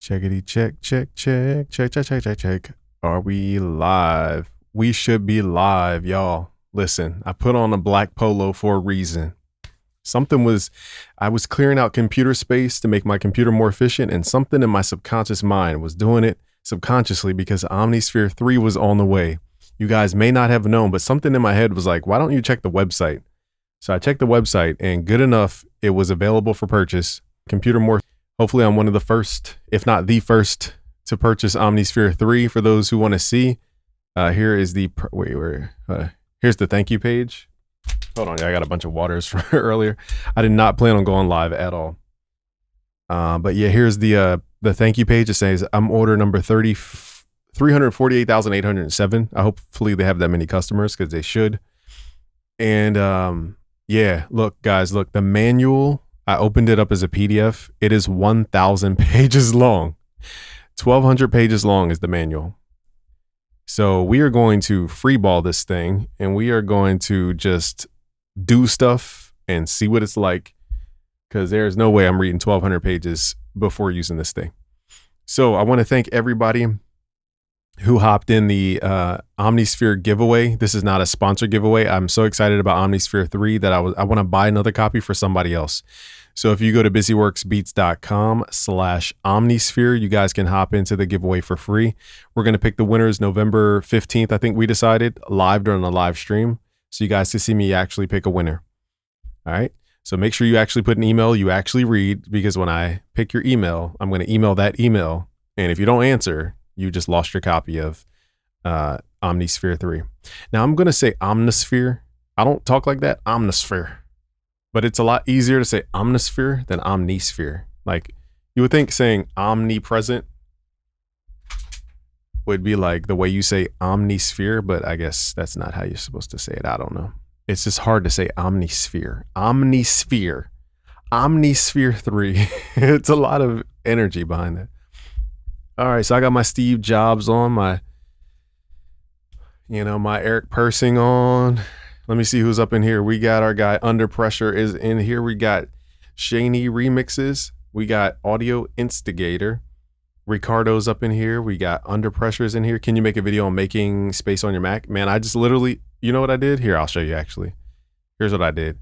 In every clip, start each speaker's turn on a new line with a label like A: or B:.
A: Checkity check, check, check, check, check, check, check, check. Are we live? We should be live, y'all. Listen, I put on a black polo for a reason. I was clearing out computer space to make my computer more efficient, and something in my subconscious mind was doing it subconsciously because Omnisphere 3 was on the way. You guys may not have known, but something in my head was like, why don't you check the website? So I checked the website, and good enough, it was available for purchase. Hopefully I'm one of the first, if not the first, to purchase Omnisphere 3 for those who want to see. Here is the, here's the thank you page. Hold on, I got a bunch of waters from earlier. I did not plan on going live at all. But yeah, here's the thank you page. It says, I'm order number 348,807. Hopefully they have that many customers because they should. And yeah, look guys, look, the manual, I opened it up as a PDF. It is 1,000 pages long. 1,200 pages long is the manual. So we are going to freeball this thing and we are going to just do stuff and see what it's like, because there's no way I'm reading 1,200 pages before using this thing. So I want to thank everybody who hopped in the Omnisphere giveaway. This is not a sponsor giveaway. I'm so excited about Omnisphere 3 that I want to buy another copy for somebody else. So if you go to busyworksbeats.com/Omnisphere, you guys can hop into the giveaway for free. We're going to pick the winners November 15th. I think we decided live during a live stream. So you guys can see me actually pick a winner. All right. So make sure you actually put an email you actually read, because when I pick your email, I'm going to email that email. And if you don't answer, you just lost your copy of Omnisphere 3. Now I'm going to say Omnisphere. I don't talk like that. Omnisphere. But it's a lot easier to say Omnisphere than Omnisphere. Like, you would think saying omnipresent would be like the way you say Omnisphere, but I guess that's not how you're supposed to say it. I don't know. It's just hard to say Omnisphere. Omnisphere. Omnisphere 3. It's a lot of energy behind that. All right, so I got my Steve Jobs on, my Eric Persing on. Let me see who's up in here. We got our guy Under Pressure is in here. We got Shaney Remixes. We got Audio Instigator. Ricardo's up in here. We got Under Pressure's in here. Can you make a video on making space on your Mac? Man, I just literally, you know what I did? Here, I'll show you actually. Here's what I did.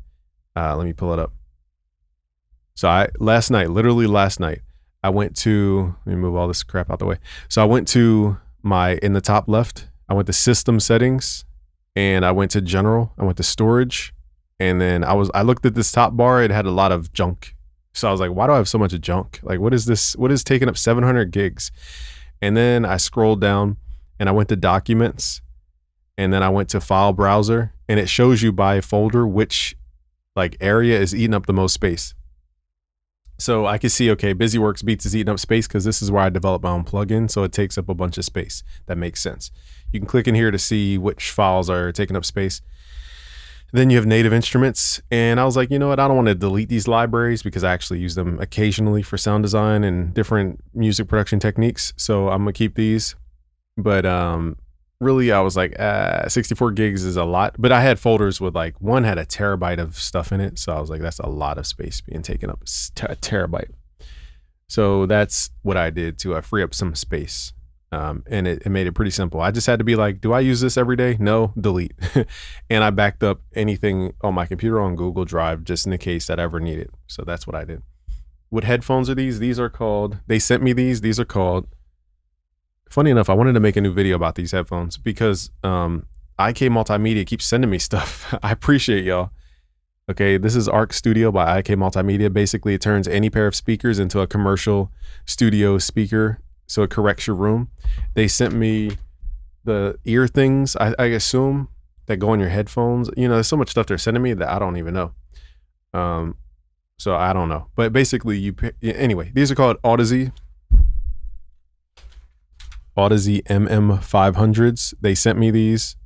A: Let me pull it up. So literally last night, I went to, let me move all this crap out the way. So I went to in the top left, I went to System Settings, and I went to General, I went to Storage, and then I looked at this top bar, it had a lot of junk. So I was like, why do I have so much junk? Like, what is this? What is taking up 700 gigs? And then I scrolled down and I went to Documents, and then I went to File Browser, and it shows you by folder which like area is eating up the most space. So I can see, okay, BusyWorks Beats is eating up space because this is where I develop my own plugin. So it takes up a bunch of space. That makes sense. You can click in here to see which files are taking up space. Then you have Native Instruments. And I was like, you know what? I don't want to delete these libraries because I actually use them occasionally for sound design and different music production techniques. So I'm going to keep these. But really, I was like, 64 gigs is a lot. But I had folders with like, one had a terabyte of stuff in it. So I was like, that's a lot of space being taken up, a terabyte. So that's what I did to free up some space. And it made it pretty simple. I just had to be like, do I use this every day? No, delete. And I backed up anything on my computer on Google Drive just in the case that I ever need it. So that's what I did. What headphones are these? These are called, they sent me these are called, funny enough, I wanted to make a new video about these headphones because IK Multimedia keeps sending me stuff. I appreciate y'all. Okay, this is Arc Studio by IK Multimedia. Basically, it turns any pair of speakers into a commercial studio speaker, so it corrects your room. They sent me the ear things, I assume, that go on your headphones. You know, there's so much stuff they're sending me that I don't even know. So I don't know. But basically, anyway, these are called Audeze MM500s. They sent me these.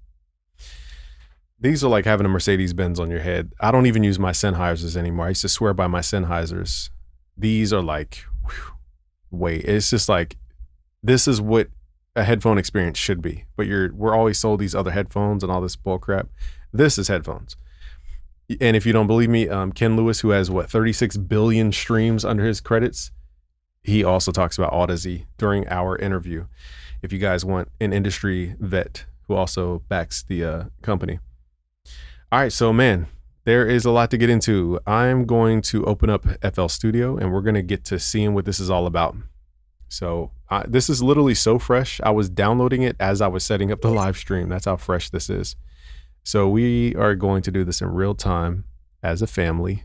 A: These are like having a Mercedes-Benz on your head. I don't even use my Sennheisers anymore. I used to swear by my Sennheisers. These are like, wait, it's just like, this is what a headphone experience should be. But we're always sold these other headphones and all this bull crap. This is headphones. And if you don't believe me, Ken Lewis, who has 36 billion streams under his credits, he also talks about Audeze during our interview. If you guys want an industry vet who also backs the company. All right, so man, there is a lot to get into. I'm going to open up FL Studio and we're going to get to seeing what this is all about. So this is literally so fresh. I was downloading it as I was setting up the live stream. That's how fresh this is. So we are going to do this in real time as a family.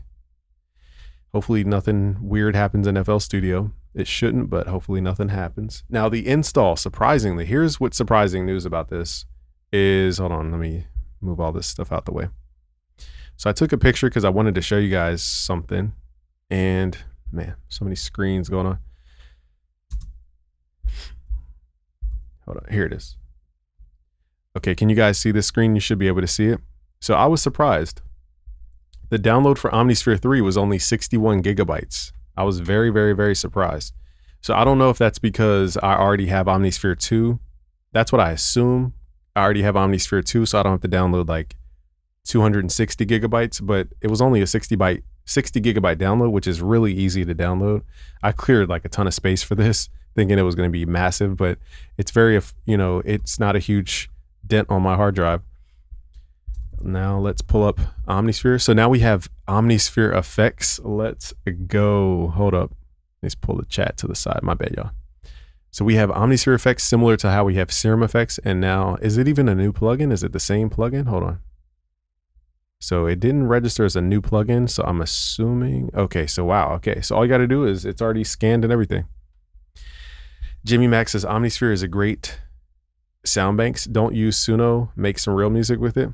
A: Hopefully nothing weird happens in FL Studio. It shouldn't, but hopefully nothing happens. Now the install, surprisingly, here's what's surprising news about this is, hold on, let me move all this stuff out the way. So I took a picture because I wanted to show you guys something, and man, so many screens going on. Hold on, here it is. Okay, can you guys see this screen? You should be able to see it. So I was surprised. The download for Omnisphere 3 was only 61 gigabytes. I was very, very, very surprised. So I don't know if that's because I already have Omnisphere 2. That's what I assume. I already have Omnisphere 2, so I don't have to download like 260 gigabytes, but it was only a 60 gigabyte download, which is really easy to download. I cleared like a ton of space for this, thinking it was going to be massive, but it's very, you know, it's not a huge dent on my hard drive. Now let's pull up Omnisphere. So now we have Omnisphere effects. Let's go. Hold up. Let's pull the chat to the side. My bad, y'all. So we have Omnisphere effects similar to how we have Serum effects. And now, is it even a new plugin? Is it the same plugin? Hold on. So it didn't register as a new plugin. So I'm assuming, okay, so wow. Okay, so all you got to do is it's already scanned and everything. Jimmy Max says Omnisphere is a great sound banks. Don't use Suno. Make some real music with it.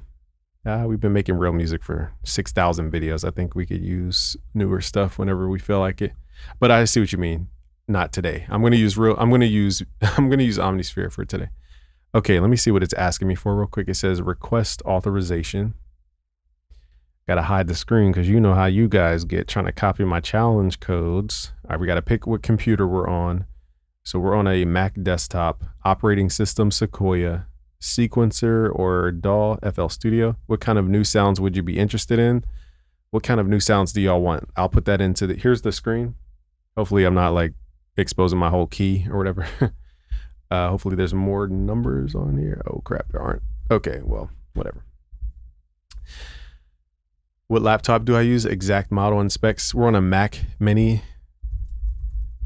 A: We've been making real music for 6,000 videos. I think we could use newer stuff whenever we feel like it. But I see what you mean. Not today. I'm going to use Omnisphere for today. Okay, let me see what it's asking me for real quick. It says request authorization. Got to hide the screen because you know how you guys get trying to copy my challenge codes. All right, we got to pick what computer we're on. So we're on a Mac desktop, operating system Sequoia, sequencer or DAW, FL Studio. What kind of new sounds would you be interested in? What kind of new sounds do y'all want? I'll put that into the, here's the screen. Hopefully I'm not like exposing my whole key or whatever. Hopefully there's more numbers on here. Oh crap, there aren't. Okay, well, whatever. What laptop do I use? Exact model and specs. We're on a Mac Mini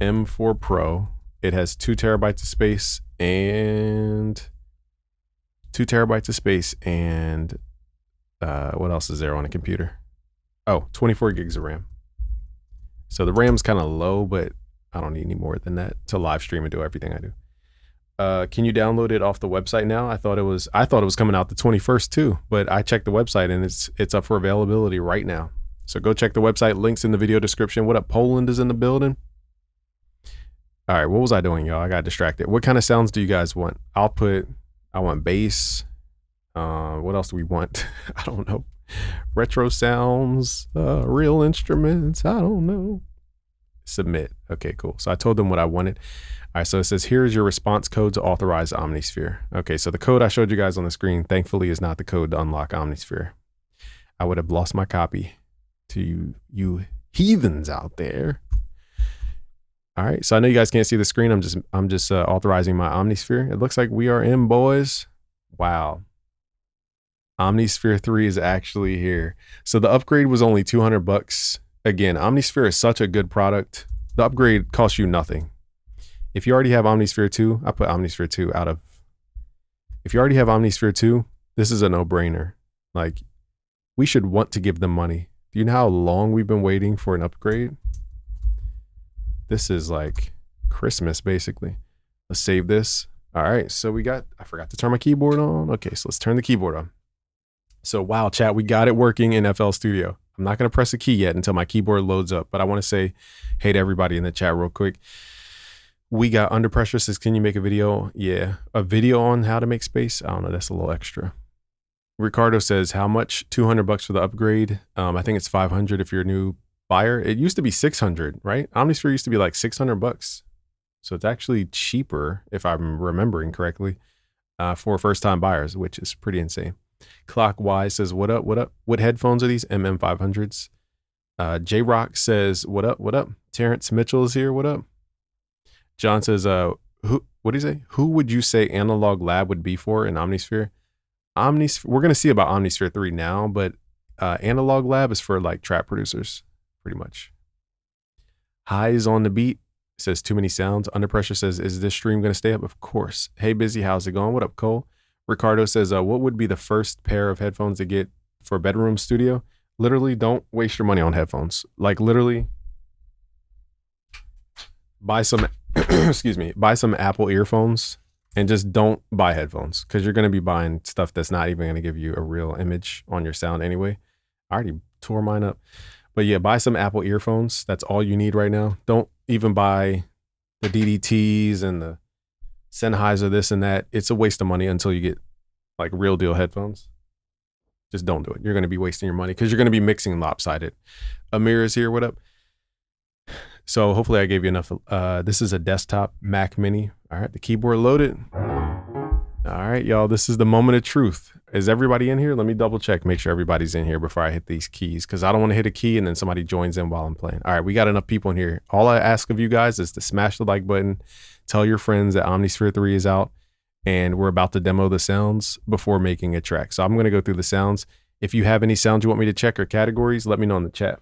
A: M4 Pro. It has 2 terabytes of space and what else is there on a computer? Oh, 24 gigs of RAM. So the RAM's kind of low, but I don't need any more than that to live stream and do everything I do. Can you download it off the website now? I thought it was coming out the 21st too, but I checked the website and it's up for availability right now. So go check the website. Links in the video description. What up? Poland is in the building. All right, what was I doing, y'all? I got distracted. What kind of sounds do you guys want? I want bass. What else do we want? I don't know. Retro sounds, real instruments. I don't know. Submit. Okay, cool. So I told them what I wanted. All right, so it says, here's your response code to authorize Omnisphere. Okay, so the code I showed you guys on the screen, thankfully, is not the code to unlock Omnisphere. I would have lost my copy to you heathens out there. All right, so I know you guys can't see the screen. I'm just authorizing my Omnisphere. It looks like we are in, boys. Wow. Omnisphere 3 is actually here. So the upgrade was only $200. Again, Omnisphere is such a good product. The upgrade costs you nothing. If you already have Omnisphere 2, I put Omnisphere 2 out of. If you already have Omnisphere 2, this is a no-brainer. Like, we should want to give them money. Do you know how long we've been waiting for an upgrade? This is like Christmas, basically. Let's save this. All right, so I forgot to turn my keyboard on. Okay, so let's turn the keyboard on. So wow, chat, we got it working in FL Studio. I'm not gonna press a key yet until my keyboard loads up, but I wanna say hey to everybody in the chat real quick. We got Under Pressure says, can you make a video? Yeah, a video on how to make space? I don't know, that's a little extra. Ricardo says, how much? $200 for the upgrade. I think it's 500 if you're a new buyer. It used to be 600, right? Omnisphere used to be like $600. So it's actually cheaper, if I'm remembering correctly, for first-time buyers, which is pretty insane. Clockwise says, what up, what up? What headphones are these? MM500s. J-Rock says, what up, what up? Terrence Mitchell is here, what up? John says, what do you say? Who would you say Analog Lab would be for in Omnisphere? We're going to see about Omnisphere 3 now, but Analog Lab is for like trap producers, pretty much. Highs on the beat says too many sounds. Under Pressure says, is this stream going to stay up? Of course. Hey, Busy, how's it going? What up, Cole? Ricardo says, what would be the first pair of headphones to get for a bedroom studio? Literally, don't waste your money on headphones. Like literally, buy some, excuse me, buy some Apple earphones and just don't buy headphones because you're going to be buying stuff that's not even going to give you a real image on your sound anyway. I already tore mine up. But yeah, buy some Apple earphones. That's all you need right now. Don't even buy the DDTs and the Sennheiser, this and that. It's a waste of money until you get like real deal headphones. Just don't do it. You're going to be wasting your money because you're going to be mixing lopsided. Amir is here. What up? So hopefully I gave you enough. This is a desktop Mac Mini. All right, the keyboard loaded. All right, y'all, this is the moment of truth. Is everybody in here? Let me double check, make sure everybody's in here before I hit these keys because I don't want to hit a key and then somebody joins in while I'm playing. All right, we got enough people in here. All I ask of you guys is to smash the like button, tell your friends that Omnisphere 3 is out, and we're about to demo the sounds before making a track. So I'm going to go through the sounds. If you have any sounds you want me to check or categories, let me know in the chat.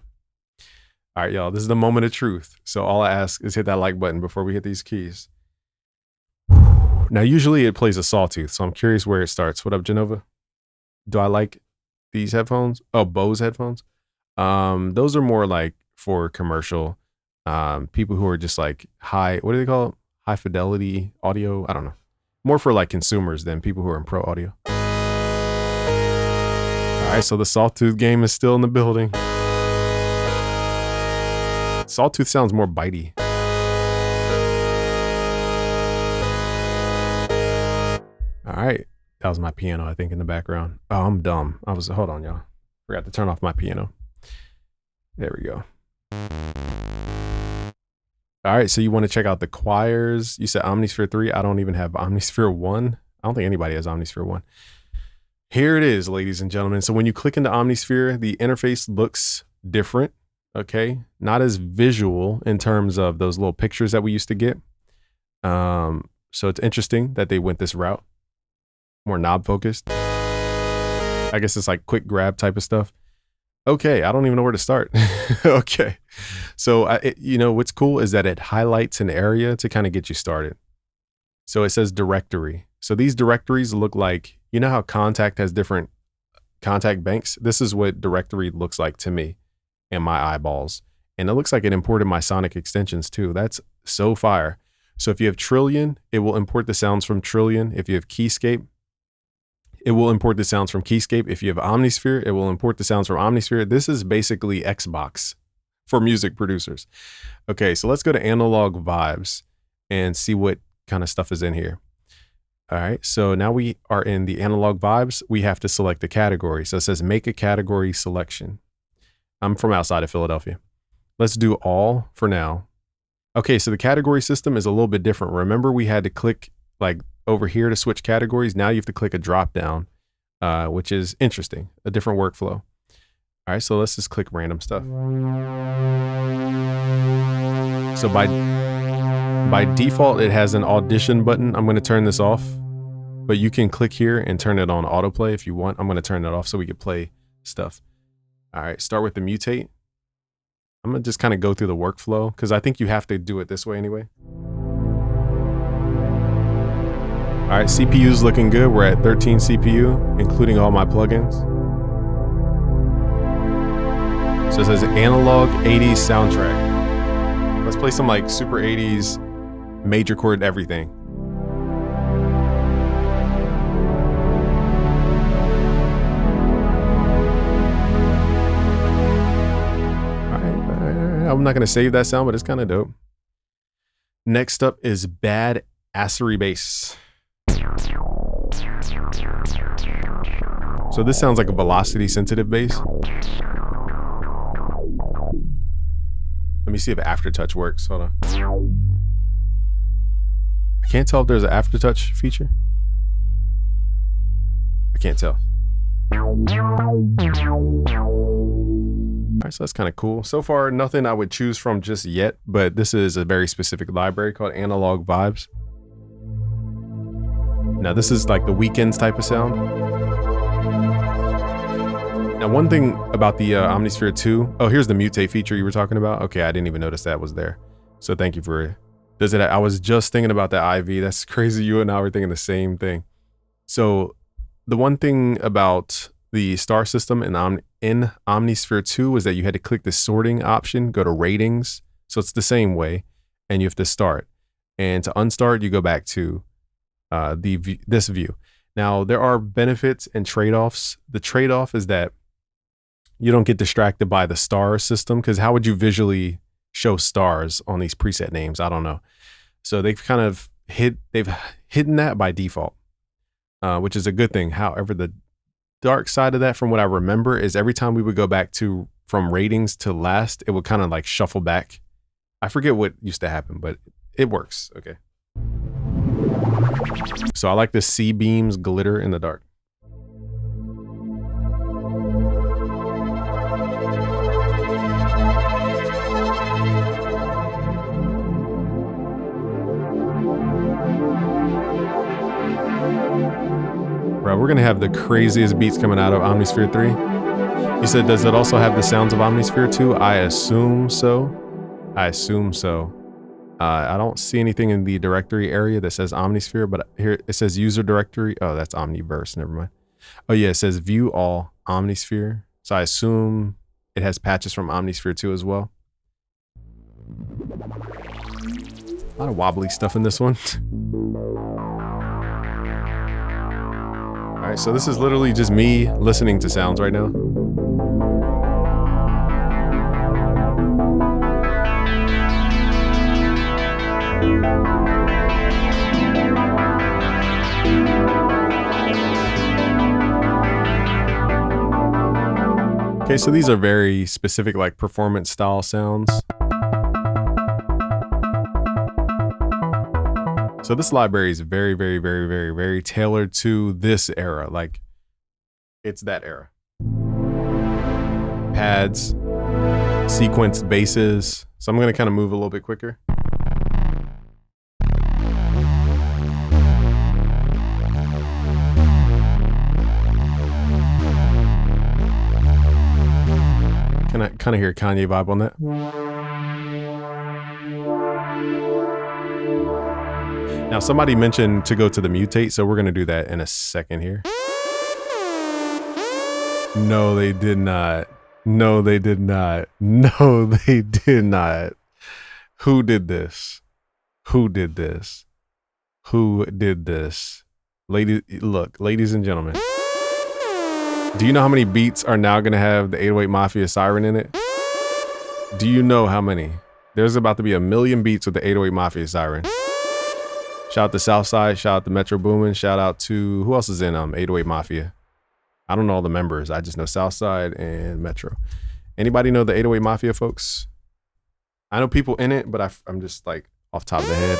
A: All right, y'all, this is the moment of truth. So all I ask is hit that like button before we hit these keys. Now, usually it plays a sawtooth, so I'm curious where it starts. What up, Genova? Do I like these headphones? Oh, Bose headphones. Those are more like for commercial people who are just like high, what do they call it? High fidelity audio. I don't know. More for like consumers than people who are in pro audio. All right, so the sawtooth game is still in the building. Sawtooth sounds more bitey. All right. That was my piano, I think, in the background. Oh, I'm dumb. Hold on, y'all. Forgot to turn off my piano. There we go. All right, so you want to check out the choirs. You said Omnisphere 3. I don't even have Omnisphere 1. I don't think anybody has Omnisphere 1. Here it is, ladies and gentlemen. So when you click into Omnisphere, the interface looks different, okay? Not as visual in terms of those little pictures that we used to get. So it's interesting that they went this route. More knob focused. I guess it's like quick grab type of stuff. Okay, I don't even know where to start. Okay, so you know what's cool is that it highlights an area to kind of get you started. So it says directory. So these directories look like, you know how Contact has different contact banks? This is what directory looks like to me and my eyeballs. And it looks like it imported my sonic extensions too. That's so fire. So if you have Trillion, it will import the sounds from Trillion. If you have Keyscape, it will import the sounds from Keyscape. If you have Omnisphere, it will import the sounds from Omnisphere. This is basically Xbox for music producers. Okay, so let's go to Analog Vibes and see what kind of stuff is in here. All right, so now we are in the Analog Vibes. We have to select the category. So it says make a category selection. I'm from outside of Philadelphia. Let's do all for now. Okay, so the category system is a little bit different. Remember, we had to click like over here to switch categories. Now you have to click a drop down, which is interesting, a different workflow. All right, so let's just click random stuff. So by default, it has an audition button. I'm going to turn this off, but you can click here and turn it on autoplay if you want. I'm going to turn it off so we can play stuff. All right, start with the mutate. I'm going to just kind of go through the workflow because I think you have to do it this way anyway. All right, CPU's looking good. We're at 13 CPU, including all my plugins. So it says Analog 80s soundtrack. Let's play some like super 80s major chord everything. All right, I'm not gonna save that sound, but it's kind of dope. Next up is Bad Assery Bass. So this sounds like a velocity sensitive bass. Let me see if Aftertouch works. Hold on. I can't tell if there's an Aftertouch feature. I can't tell. right, so that's kind of cool. So far, nothing I would choose from just yet, but this is a very specific library called Analog Vibes. Now, this is like the Weekends type of sound. Now, one thing about the Omnisphere 2, oh, here's the mutate feature you were talking about. Okay, I didn't even notice that was there. So thank you for, I was just thinking about that IV. That's crazy. You and I were thinking the same thing. So the one thing about the star system in Omnisphere 2 was that you had to click the sorting option, go to ratings. So it's the same way, and you have to start. And to unstart, you go back to this view. Now, there are benefits and trade-offs. The trade-off is that you don't get distracted by the star system, because how would you visually show stars on these preset names? I don't know. So they've kind of hidden that by default, which is a good thing. However, the dark side of that, from what I remember, is every time we would go back from ratings to last, it would kind of like shuffle back. I forget what used to happen, but it works. Okay. So I like the C-beams glitter in the dark. Bro, we're gonna have the craziest beats coming out of Omnisphere 3. He said, does it also have the sounds of Omnisphere 2? I assume so. I don't see anything in the directory area that says Omnisphere, but here it says user directory. Oh, that's Omniverse, never mind. Oh yeah, it says view all Omnisphere. So I assume it has patches from Omnisphere 2 as well. A lot of wobbly stuff in this one. All right, so this is literally just me listening to sounds right now. Okay, so these are very specific, like performance style sounds. So this library is very, very, very, very, very tailored to this era. Like, it's that era. Pads, sequenced basses. So I'm gonna kind of move a little bit quicker. Can I kind of hear a Kanye vibe on that? Now, somebody mentioned to go to the mutate, so we're going to do that in a second here. No, they did not. No, they did not. No, they did not. Who did this? Who did this? Who did this? Ladies and gentlemen. Do you know how many beats are now going to have the 808 Mafia siren in it? Do you know how many? There's about to be 1 million beats with the 808 Mafia siren. Shout out to Southside, shout out to Metro Boomin, shout out to, who else is in 808 Mafia? I don't know all the members. I just know Southside and Metro. Anybody know the 808 Mafia, folks? I know people in it, but I'm just like off top of the head.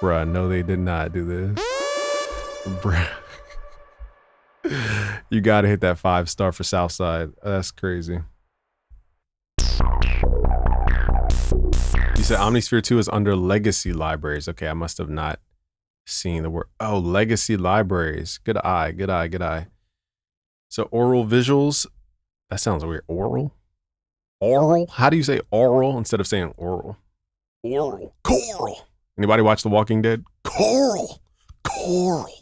A: Bruh, no, they did not do this. Bruh. You gotta hit that 5-star for Southside. That's crazy. You said Omnisphere 2 is under legacy libraries. Okay, I must have not seen the word. Oh, legacy libraries. Good eye, good eye, good eye. So oral visuals. That sounds weird. Oral? Oral? How do you say oral instead of saying oral? Oral. Coral. Anybody watch The Walking Dead? Coral. Coral.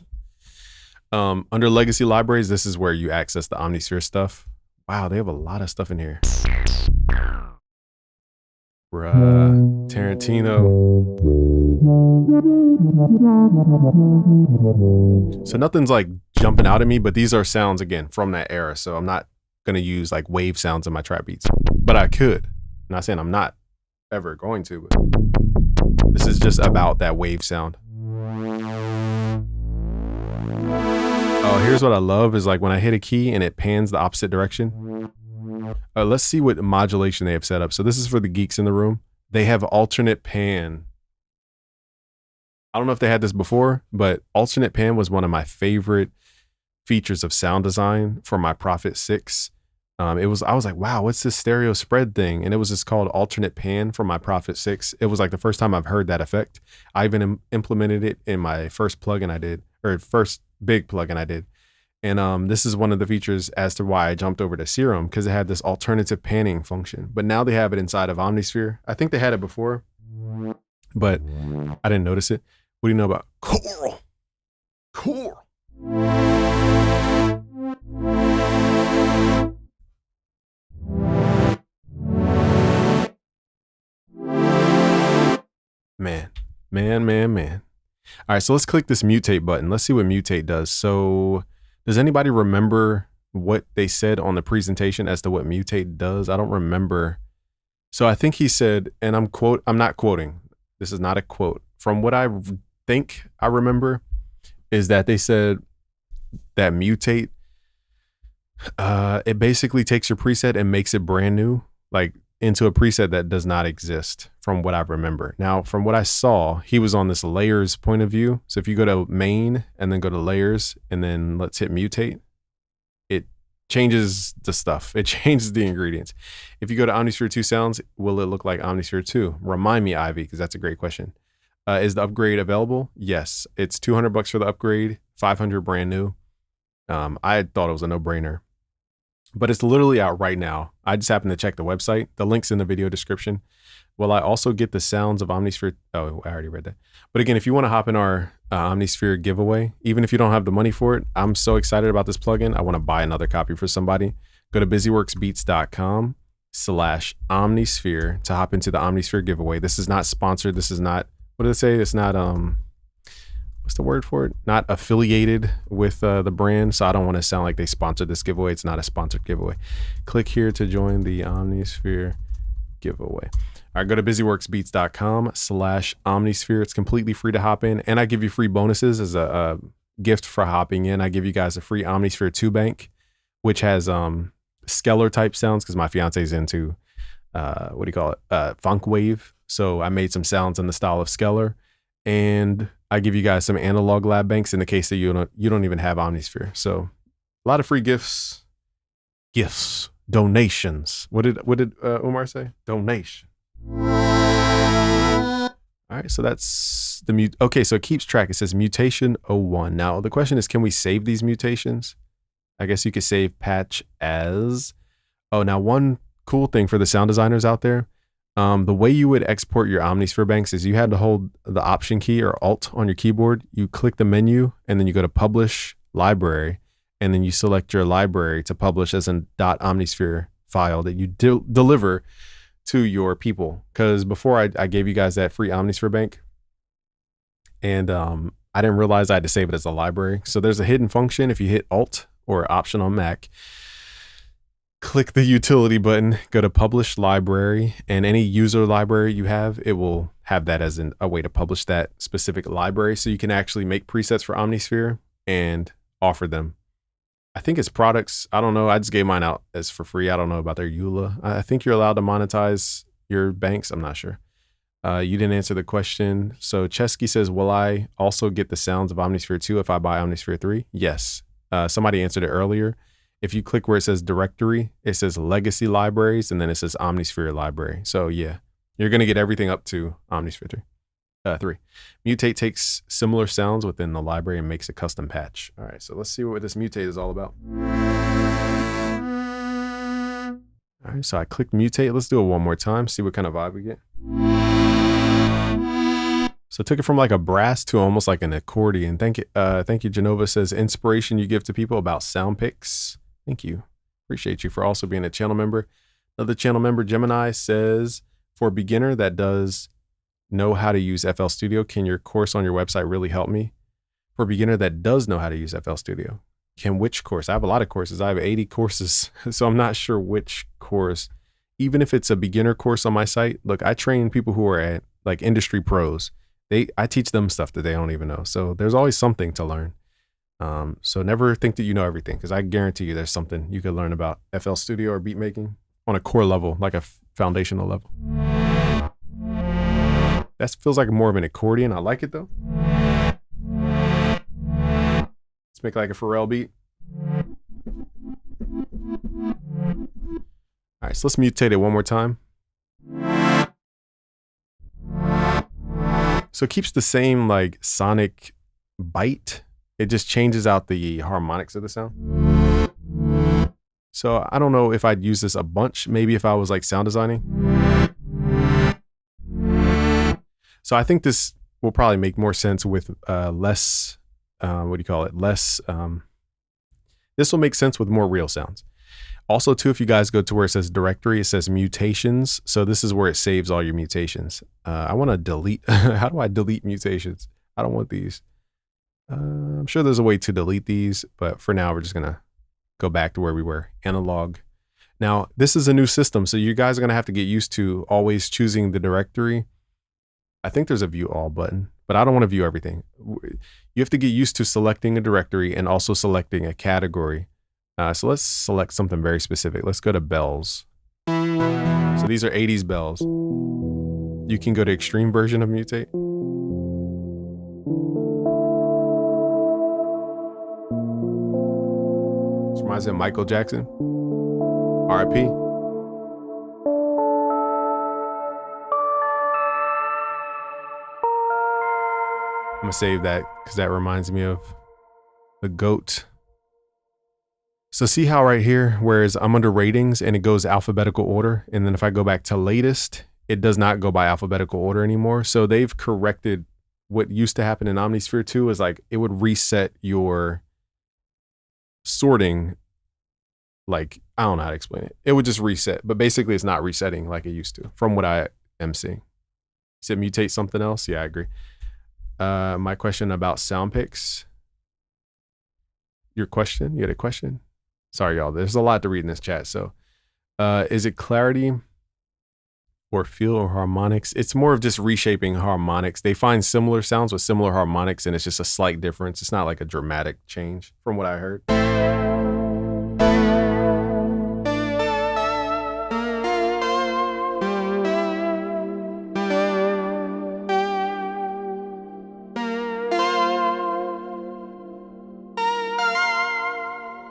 A: Under legacy libraries, this is where you access the Omnisphere stuff. Wow, they have a lot of stuff in here. Bruh, Tarantino. So nothing's like jumping out at me, but these are sounds again from that era. So I'm not gonna use like wave sounds in my trap beats, but I could. I'm not saying I'm not ever going to, but this is just about that wave sound. Oh, here's what I love is like when I hit a key and it pans the opposite direction. Let's see what modulation they have set up. So this is for the geeks in the room. They have alternate pan. I don't know if they had this before, but alternate pan was one of my favorite features of sound design for my Prophet 6. I was like, wow, what's this stereo spread thing? And it was just called alternate pan from my Prophet 6. It was like the first time I've heard that effect. I even implemented it in my first plugin I did, or first big plugin I did. And this is one of the features as to why I jumped over to Serum, because it had this alternative panning function. But now they have it inside of Omnisphere. I think they had it before, but I didn't notice it. What do you know about Choral? Choral. Man. All right, so let's click this mutate button. Let's see what mutate does. So does anybody remember what they said on the presentation as to what mutate does? I don't remember. So I think he said, and I'm not quoting. This is not a quote. From what I think I remember is that they said that mutate, it basically takes your preset and makes it brand new, like into a preset that does not exist, from what I remember. Now, from what I saw, he was on this layers point of view. So if you go to main and then go to layers and then let's hit mutate, it changes the stuff. It changes the ingredients. If you go to Omnisphere 2 sounds, will it look like Omnisphere 2? Remind me, Ivy, because that's a great question. Is the upgrade available? Yes. It's $200 for the upgrade, $500 brand new. I thought it was a no-brainer. But it's literally out right now. I just happened to check the website. The link's in the video description. Will I also get the sounds of Omnisphere? Oh, I already read that. But again, if you want to hop in our Omnisphere giveaway, even if you don't have the money for it, I'm so excited about this plugin. I want to buy another copy for somebody. Go to busyworksbeats.com/Omnisphere to hop into the Omnisphere giveaway. This is not sponsored. This is not, what did it say? It's not, what's the word for it? Not affiliated with the brand. So I don't want to sound like they sponsored this giveaway. It's not a sponsored giveaway. Click here to join the Omnisphere giveaway. All right, go to busyworksbeats.com/Omnisphere. It's completely free to hop in. And I give you free bonuses as a gift for hopping in. I give you guys a free Omnisphere 2 bank, which has Skeller type sounds, because my fiance's into, funk wave. So I made some sounds in the style of Skeller. And I give you guys some analog lab banks in the case that you don't even have Omnisphere. So a lot of free gifts, donations. What did Umar say? Donation. All right, so that's the mute. Okay, so it keeps track. It says mutation 01. Now the question is, can we save these mutations? I guess you could save patch as. Oh, now one cool thing for the sound designers out there. The way you would export your Omnisphere banks is you had to hold the Option key or Alt on your keyboard. You click the menu and then you go to Publish Library, and then you select your library to publish as an .omnisphere file that you deliver to your people. Because before I gave you guys that free Omnisphere bank, and I didn't realize I had to save it as a library. So there's a hidden function. If you hit Alt or Option on Mac, click the utility button, go to publish library, and any user library you have, it will have that as a way to publish that specific library. So you can actually make presets for Omnisphere and offer them. I think it's products. I don't know. I just gave mine out as for free. I don't know about their EULA. I think you're allowed to monetize your banks. I'm not sure. You didn't answer the question. So Chesky says, will I also get the sounds of Omnisphere 2 if I buy Omnisphere 3? Yes. Somebody answered it earlier. If you click where it says directory, it says legacy libraries, and then it says Omnisphere library. So yeah, you're going to get everything up to Omnisphere 3. Mutate takes similar sounds within the library and makes a custom patch. All right, so let's see what this mutate is all about. All right, so I clicked mutate. Let's do it one more time, see what kind of vibe we get. So I took it from like a brass to almost like an accordion. Thank you, Genova says, inspiration you give to people about sound picks. Thank you. Appreciate you for also being a channel member. Another channel member, Gemini, says, for a beginner that does know how to use FL Studio, can your course on your website really help me? For a beginner that does know how to use FL Studio, can which course? I have a lot of courses. I have 80 courses, so I'm not sure which course. Even if it's a beginner course on my site, look, I train people who are at like industry pros. I teach them stuff that they don't even know. So there's always something to learn. So never think that you know everything, because I guarantee you there's something you could learn about FL Studio or beat making on a core level, like a foundational level. That feels like more of an accordion. I like it though. Let's make like a Pharrell beat. right, so let's mutate it one more time. So it keeps the same like sonic bite. It just changes out the harmonics of the sound. So I don't know if I'd use this a bunch, maybe if I was like sound designing. So I think this will probably make more sense with less, less, this will make sense with more real sounds. Also too, if you guys go to where it says directory, it says mutations. So this is where it saves all your mutations. I want to delete, how do I delete mutations? I don't want these. I'm sure there's a way to delete these, but for now, we're just going to go back to where we were, analog. Now, this is a new system, so you guys are going to have to get used to always choosing the directory. I think there's a view all button, but I don't want to view everything. You have to get used to selecting a directory and also selecting a category. So let's select something very specific. Let's go to bells. So these are 80s bells. You can go to extreme version of mutate. This reminds me of Michael Jackson. R.I.P. I'm gonna save that because that reminds me of the GOAT. So see how right here, whereas I'm under ratings and it goes alphabetical order. And then if I go back to latest, it does not go by alphabetical order anymore. So they've corrected what used to happen in Omnisphere 2 is like, it would reset your sorting. Like, I don't know how to explain it. It would just reset, but basically it's not resetting like it used to from what I am seeing. Said mutate something else. Yeah, I agree. My question about sound picks. Your question? You had a question? Sorry, y'all. There's a lot to read in this chat. So is it clarity or feel or harmonics? It's more of just reshaping harmonics. They find similar sounds with similar harmonics, and it's just a slight difference. It's not like a dramatic change from what I heard.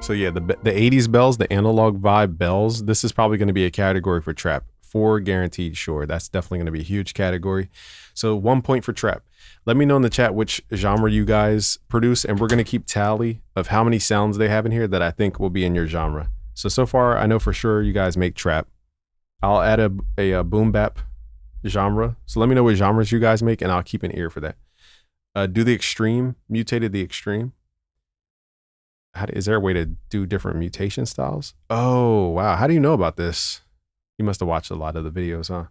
A: So yeah, the 80s bells, the analog vibe bells, this is probably going to be a category for trap. For guaranteed sure. That's definitely going to be a huge category. So 1 point for trap. Let me know in the chat which genre you guys produce, and we're going to keep tally of how many sounds they have in here that I think will be in your genre. So far, I know for sure you guys make trap. I'll add a boom bap genre. So let me know what genres you guys make, and I'll keep an ear for that. Do the extreme, mutated the extreme. Is there a way to do different mutation styles? Oh, wow. How do you know about this? You must have watched a lot of the videos, huh?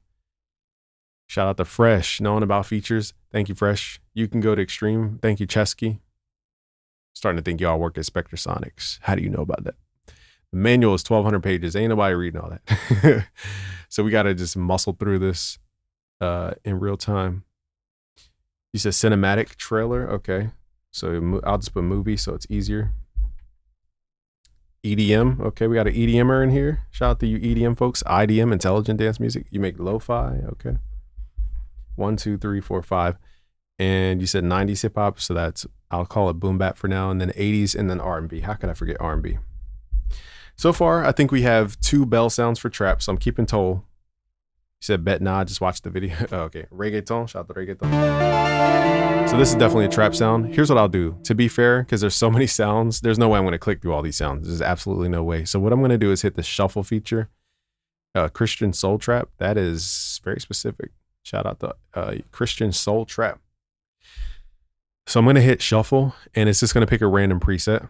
A: Shout out to Fresh, knowing about features. Thank you, Fresh. You can go to extreme. Thank you, Chesky. Starting to think y'all work at Spectrasonics. How do you know about that? The manual is 1,200 pages. Ain't nobody reading all that. So we got to just muscle through this in real time. You said cinematic trailer. Okay. So I'll just put movie so it's easier. EDM. Okay, we got an EDMer in here. Shout out to you EDM folks. IDM, intelligent dance music. You make lo-fi. Okay. 1, 2, 3, 4, 5. And you said 90s hip hop. So that's, I'll call it boom bap for now. And then 80s and then R&B. How could I forget R&B? So far, I think we have 2 bell sounds for trap. So I'm keeping toll. You said bet nah, just watch the video. Oh, okay. Reggaeton. Shout out to reggaeton. So this is definitely a trap sound. Here's what I'll do. To be fair, because there's so many sounds, there's no way I'm going to click through all these sounds. There's absolutely no way. So what I'm going to do is hit the shuffle feature. Christian Soul Trap. That is very specific. Shout out to Christian Soul Trap. So I'm going to hit shuffle, and it's just going to pick a random preset.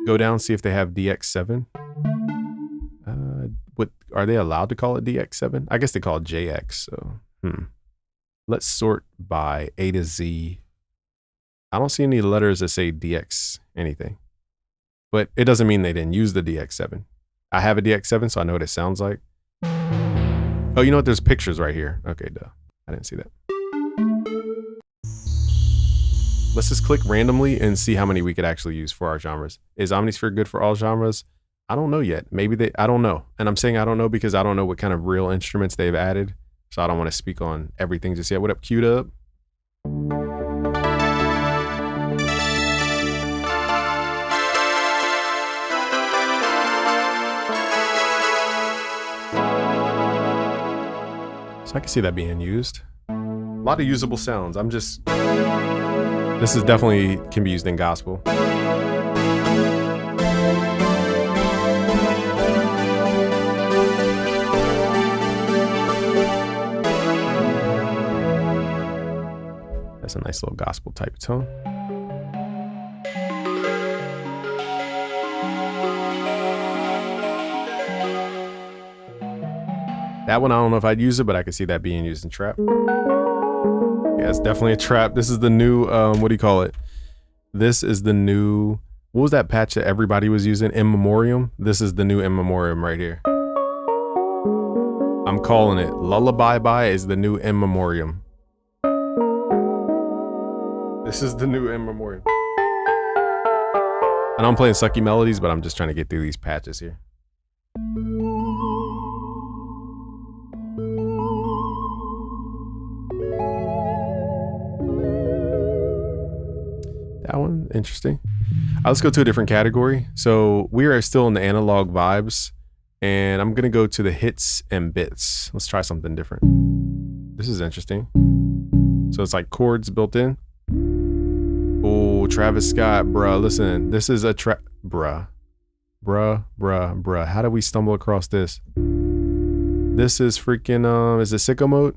A: Go down, see if they have DX7. What are they allowed to call it DX7? I guess they call it JX. So, let's sort by A to Z. I don't see any letters that say DX anything, but it doesn't mean they didn't use the DX7. I have a DX7, so I know what it sounds like. Oh, you know what? There's pictures right here. Okay, duh. I didn't see that. Let's just click randomly and see how many we could actually use for our genres. Is Omnisphere good for all genres? I don't know yet. Maybe I don't know. And I'm saying I don't know because I don't know what kind of real instruments they've added. So I don't want to speak on everything just yet. What up, Q-Dub? So I can see that being used. A lot of usable sounds. This is definitely can be used in gospel. That's a nice little gospel type tone. That one, I don't know if I'd use it, but I could see that being used in trap. Yeah, it's definitely a trap. This is the new, what do you call it? This is the new, what was that patch that everybody was using? In Memoriam? This is the new In Memoriam right here. I'm calling it. Lullaby Bye is the new In Memoriam. This is the new In Memoriam. And I'm playing sucky melodies, but I'm just trying to get through these patches here. That one, interesting. Let's go to a different category. So we are still in the analog vibes, and I'm gonna go to the hits and bits. Let's try something different. This is interesting. So it's like chords built in. Oh, Travis Scott, bruh. Listen, this is a bruh. How did we stumble across this? This is freaking, is it sicko mode?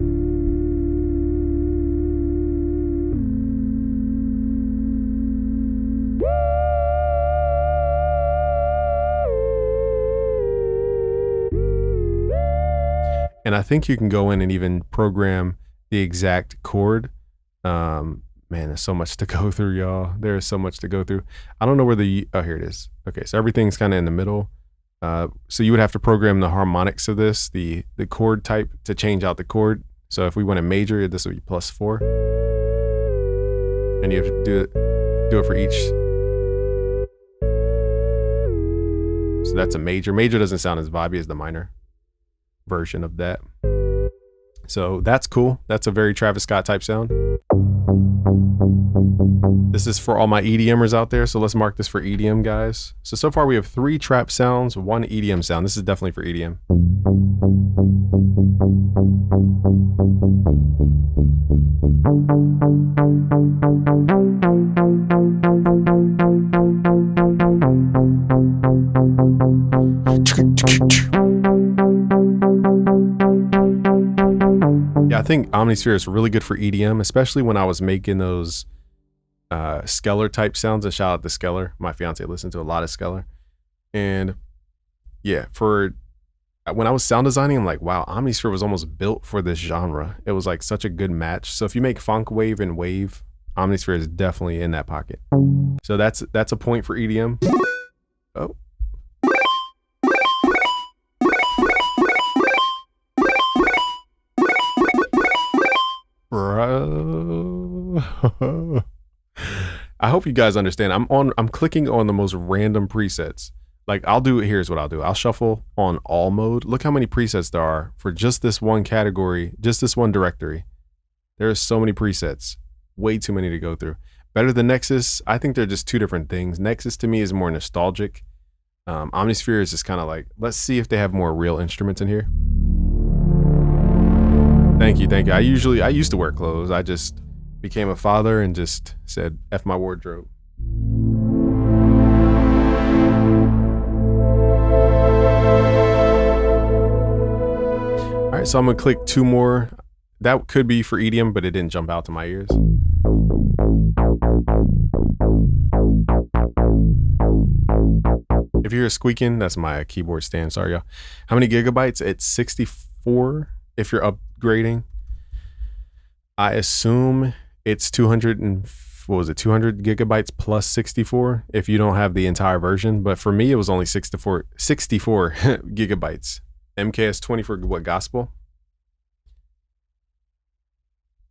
A: And I think you can go in and even program the exact chord. Man, there's so much to go through, y'all. There is so much to go through. I don't know where oh, here it is. Okay, so everything's kind of in the middle. So you would have to program the harmonics of this, the chord type to change out the chord. So if we went a major, this would be +4. And you have to do it for each. So that's a major. Major doesn't sound as vibey as the minor version of that. So that's cool. That's a very Travis Scott type sound. This is for all my EDMers out there. So let's mark this for EDM, guys. So far we have 3 trap sounds, 1 EDM sound. This is definitely for EDM. Yeah, I think Omnisphere is really good for EDM, especially when I was making those Skeller type sounds. And shout out to Skeller. My fiance listened to a lot of Skeller. And yeah, when I was sound designing, I'm like, wow, Omnisphere was almost built for this genre. It was like such a good match. So if you make funk wave and wave, Omnisphere is definitely in that pocket. So that's a point for EDM. Oh. Bro. I hope you guys understand. I'm clicking on the most random presets. Like here's what I'll do. I'll shuffle on all mode. Look how many presets there are for just this one category, just this one directory. There are so many presets, way too many to go through. Better than Nexus. I think they're just two different things. Nexus to me is more nostalgic. Omnisphere is just kind of like, let's see if they have more real instruments in here. Thank you. I used to wear clothes. I just became a father and just said, F my wardrobe. All right, so I'm gonna click 2 more. That could be for EDM, but it didn't jump out to my ears. If you hear squeaking, that's my keyboard stand. Sorry, y'all. How many gigabytes? It's 64 if you're upgrading. I assume it's 200 gigabytes plus 64 if you don't have the entire version. But for me, it was only 64 gigabytes. MKS20 for what, gospel?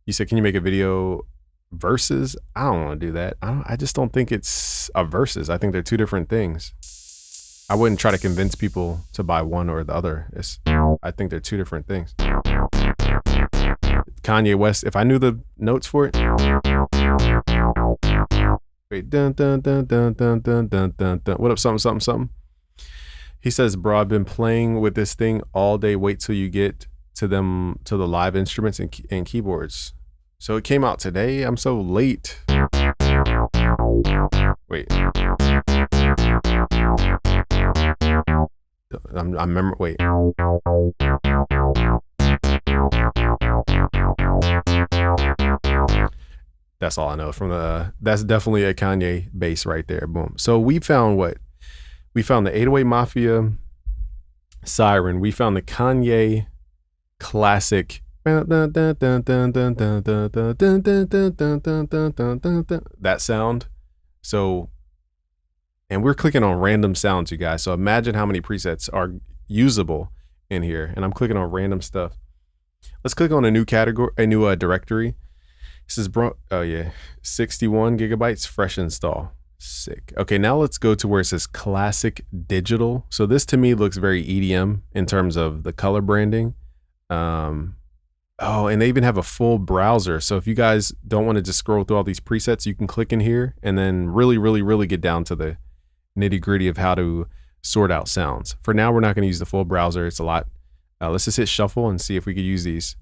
A: You said, can you make a video versus? I don't want to do that. I just don't think it's a versus. I think they're two different things. I wouldn't try to convince people to buy one or the other. I think they're two different things. Kanye West, if I knew the notes for it. Wait, dun dun dun dun dun dun dun dun dun. What up, something? He says, bro, I've been playing with this thing all day. Wait till you get to the live instruments and keyboards. So it came out today. I'm so late. Wait. Wait. That's all I know from that's definitely a Kanye bass right there. Boom. So we found what? We found the 808 Mafia Siren. We found the Kanye classic. That sound. So, and we're clicking on random sounds, you guys. So imagine how many presets are usable in here. And I'm clicking on random stuff. Let's click on a new category, a new directory. This is 61 gigabytes, fresh install. Sick. Okay, now let's go to where it says classic digital. So this to me looks very EDM in terms of the color branding. Oh, and they even have a full browser. So if you guys don't want to just scroll through all these presets, you can click in here and then really get down to the nitty gritty of how to sort out sounds. For now, we're not going to use the full browser. It's a lot. Let's just hit shuffle and see if we could use these.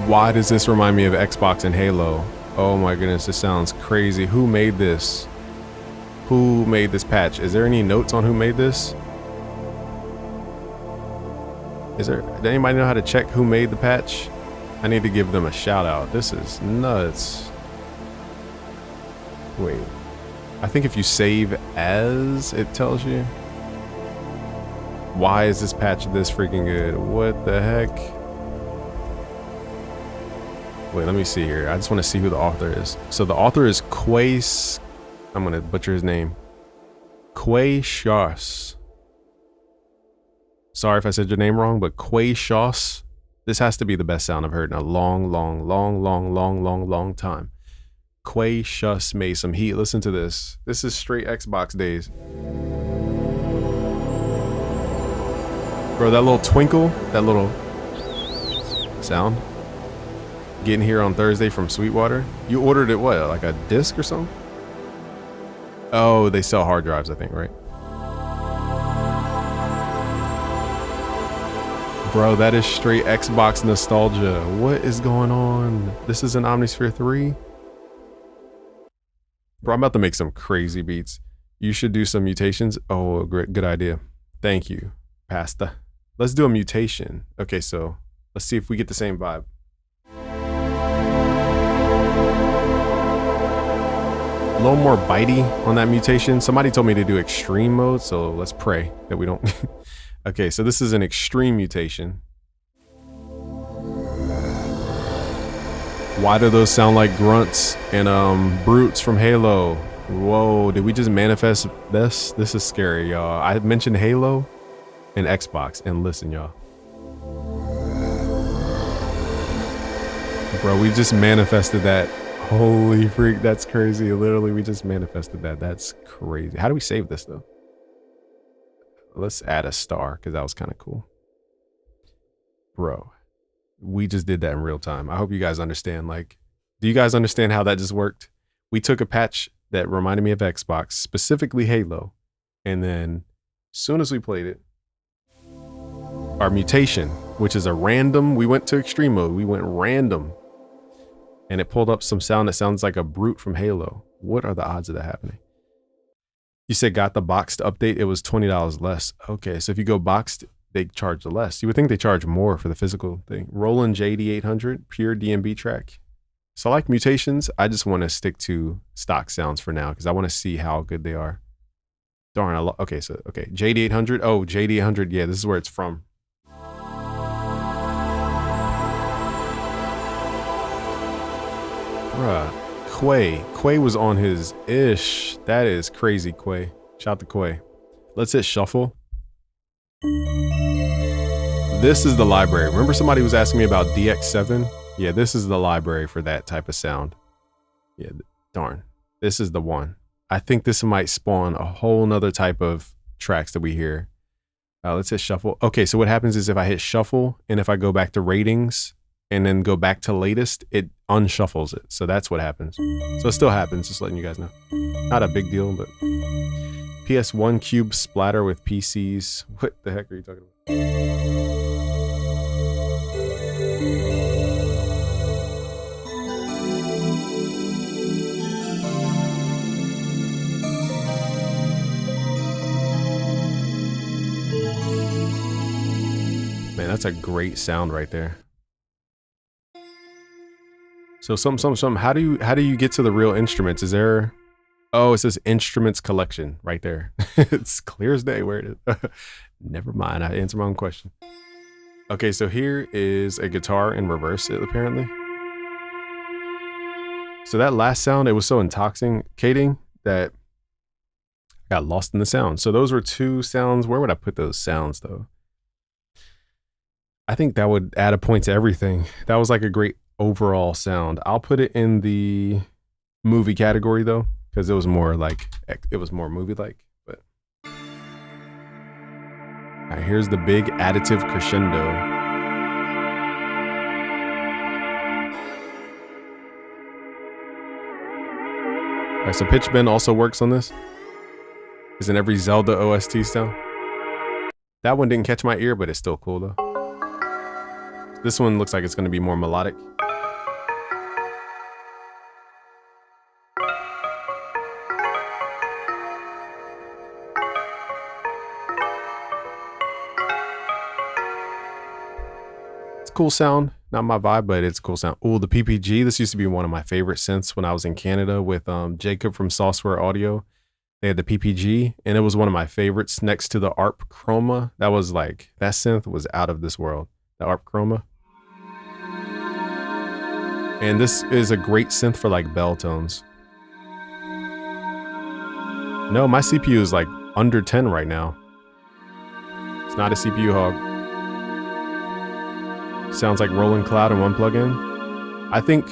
A: Why does this remind me of Xbox and Halo? Oh my goodness, this sounds crazy. Who made this? Who made this patch? Is there any notes on who made this? Does anybody know how to check who made the patch? I need to give them a shout out. This is nuts. Wait, I think if you save as, it tells you. Why is this patch this freaking good? What the heck? Wait, let me see here. I just want to see who the author is. So the author is Quay. I'm going to butcher his name. Quay Shoss. Sorry if I said your name wrong, but Quay Shoss. This has to be the best sound I've heard in a long time. Quay Shoss made some heat. Listen to this. This is straight Xbox days. Bro, that little twinkle, that little sound. Getting here on Thursday from Sweetwater. You ordered it what, like a disc or something? Oh, they sell hard drives, I think, right? Bro, that is straight Xbox nostalgia. What is going on? This is an Omnisphere 3? Bro, I'm about to make some crazy beats. You should do some mutations. Oh, great, good idea. Thank you, Pasta. Let's do a mutation. Okay, so let's see if we get the same vibe. A little more bitey on that mutation. Somebody told me to do extreme mode, so let's pray that we don't. Okay, so this is an extreme mutation. Why do those sound like grunts and brutes from Halo? Whoa, did we just manifest this? This is scary, y'all. I mentioned Halo and Xbox, and listen, y'all. Bro, we just manifested that. Holy freak, that's crazy. Literally, we just manifested that. That's crazy. How do we save this, though? Let's add a star, because that was kind of cool. Bro, we just did that in real time. I hope you guys understand. Like, do you guys understand how that just worked? We took a patch that reminded me of Xbox, specifically Halo, and then as soon as we played it, our mutation, which is a random, we went to extreme mode. We went random. And it pulled up some sound that sounds like a brute from Halo. What are the odds of that happening? You said got the boxed update. It was $20 less. Okay, so if you go boxed, they charge less. You would think they charge more for the physical thing. Roland JD800, pure DMB track. So I like mutations. I just want to stick to stock sounds for now because I want to see how good they are. Darn, okay, JD800. Oh, JD800, yeah, this is where it's from. Bruh, Quay was on his ish. That is crazy, Quay. Shout out to Quay. Let's hit shuffle. This is the library. Remember somebody was asking me about DX7? Yeah, this is the library for that type of sound. Yeah, darn. This is the one. I think this might spawn a whole nother type of tracks that we hear. Let's hit shuffle. Okay, so what happens is if I hit shuffle and if I go back to ratings and then go back to latest, it unshuffles it. So that's what happens. So it still happens, just letting you guys know. Not a big deal, but PS1 cube splatter with PCs. What the heck are you talking about? Man, that's a great sound right there. So some. How do you get to the real instruments? Is there? Oh, it says instruments collection right there. It's clear as day where it is. Never mind. I answered my own question. Okay, so here is a guitar in reverse, apparently. So that last sound, it was so intoxicating that I got lost in the sound. So those were two sounds. Where would I put those sounds though? I think that would add a point to everything. That was like a great overall sound. I'll put it in the movie category though, because it was more movie-like. But all right, here's the big additive crescendo. All right, so pitch bend also works on this. Is in every Zelda OST sound. That one didn't catch my ear, but it's still cool though. This one looks like it's going to be more melodic. It's a cool sound. Not my vibe, but it's a cool sound. Oh, the PPG. This used to be one of my favorite synths when I was in Canada with Jacob from Software Audio. They had the PPG, and it was one of my favorites next to the ARP Chroma. That was like, that synth was out of this world. The ARP Chroma. And this is a great synth for like bell tones. No, my CPU is like under 10 right now. It's not a CPU hog. Sounds like Roland Cloud in one plugin. I think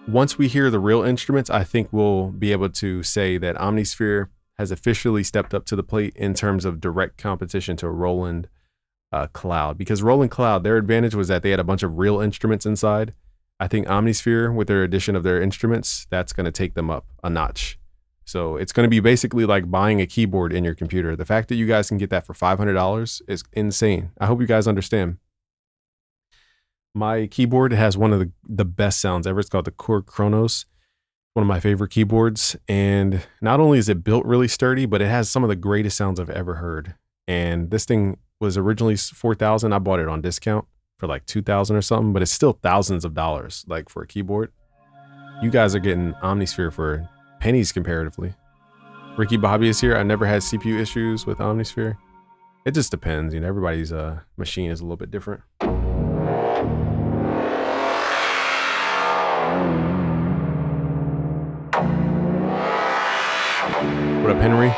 A: once we hear the real instruments, I think we'll be able to say that Omnisphere has officially stepped up to the plate in terms of direct competition to Roland Cloud. Because Roland Cloud, their advantage was that they had a bunch of real instruments inside. I think Omnisphere, with their addition of their instruments, that's going to take them up a notch. So it's going to be basically like buying a keyboard in your computer. The fact that you guys can get that for $500 is insane. I hope you guys understand. My keyboard has one of the best sounds ever. It's called the Korg Kronos, one of my favorite keyboards. And not only is it built really sturdy, but it has some of the greatest sounds I've ever heard. And this thing was originally $4,000. I bought it on discount for like $2,000 or something, but it's still thousands of dollars, like for a keyboard. You guys are getting Omnisphere for pennies comparatively. Ricky Bobby is here. I never had CPU issues with Omnisphere. It just depends. You know, everybody's machine is a little bit different. What up, Henry?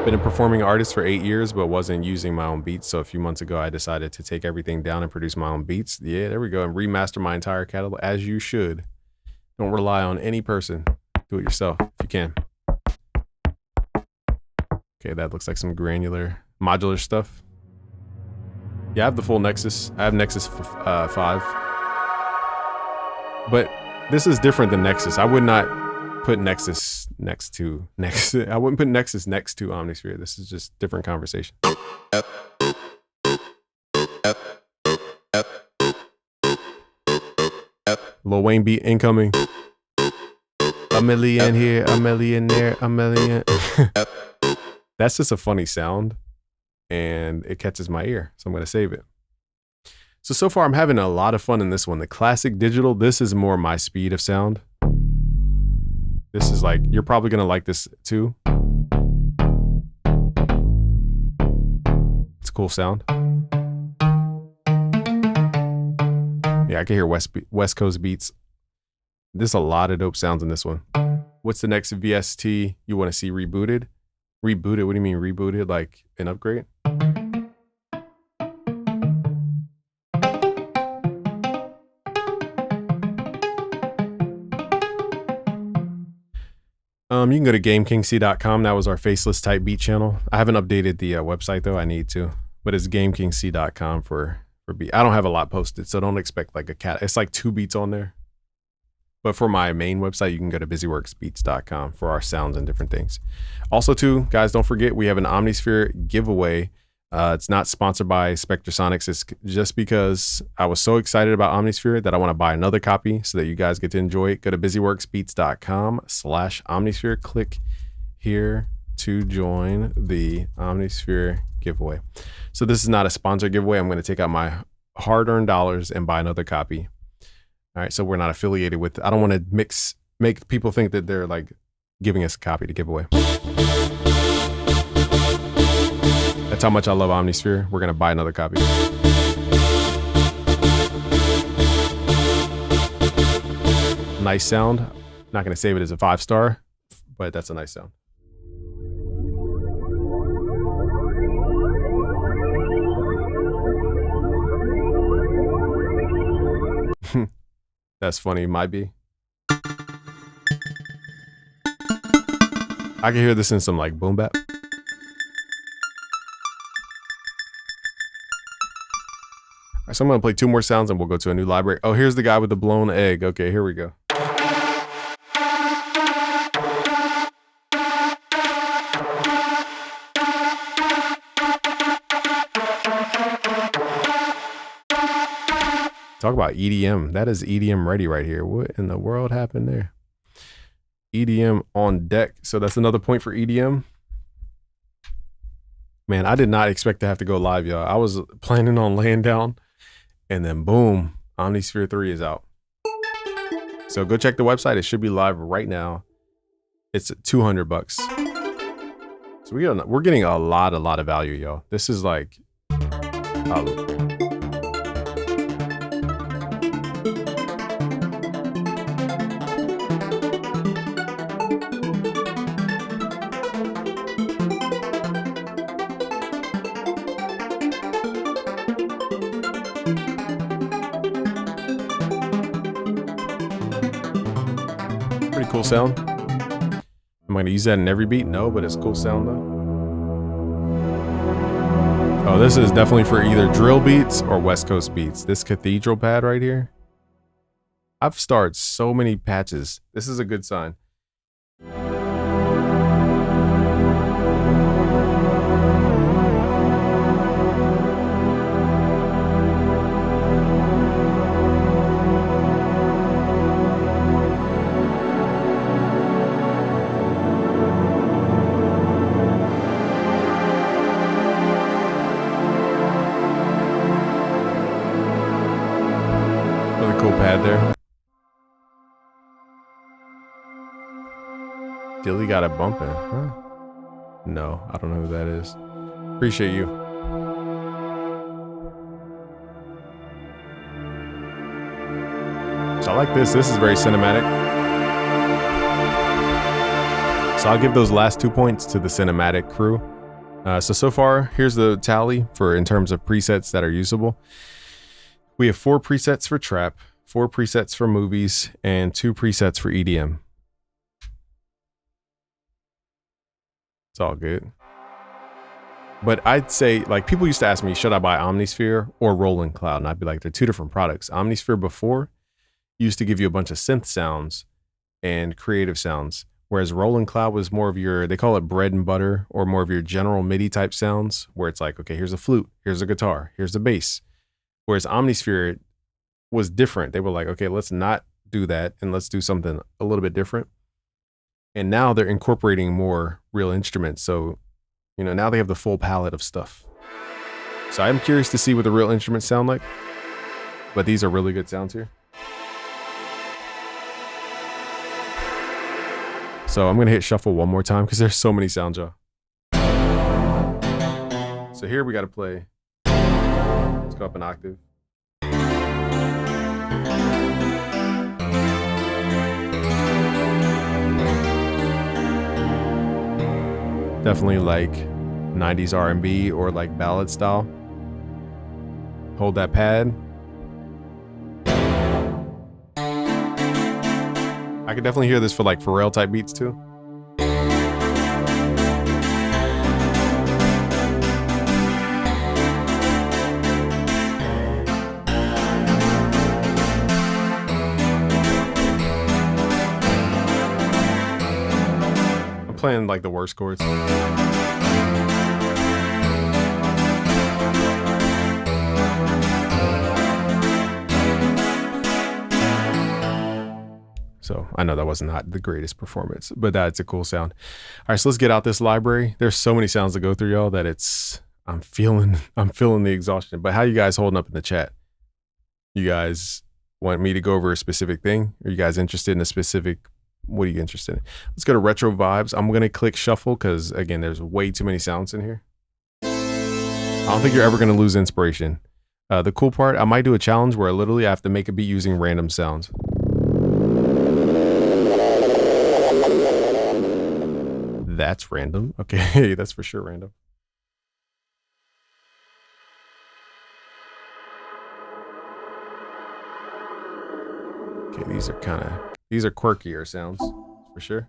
A: Been a performing artist for 8 years, but wasn't using my own beats. So a few months ago, I decided to take everything down and produce my own beats. Yeah, there we go. And remaster my entire catalog, as you should. Don't rely on any person. Do it yourself if you can. Okay, that looks like some granular modular stuff. Yeah, I have the full Nexus. I have Nexus 5. But this is different than Nexus. I would not put Nexus next to Nexus. I wouldn't put Nexus next to Omnisphere. This is just different conversation. Lil Wayne beat incoming. A million here, a million there, a million. That's just a funny sound, and it catches my ear, so I'm going to save it. So far I'm having a lot of fun in this one. The classic digital, this is more my speed of sound. This is like, you're probably going to like this too. It's a cool sound. Yeah, I can hear West Coast beats. There's a lot of dope sounds in this one. What's the next VST you want to see rebooted? Rebooted? What do you mean rebooted? Like an upgrade? You can go to GameKingC.com. That was our faceless type beat channel. I haven't updated the website though. I need to, but it's GameKingC.com for beat. I don't have a lot posted, so don't expect like a cat. It's like 2 beats on there, But for my main website, you can go to busyworksbeats.com for our sounds and different things. Also, too, guys, don't forget we have an Omnisphere giveaway. It's not sponsored by Spectrasonics. It's just because I was so excited about Omnisphere that I want to buy another copy so that you guys get to enjoy it. Go to busyworksbeats.com/Omnisphere. Click here to join the Omnisphere giveaway. So this is not a sponsored giveaway. I'm going to take out my hard-earned dollars and buy another copy. All right, so we're not affiliated with. I don't want to make people think that they're like giving us a copy to give away. That's how much I love Omnisphere. We're gonna buy another copy. Nice sound. Not gonna save it as a 5-star, but that's a nice sound. That's funny, might be. I can hear this in some like boom bap. All right, so I'm gonna play 2 more sounds and we'll go to a new library. Oh, here's the guy with the blown egg. Okay, here we go. Talk about EDM. That is EDM ready right here. What in the world happened there? EDM on deck. So that's another point for EDM. Man, I did not expect to have to go live, y'all. I was planning on laying down and then boom, Omnisphere 3 is out. So go check the website. It should be live right now. It's $200. So we're getting a lot of value, y'all. This is like pretty cool sound. Am I gonna use that in every beat? No, but it's cool sound though. Oh, this is definitely for either drill beats or West Coast beats. This cathedral pad right here. I've started so many patches. This is a good sign. Cool pad there. Dilly got a bump in, huh? No, I don't know who that is. Appreciate you. So I like this. This is very cinematic. So I'll give those last 2 points to the cinematic crew. So far, here's the tally in terms of presets that are usable. We have 4 presets for trap, 4 presets for movies, and 2 presets for EDM. It's all good. But I'd say, like, people used to ask me, should I buy Omnisphere or Roland Cloud? And I'd be like, they're 2 different products. Omnisphere before used to give you a bunch of synth sounds and creative sounds, whereas Roland Cloud was more of your, they call it bread and butter, or more of your general MIDI type sounds, where it's like, okay, here's a flute, here's a guitar, here's a bass. Whereas Omnisphere was different. They were like, okay, let's not do that and let's do something a little bit different. And now they're incorporating more real instruments. So, you know, now they have the full palette of stuff. So I'm curious to see what the real instruments sound like. But these are really good sounds here. So I'm going to hit shuffle one more time because there's so many sounds, y'all. So here we got to play. Let's go up an octave. Definitely like 90s R&B or like ballad style. Hold that pad. I could definitely hear this for like Pharrell type beats too. playing like the worst chords. So I know that was not the greatest performance, but that's a cool sound. All right, so let's get out this library. There's so many sounds to go through, y'all, that I'm feeling the exhaustion. But how you guys holding up in the chat? You guys want me to go over a specific thing? Are you guys interested in a specific? What are you interested in? Let's go to retro vibes. I'm gonna click shuffle because again, there's way too many sounds in here. I don't think you're ever gonna lose inspiration. The cool part, I might do a challenge where I literally have to make a beat using random sounds. That's random. Okay, that's for sure random. Okay, these are quirkier sounds for sure.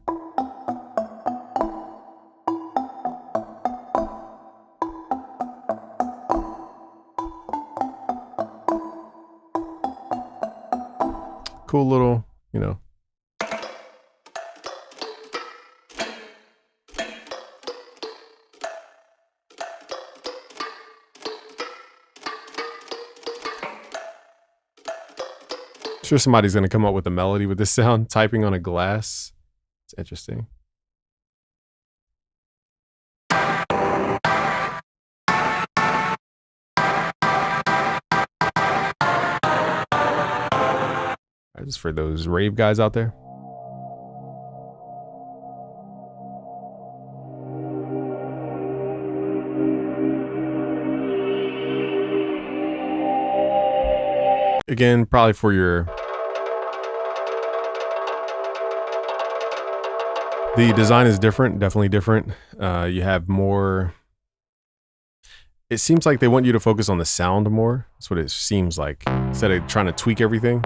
A: Cool little, you know. Sure somebody's gonna come up with a melody with this sound. Typing on a glass. It's interesting. This is for those rave guys out there. Again, probably for your... The design is different, definitely different. You have more... It seems like they want you to focus on the sound more. That's what it seems like, instead of trying to tweak everything.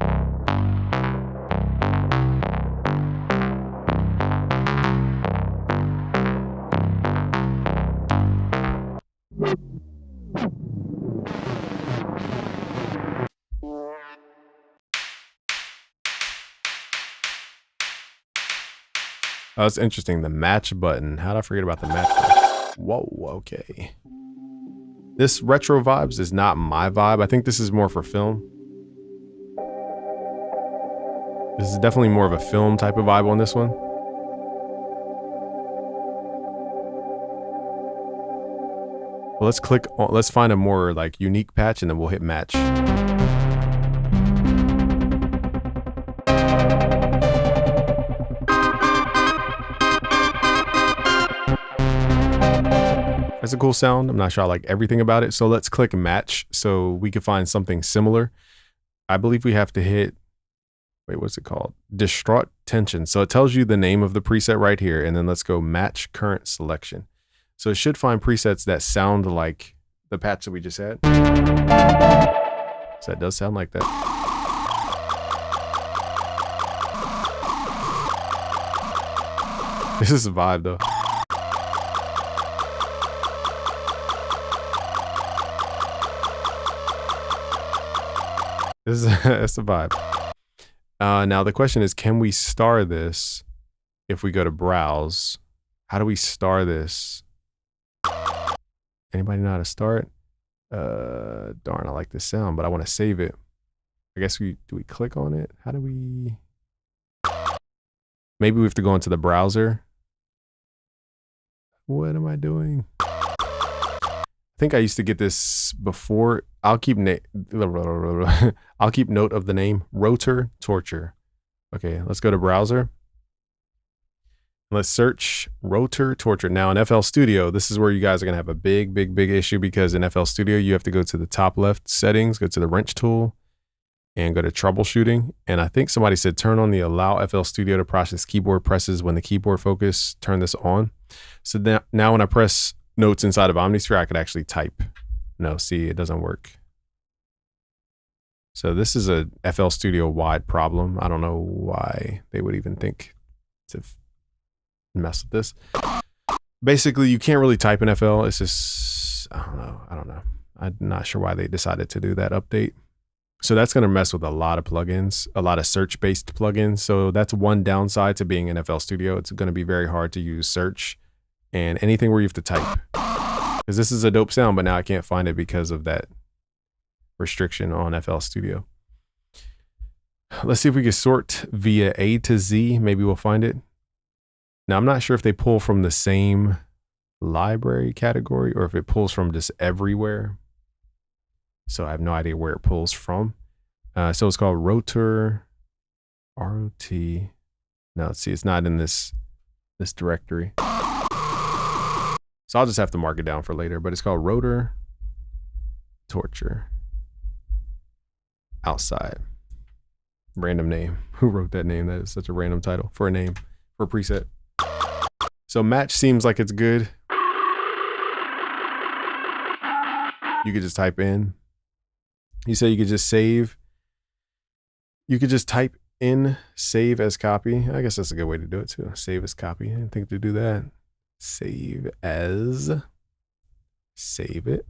A: Oh, that's interesting. The match button. How did I forget about the match button? Whoa, okay. This retro vibes is not my vibe. I think this is more for film. This is definitely more of a film type of vibe on this one. Well, let's click on, let's find a more like unique patch and then we'll hit match. That's a cool sound. I'm not sure I like everything about it. So let's click match so we can find something similar. I believe we have to hit, wait, what's it called? Distraught tension. So it tells you the name of the preset right here. And then let's go match current selection. So it should find presets that sound like the patch that we just had. So that does sound like that. This is a vibe though. That's a vibe. Now the question is, can we star this if we go to browse? How do we star this? Anybody know how to start? Darn, I like this sound, but I want to save it. I guess do we click on it? How do we? Maybe we have to go into the browser. What am I doing? I think I used to get this before. I'll keep note of the name. Rotor Torture. Okay, let's go to browser. Let's search Rotor Torture. Now in FL Studio, this is where you guys are gonna have a big issue, because in FL Studio you have to go to the top left settings, go to the wrench tool, and go to troubleshooting. And I think somebody said turn on the allow FL Studio to process keyboard presses when the keyboard focus. Turn this on. So now when I press notes inside of Omnisphere, I could actually type. No, see, it doesn't work. So this is a FL Studio wide problem. I don't know why they would even think to mess with this. Basically, you can't really type in FL. It's just, I don't know. I'm not sure why they decided to do that update. So that's going to mess with a lot of plugins, a lot of search-based plugins. So that's one downside to being in FL Studio. It's going to be very hard to use search and anything where you have to type. Because this is a dope sound, but now I can't find it because of that restriction on FL Studio. Let's see if we can sort via A to Z. Maybe we'll find it. Now, I'm not sure if they pull from the same library category or if it pulls from just everywhere. So I have no idea where it pulls from. So it's called Rotor, R-O-T. No, let's see, it's not in this directory. So I'll just have to mark it down for later, but it's called Rotor Torture. Outside. Random name. Who wrote that name? That is such a random title for a name, for a preset. So match seems like it's good. You could just type in. You say you could just save. You could just type in save as copy. I guess that's a good way to do it too. Save as copy. I didn't think to do that. Save as. Save it.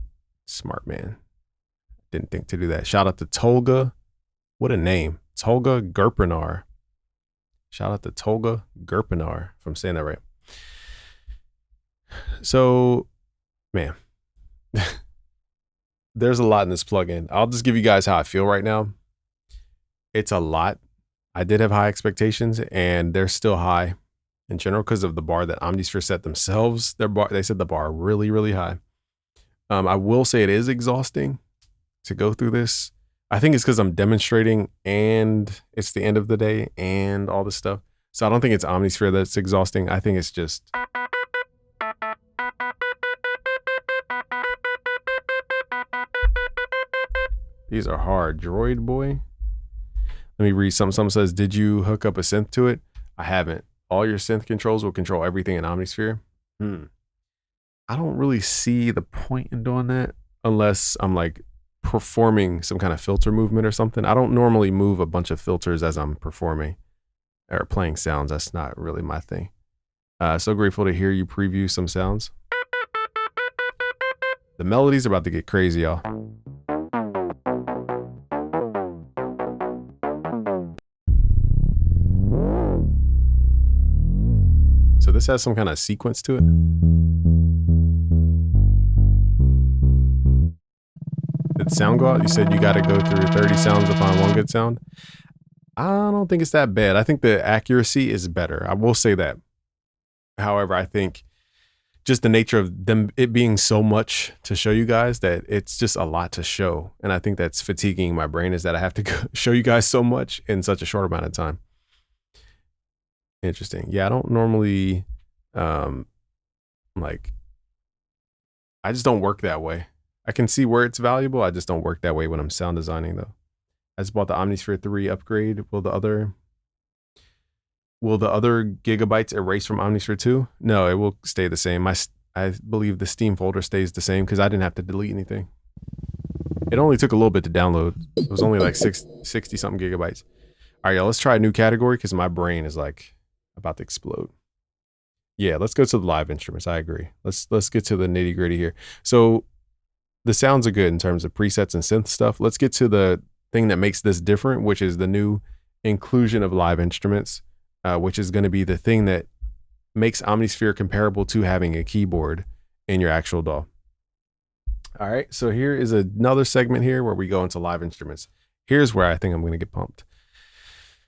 A: Smart man. Didn't think to do that. Shout out to Tolga. What a name. Tolga Gerpinar. Shout out to Tolga Gerpinar, if I'm saying that right. So, man. There's a lot in this plugin. I'll just give you guys how I feel right now. It's a lot. I did have high expectations, and they're still high in general because of the bar that Omnisphere set themselves. They set the bar really, really high. I will say it is exhausting to go through this. I think it's because I'm demonstrating and it's the end of the day and all this stuff. So I don't think it's Omnisphere that's exhausting. I think it's just... These are hard. Droid boy. Let me read something. Someone says, did you hook up a synth to it? I haven't. All your synth controls will control everything in Omnisphere. I don't really see the point in doing that unless I'm like performing some kind of filter movement or something. I don't normally move a bunch of filters as I'm performing or playing sounds. That's not really my thing. So grateful to hear you preview some sounds. The melodies are about to get crazy, y'all. So this has some kind of sequence to it. Did the sound go out? You said you got to go through 30 sounds to find one good sound. I don't think it's that bad. I think the accuracy is better. I will say that. However, I think just the nature of it being so much to show you guys that it's just a lot to show. And I think that's fatiguing my brain, is that I have to show you guys so much in such a short amount of time. Interesting. Yeah, I don't normally like, I just don't work that way. I can see where it's valuable. I just don't work that way when I'm sound designing though. I just bought the Omnisphere 3 upgrade. Will the other gigabytes erase from Omnisphere 2? No, it will stay the same. I believe the Steam folder stays the same because I didn't have to delete anything. It only took a little bit to download. It was only like 60 something gigabytes. All right, y'all, let's try a new category because my brain is like about to explode. Yeah, let's go to the live instruments. I agree. Let's get to the nitty gritty here. So the sounds are good in terms of presets and synth stuff. Let's get to the thing that makes this different, which is the new inclusion of live instruments, which is going to be the thing that makes Omnisphere comparable to having a keyboard in your actual DAW. All right, so here is another segment here where we go into live instruments. Here's where I think I'm going to get pumped.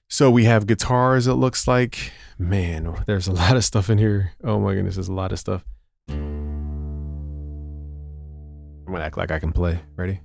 A: So we have guitars, it looks like. Man, there's a lot of stuff in here. Oh my goodness, there's a lot of stuff. I'm gonna act like I can play. Ready?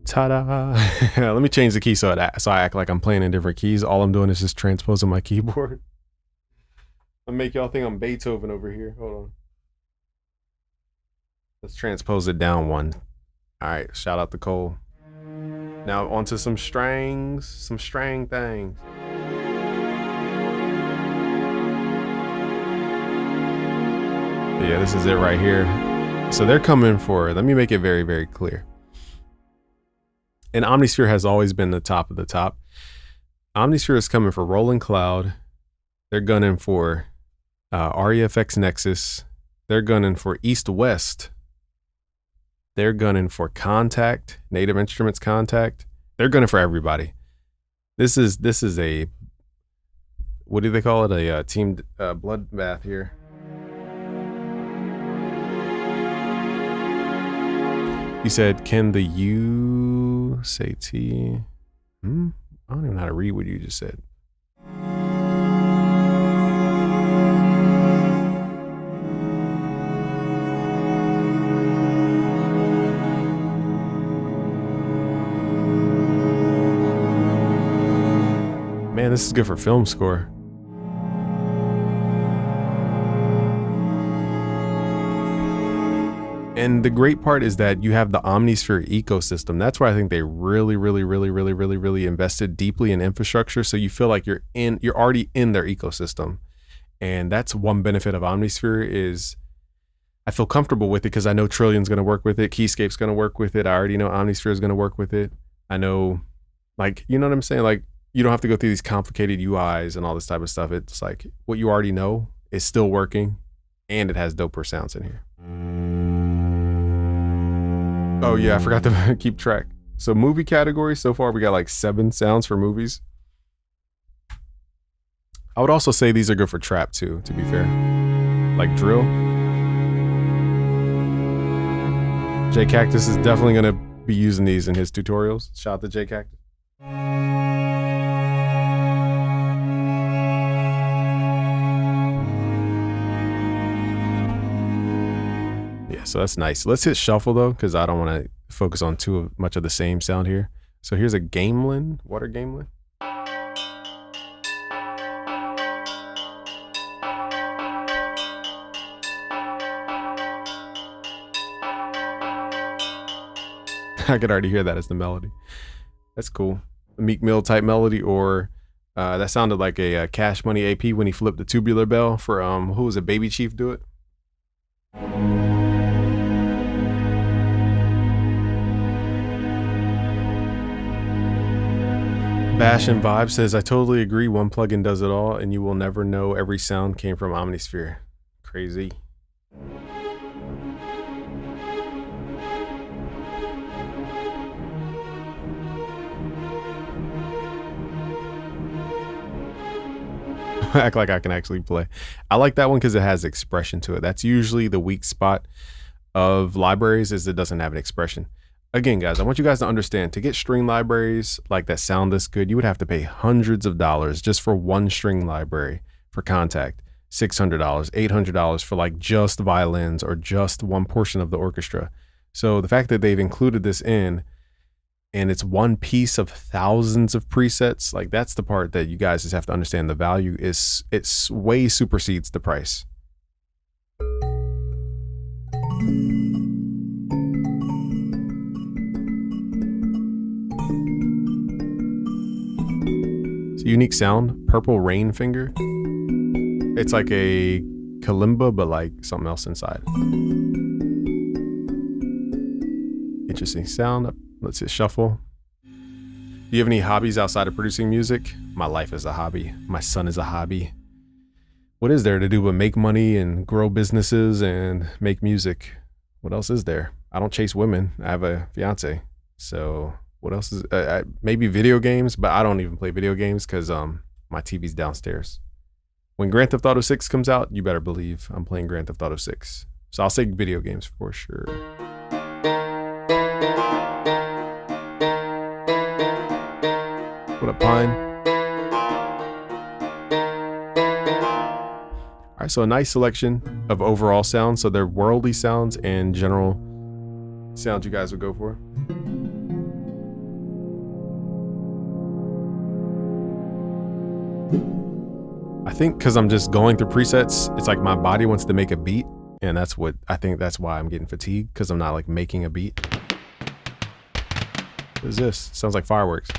A: Ta-da. Let me change the key so I act like I'm playing in different keys. All I'm doing is just transposing my keyboard. I'll make y'all think I'm Beethoven over here. Hold on. Let's transpose it down one. All right, shout out to Cole. Now onto some strings, some string things. Yeah, this is it right here. So they're coming for, let me make it very, very clear. And Omnisphere has always been the top of the top. Omnisphere is coming for Roland Cloud. They're gunning for REFX Nexus. They're gunning for East West. They're gunning for Contact, Native Instruments Contact. They're gunning for everybody. This is a, what do they call it? A team bloodbath here. You said, can the U say T? I don't even know how to read what you just said. Man, this is good for film score. And the great part is that you have the Omnisphere ecosystem. That's why I think they really invested deeply in infrastructure. So you feel like you're already in their ecosystem. And that's one benefit of Omnisphere is I feel comfortable with it because I know Trillion's going to work with it. Keyscape's going to work with it. I already know Omnisphere is going to work with it. I know, like, you know what I'm saying? Like, you don't have to go through these complicated UIs and all this type of stuff. It's like what you already know is still working and it has doper sounds in here. Oh yeah, I forgot to keep track. So movie category, so far we got like 7 sounds for movies. I would also say these are good for trap too, to be fair. Like drill. J Cactus is definitely gonna be using these in his tutorials. Shout out to J Cactus. So that's nice. Let's hit shuffle though, because I don't want to focus on too much of the same sound here. So here's a Gamelin, water Gamelin. I could already hear that as the melody. That's cool. A Meek Mill type melody, or that sounded like a Cash Money AP when he flipped the tubular bell for who was it? Baby Chief do it. Bash and Vibe says, I totally agree. One plugin does it all, and you will never know every sound came from Omnisphere. Crazy. Act like I can actually play. I like that one because it has expression to it. That's usually the weak spot of libraries, is it doesn't have an expression. Again, guys, I want you guys to understand, to get string libraries like that sound this good, you would have to pay hundreds of dollars just for one string library for Contact. $600, $800 for like just violins or just one portion of the orchestra. So the fact that they've included this in, and it's one piece of thousands of presets, like that's the part that you guys just have to understand. The value is, it's way supersedes the price. Unique sound, Purple Rain Finger. It's like a kalimba, but like something else inside. Interesting sound. Let's hit shuffle. Do you have any hobbies outside of producing music? My life is a hobby. My son is a hobby. What is there to do but make money and grow businesses and make music? What else is there? I don't chase women. I have a fiance. So what else is maybe video games, but I don't even play video games because my TV's downstairs. When Grand Theft Auto 6 comes out, you better believe I'm playing Grand Theft Auto 6. So I'll say video games for sure. What up, Pine? All right, so a nice selection of overall sounds. So they're worldly sounds and general sounds you guys would go for. I think because I'm just going through presets, it's like my body wants to make a beat, and that's what I think that's why I'm getting fatigued, because I'm not like making a beat. What is this? Sounds like fireworks.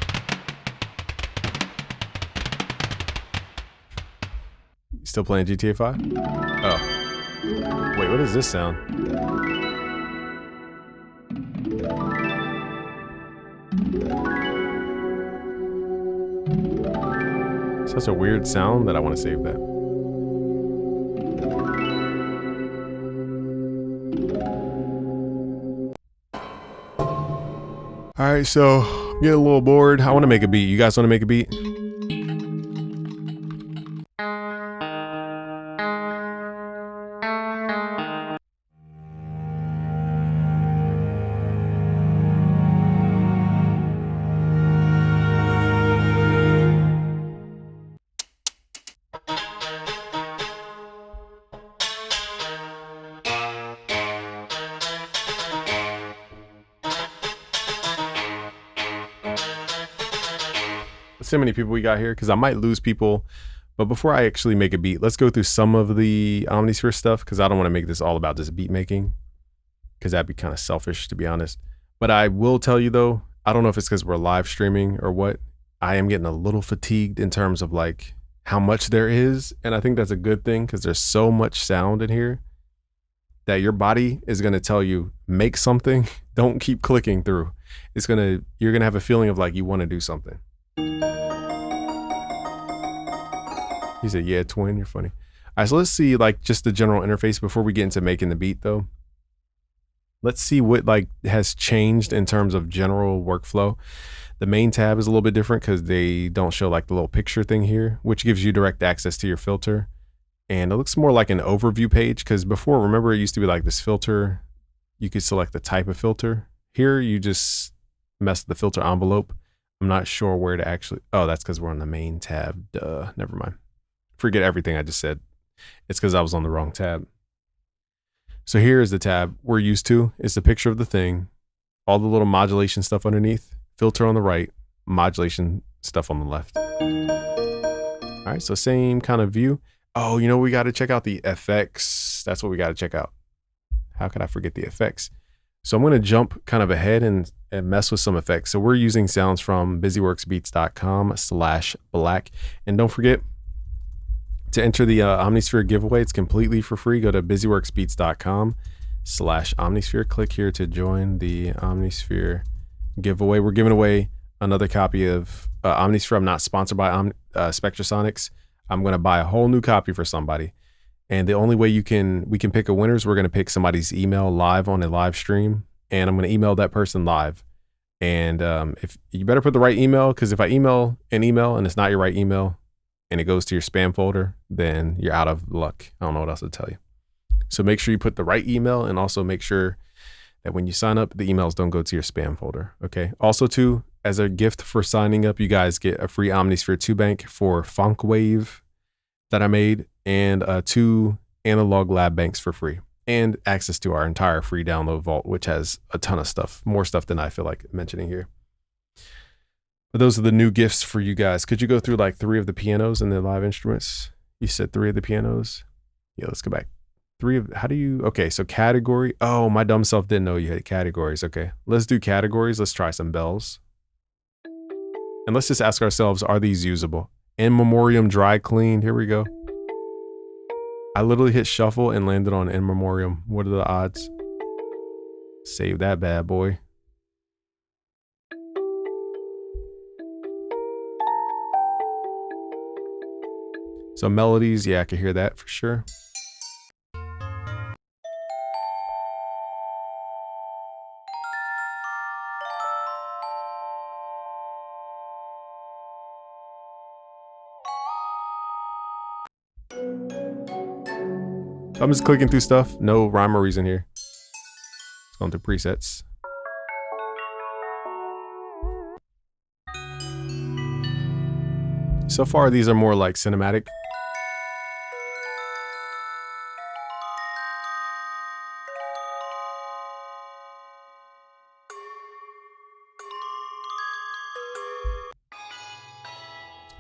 A: You still playing GTA 5? Oh. Wait, what is this sound? such a weird sound that I want to save that. All right, so I'm getting a little bored. I want to make a beat. You guys want to make a beat? Let's see how many people we got here, because I might lose people. But before I actually make a beat, let's go through some of the Omnisphere stuff, because I don't want to make this all about just beat making, because that'd be kind of selfish, to be honest. But I will tell you though, I don't know if it's because we're live streaming or what, I am getting a little fatigued in terms of like how much there is. And I think that's a good thing, because there's so much sound in here that your body is going to tell you, make something. Don't keep clicking through. You're going to have a feeling of like you want to do something. He said, yeah, twin, you're funny. All right, so let's see like just the general interface before we get into making the beat though. Let's see what like has changed in terms of general workflow. The main tab is a little bit different because they don't show like the little picture thing here, which gives you direct access to your filter. And it looks more like an overview page, because before, remember, it used to be like this filter. You could select the type of filter. Here, you just mess the filter envelope. I'm not sure where to actually, oh, that's because we're on the main tab. Duh, never mind. Forget everything I just said. It's because I was on the wrong tab. So here is the tab we're used to. It's the picture of the thing, all the little modulation stuff underneath, filter on the right, modulation stuff on the left. All right, so same kind of view. Oh, you know, we got to check out the effects. That's what we got to check out. How could I forget the effects? So I'm going to jump kind of ahead and mess with some effects. So we're using sounds from busyworksbeats.com/black. And don't forget to enter the Omnisphere giveaway. It's completely for free. Go to busyworksbeats.com/Omnisphere. Click here to join the Omnisphere giveaway. We're giving away another copy of Omnisphere. I'm not sponsored by Spectrasonics. I'm going to buy a whole new copy for somebody. And the only way we can pick a winner is we're going to pick somebody's email live on a live stream. And I'm going to email that person live. And if you better put the right email, because if I email an email and it's not your right email and it goes to your spam folder, then you're out of luck. I don't know what else to tell you. So make sure you put the right email, and also make sure that when you sign up, the emails don't go to your spam folder. Okay. Also too, as a gift for signing up, you guys get a free Omnisphere 2 bank for FunkWave that I made, and 2 analog lab banks for free, and access to our entire free download vault, which has a ton of stuff, more stuff than I feel like mentioning here. But those are the new gifts for you guys. Could you go through like 3 of the pianos and the live instruments? You said 3 of the pianos. Yeah, let's go back. 3 of, how do you, okay, so category. Oh, my dumb self didn't know you had categories. Okay, let's do categories. Let's try some bells. And let's just ask ourselves, are these usable? In memoriam dry cleaned. Here we go. I literally hit shuffle and landed on in memoriam. What are the odds? Save that bad boy. So melodies, yeah, I could hear that for sure. I'm just clicking through stuff. No rhyme or reason here. It's going through presets. So far, these are more like cinematic.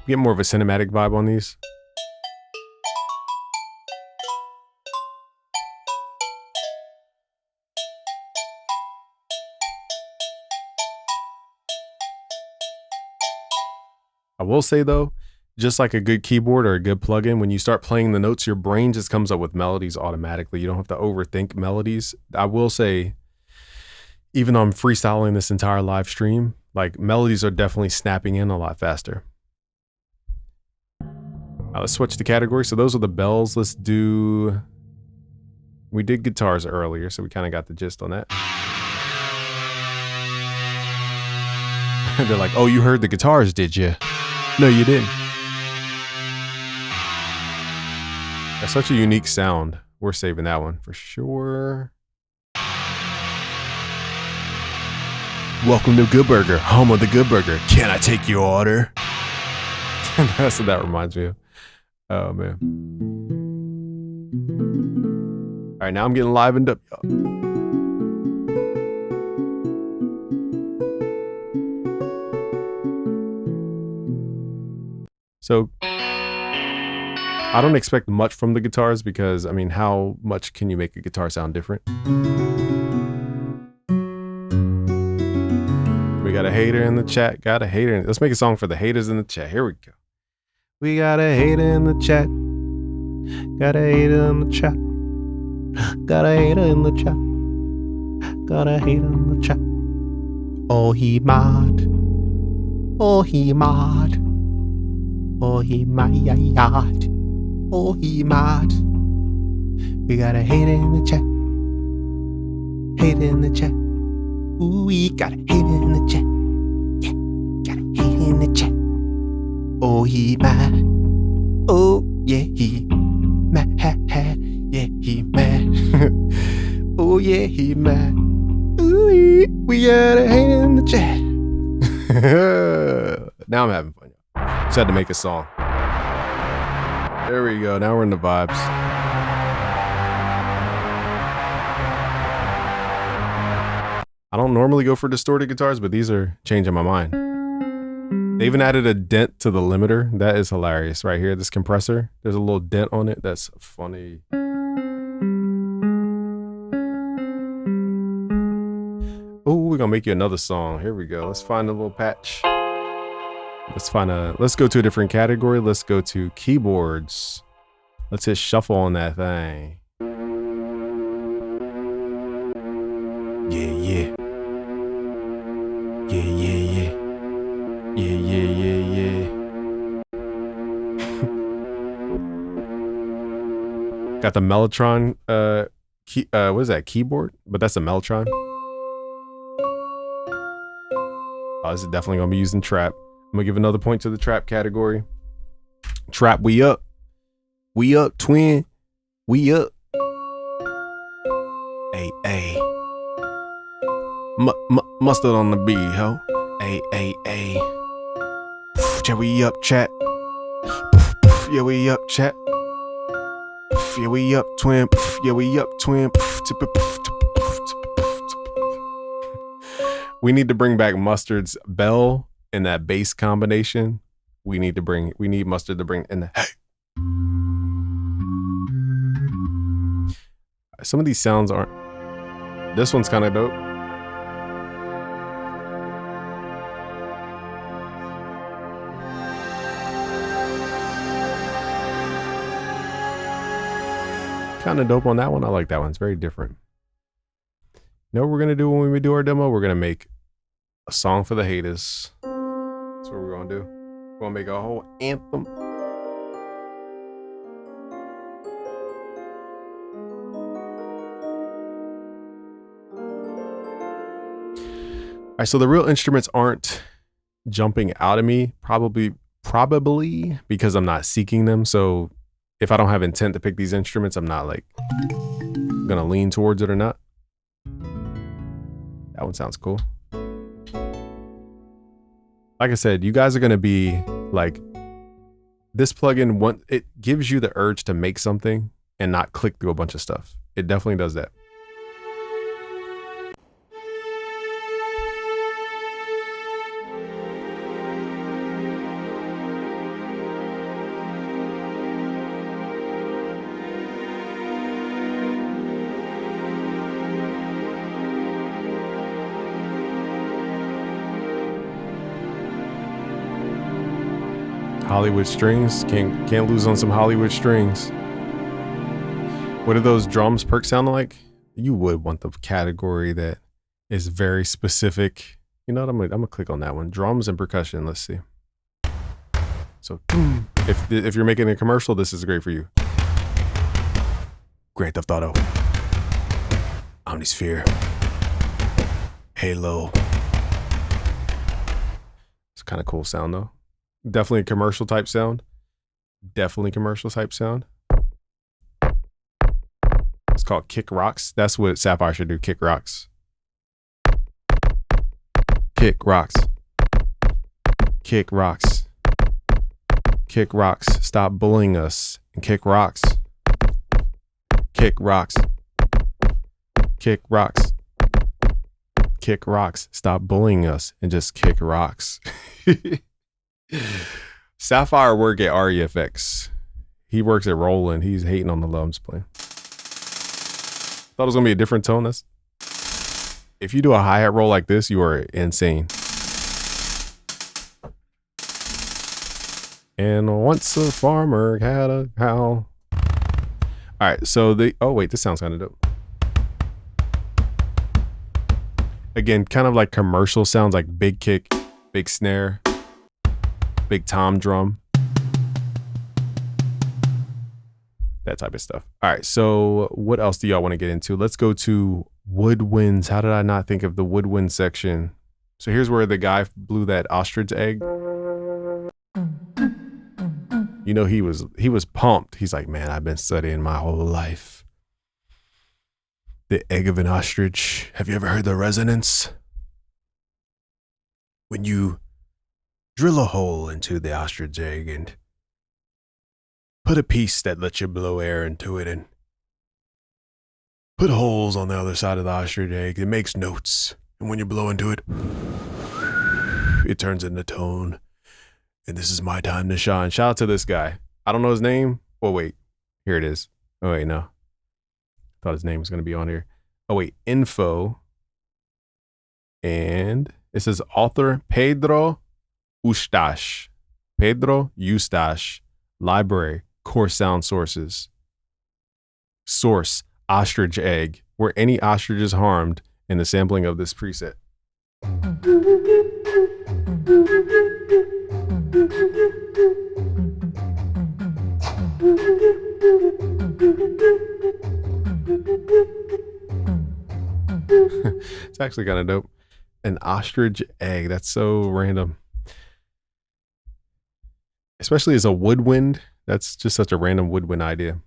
A: Get more of a cinematic vibe on these. I will say though, just like a good keyboard or a good plugin, when you start playing the notes, your brain just comes up with melodies automatically. You don't have to overthink melodies. I will say, even though I'm freestyling this entire live stream, like melodies are definitely snapping in a lot faster. Let's switch the category. So those are the bells. Let's do... We did guitars earlier, so we kind of got the gist on that. They're like, oh, you heard the guitars, did you? No, you didn't. That's such a unique sound. We're saving that one for sure. Welcome to Good Burger, home of the Good Burger. Can I take your order? That's what that reminds me of. Oh, man. All right, now I'm getting livened up, y'all. So I don't expect much from the guitars because, I mean, how much can you make a guitar sound different? We got a hater in the chat. Got a hater. Let's make a song for the haters in the chat. Here we go. We got a hater in the chat. Got a hater in the chat. Got a hater in the chat. Got a hater in the chat. Oh, he mad. Oh, he mad. Oh, he mad. Oh, he mad. We got a hater in the chat. Hater in the chat. Ooh, we got a hater in the chat. Yeah, got a hater in the chat. Oh, he mad. Oh, yeah, he mad. Yeah, he mad. Oh, yeah, he mad. Ooh, we got a hater in the chat. Now I'm having fun. Just had to make a song. There we go. Now we're in the vibes. I don't normally go for distorted guitars, but these are changing my mind. They even added a dent to the limiter. That is hilarious right here. This compressor, there's a little dent on it. That's funny. Oh, we're gonna make you another song. Here we go. Let's find a little patch. Let's go to a different category. Let's go to keyboards. Let's hit shuffle on that thing. Yeah, yeah. Yeah, yeah, yeah. Yeah, yeah, yeah, yeah. Got the Mellotron, what is that, keyboard? But that's a Mellotron. Oh, this is definitely gonna be used in trap. I'm gonna give another point to the trap category. Trap, we up. We up, twin. We up. Hey, hey. Mustard on the beat, ho. Hey, hey, hey. Yeah, we up, chat. Yeah, we up, chat. Yeah, we up, twin. Yeah, we up, twin. We need to bring back Mustard's bell and that bass combination. We need Mustard to bring in the hey. Some of these sounds aren't. This one's kind of dope. Kind of dope on that one. I like that one. It's very different. You know what we're gonna do when we do our demo? We're gonna make a song for the haters. That's what we're gonna do. We're gonna make a whole anthem. All right, so the real instruments aren't jumping out at me, probably because I'm not seeking them. So if I don't have intent to pick these instruments, I'm not like gonna lean towards it or not. That one sounds cool. Like I said, you guys are gonna be like, this plugin, it gives you the urge to make something and not click through a bunch of stuff. It definitely does that. Hollywood strings, can't lose on some Hollywood strings. What do those drums perks sound like? You would want the category that is very specific. You know what? I'm gonna click on that one. Drums and percussion. Let's see. So if you're making a commercial, this is great for you. Grand Theft Auto, Omnisphere, Halo. It's kind of cool sound though. Definitely a commercial type sound. Definitely commercial type sound. It's called Kick Rocks. That's what Sapphire should do. Kick Rocks. Kick Rocks. Kick Rocks. Kick Rocks. Stop bullying us and kick rocks. Kick Rocks. Kick Rocks. Kick Rocks. Stop bullying us and just kick rocks. Sapphire work at REFX. He works at Roland. He's hating on the love I'm just playing. Thought it was gonna be a different tone. That's, if you do a hi-hat roll like this, you are insane. And once a farmer had a cow. All right, so oh wait, this sounds kind of dope. Again, kind of like commercial sounds, like big kick, big snare, big tom drum. That type of stuff. All right, so what else do y'all want to get into? Let's go to woodwinds. How did I not think of the woodwind section? So here's where the guy blew that ostrich egg. You know, he was pumped. He's like, man, I've been studying my whole life. The egg of an ostrich. Have you ever heard the resonance? When you drill a hole into the ostrich egg and put a piece that lets you blow air into it and put holes on the other side of the ostrich egg, it makes notes. And when you blow into it, it turns into tone. And this is my time to shine. Shout out to this guy. I don't know his name. Oh, wait. Here it is. Oh, wait, no. Thought his name was going to be on here. Oh, wait. Info. And it says author Pedro Eustache. Pedro Eustache. Library. Core sound sources. Source. Ostrich egg. Were any ostriches harmed in the sampling of this preset? It's actually kind of dope. An ostrich egg. That's so random. Especially as a woodwind. That's just such a random woodwind idea.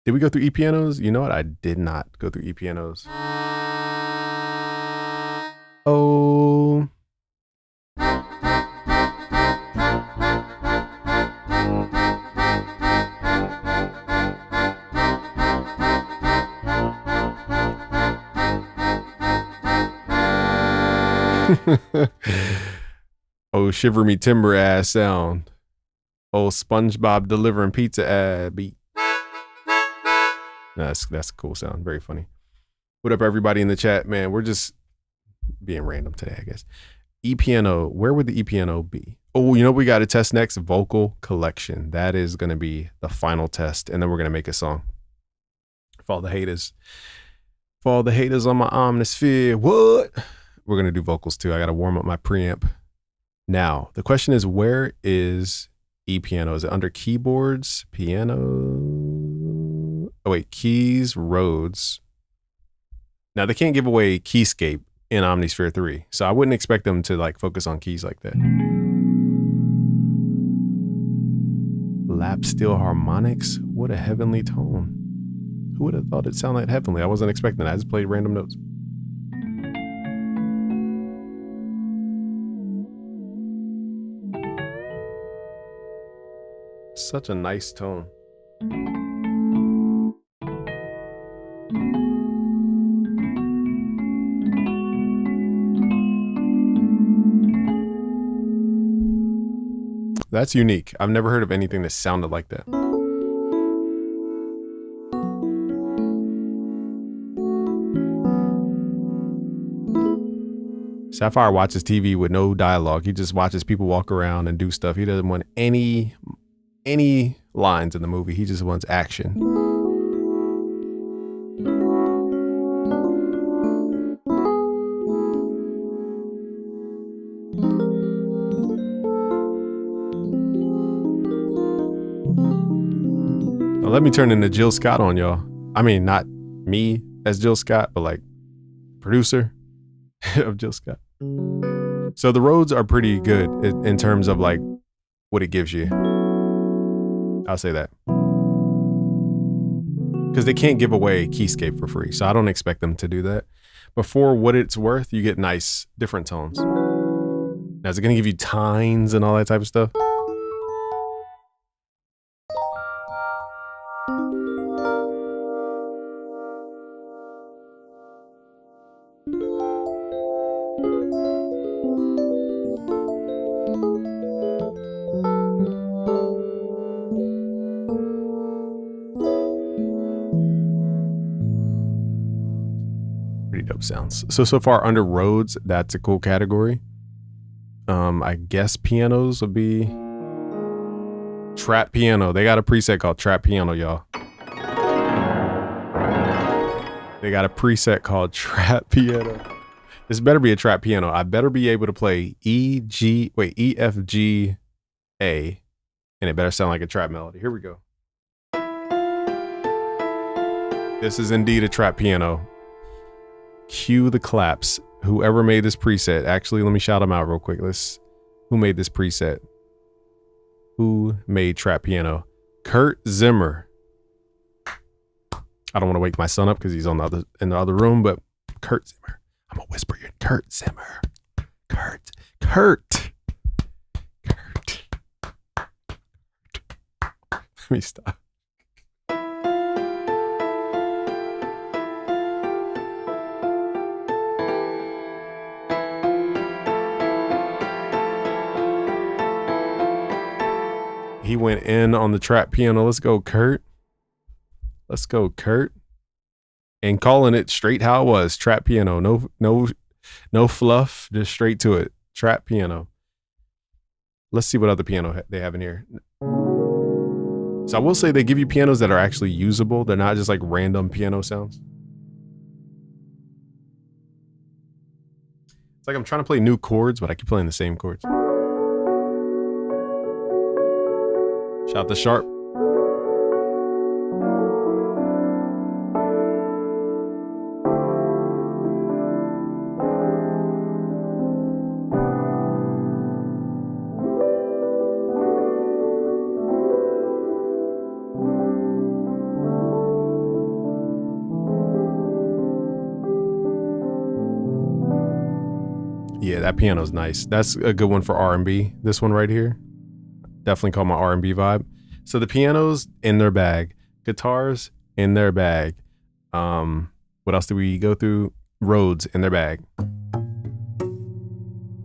A: Did we go through e-pianos? You know what? I did not go through e-pianos. Oh. Oh, shiver me timber ass sound. Oh, SpongeBob delivering pizza beat. That's a cool sound. Very funny. What up, everybody in the chat? Man, we're just being random today, I guess. E-piano. Where would the e-piano be? Oh, you know what we got to test next? Vocal collection. That is going to be the final test, and then we're going to make a song. For all the haters. For all the haters on my Omnisphere. What? We're going to do vocals too. I got to warm up my preamp. Now, the question is, where is e-piano? Is it under keyboards, piano? Oh, wait, keys, Rhodes. Now, they can't give away Keyscape in Omnisphere 3, so I wouldn't expect them to like focus on keys like that. Lap steel harmonics? What a heavenly tone. Who would have thought it sounded heavenly? I wasn't expecting that. I just played random notes. Such a nice tone. That's unique. I've never heard of anything that sounded like that. Sapphire watches TV with no dialogue. He just watches people walk around and do stuff. He doesn't want any lines in the movie. He just wants action. Now let me turn into Jill Scott on y'all. I mean, not me as Jill Scott, but like producer of Jill Scott. So the Rhodes are pretty good in terms of like what it gives you. I'll say that. Because they can't give away Keyscape for free. So I don't expect them to do that. But for what it's worth, you get nice different tones. Now, is it going to give you tines and all that type of stuff? Pretty dope sounds. So far under Rhodes, that's a cool category. I guess pianos would be Trap Piano. They got a preset called Trap Piano, y'all. They got a preset called Trap Piano. This better be a trap piano. I better be able to play E, F, G, A, and it better sound like a trap melody. Here we go. This is indeed a trap piano. Cue the claps. Whoever made this preset, actually, let me shout them out real quick. Who made this preset? Who made trap piano? Kurt Zimmer. I don't want to wake my son up because he's in the other room, but Kurt Zimmer. I'm gonna whisper you. Kurt Zimmer. Kurt. Let me stop. He went in on the trap piano. Let's go, Kurt. Let's go, Kurt. And calling it straight how it was. Trap piano. No fluff. Just straight to it. Trap piano. Let's see what other piano they have in here. So I will say they give you pianos that are actually usable. They're not just like random piano sounds. It's like I'm trying to play new chords, but I keep playing the same chords. Shout out to Sharp. Yeah, that piano's nice. That's a good one for R&B. This one right here. Definitely call my R&B vibe. So the pianos in their bag, guitars in their bag. What else did we go through? Rhodes in their bag.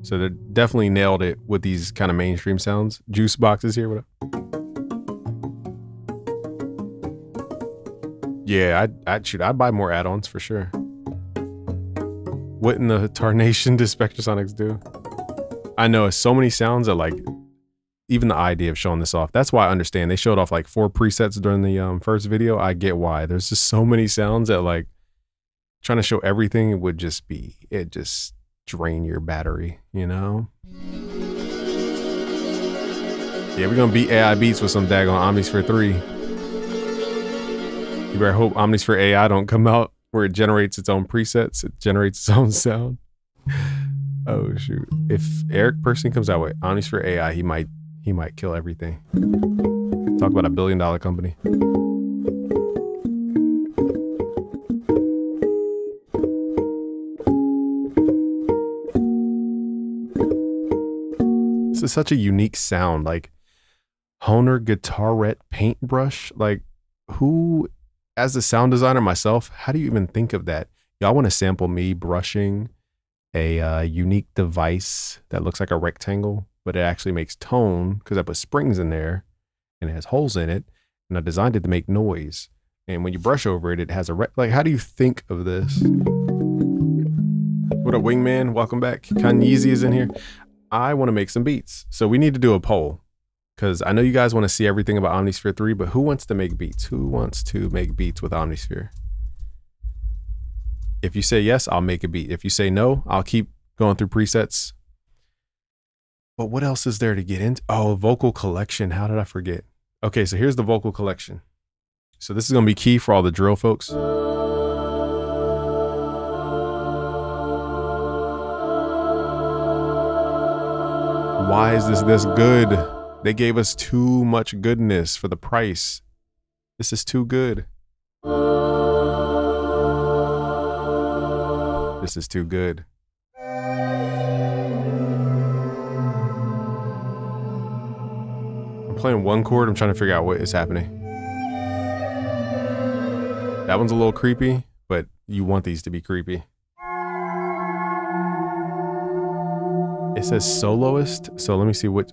A: So they definitely nailed it with these kind of mainstream sounds. Juice boxes here. What up? Yeah, I'd buy more add-ons for sure. What in the tarnation does Spectrasonics do? I know it's so many sounds that like. Even the idea of showing this off, that's why I understand. They showed off like 4 presets during the first video. I get why. There's just so many sounds that like trying to show everything would just drain your battery, you know? Yeah, we're gonna beat AI Beats with some daggone Omnisphere 3. You better hope Omnisphere AI don't come out where it generates its own presets. It generates its own sound. Oh shoot. If Eric Person comes out with Omnisphere AI, he might kill everything. Talk about $1 billion company. This is such a unique sound. Like Hohner Guitarette paintbrush. Like who, as a sound designer myself, how do you even think of that? Y'all want to sample me brushing a unique device that looks like a rectangle, but it actually makes tone because I put springs in there and it has holes in it, and I designed it to make noise. And when you brush over it, it has like, how do you think of this? What up, Wingman? Welcome back. Kanyeezy is in here. I want to make some beats. So we need to do a poll because I know you guys want to see everything about Omnisphere 3, but who wants to make beats? Who wants to make beats with Omnisphere? If you say yes, I'll make a beat. If you say no, I'll keep going through presets. But what else is there to get into? Oh, vocal collection. How did I forget? Okay, so here's the vocal collection. So this is going to be key for all the drill folks. Why is this good? They gave us too much goodness for the price. This is too good. This is too good. I'm playing one chord. I'm trying to figure out what is happening. That one's a little creepy, but you want these to be creepy. It says soloist, so let me see what.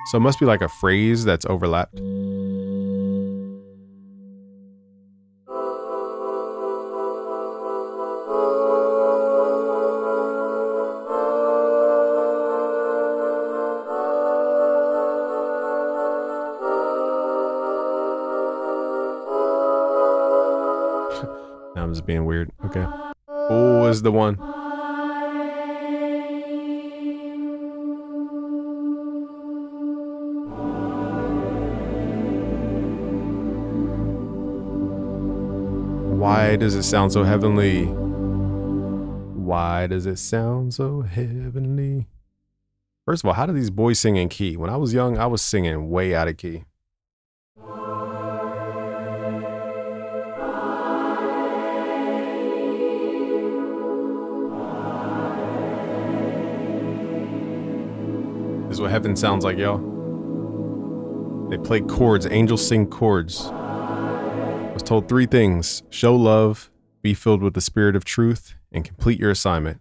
A: So it must be like a phrase that's overlapped. Now I'm just being weird. Okay. Oh, is the one. Why does it sound so heavenly? Why does it sound so heavenly? First of all, how do these boys sing in key? When I was young, I was singing way out of key. This is what heaven sounds like, y'all. They play chords. Angels sing chords. I was told 3 things: show love, be filled with the spirit of truth, and complete your assignment.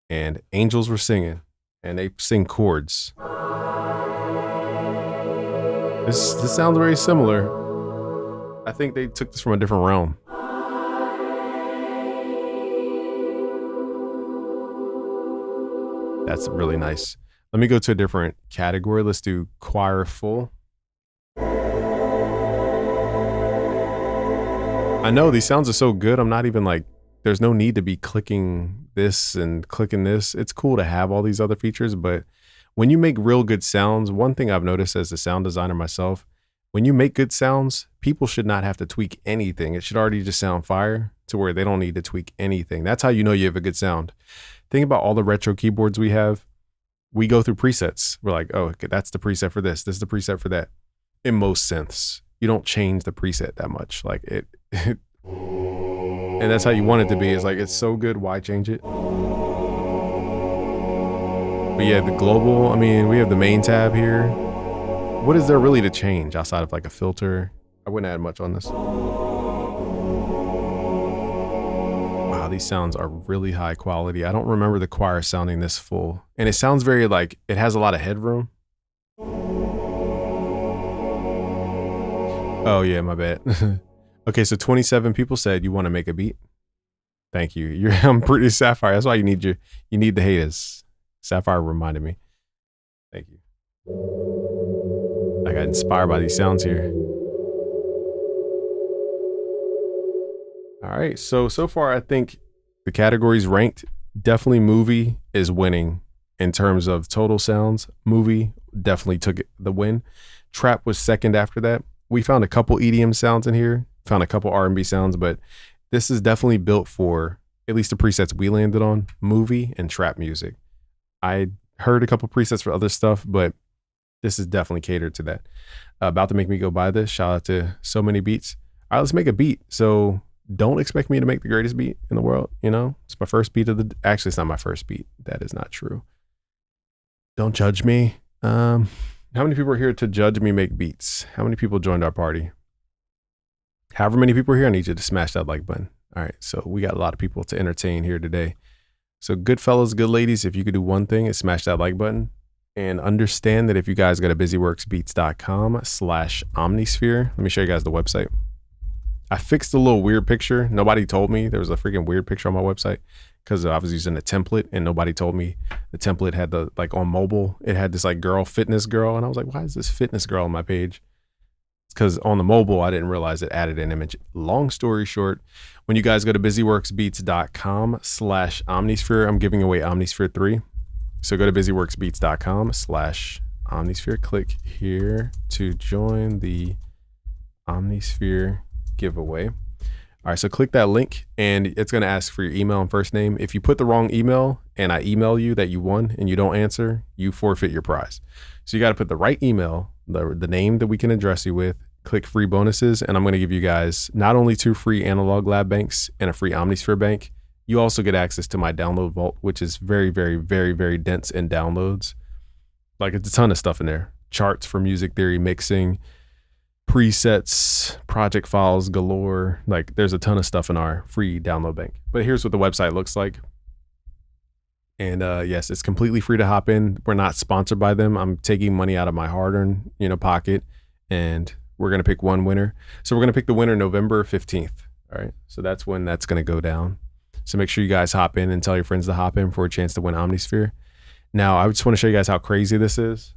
A: And angels were singing, and they sing chords. This sounds very similar. I think they took this from a different realm. That's really nice. Let me go to a different category. Let's do choir full. I know these sounds are so good. I'm not even like, there's no need to be clicking this and clicking this. It's cool to have all these other features, but when you make real good sounds, one thing I've noticed as a sound designer myself, when you make good sounds, people should not have to tweak anything. It should already just sound fire to where they don't need to tweak anything. That's how you know you have a good sound. Think about all the retro keyboards we have. We go through presets. We're like, oh, okay, that's the preset for this. This is the preset for that. In most synths, you don't change the preset that much. Like it and that's how you want it to be. It's like, it's so good. Why change it? But yeah, the global, I mean, we have the main tab here. What is there really to change outside of like a filter? I wouldn't add much on this. Wow, these sounds are really high quality. I don't remember the choir sounding this full. And it sounds very like, it has a lot of headroom. Oh yeah, my bad. Okay, so 27 people said you want to make a beat. Thank you. I'm pretty Sapphire. That's why you need the haters. Sapphire reminded me. Thank you. I got inspired by these sounds here. All right, so far I think the categories ranked. Definitely movie is winning in terms of total sounds. Movie definitely took the win. Trap was second after that. We found a couple EDM sounds in here, found a couple R&B sounds, but this is definitely built for, at least the presets we landed on, movie and trap music. I heard a couple presets for other stuff, but this is definitely catered to that. About to make me go buy this. Shout out to So Many Beats. All right, let's make a beat. So don't expect me to make the greatest beat in the world. You know, it's my first beat of the, actually it's not my first beat. That is not true. Don't judge me. How many people are here to judge me make beats? How many people joined our party? However many people are here, I need you to smash that like button. All right, so we got a lot of people to entertain here today. So good fellas, good ladies, if you could do one thing, is smash that like button. And understand that if you guys go to busyworksbeats.com/omnisphere, let me show you guys the website. I fixed a little weird picture. Nobody told me there was a freaking weird picture on my website because I was using a template and nobody told me the template had the, like on mobile, it had this like girl, fitness girl. And I was like, why is this fitness girl on my page? It's because on the mobile, I didn't realize it added an image. Long story short, when you guys go to busyworksbeats.com/omnisphere, I'm giving away Omnisphere 3. So go to busyworksbeats.com/Omnisphere. Click here to join the Omnisphere giveaway. All right, so click that link and it's going to ask for your email and first name. If you put the wrong email and I email you that you won and you don't answer, you forfeit your prize. So you got to put the right email, the name that we can address you with, click free bonuses, and I'm going to give you guys not only 2 free Analog Lab banks and a free Omnisphere bank, you also get access to my download vault, which is very, very, very, very dense in downloads. Like it's a ton of stuff in there. Charts for music theory, mixing, presets, project files galore. Like there's a ton of stuff in our free download bank. But here's what the website looks like. And yes, it's completely free to hop in. We're not sponsored by them. I'm taking money out of my hard-earned, pocket, and we're gonna pick one winner. So we're gonna pick the winner November 15th. All right. So that's when that's gonna go down. So make sure you guys hop in and tell your friends to hop in for a chance to win Omnisphere. Now, I just want to show you guys how crazy this is.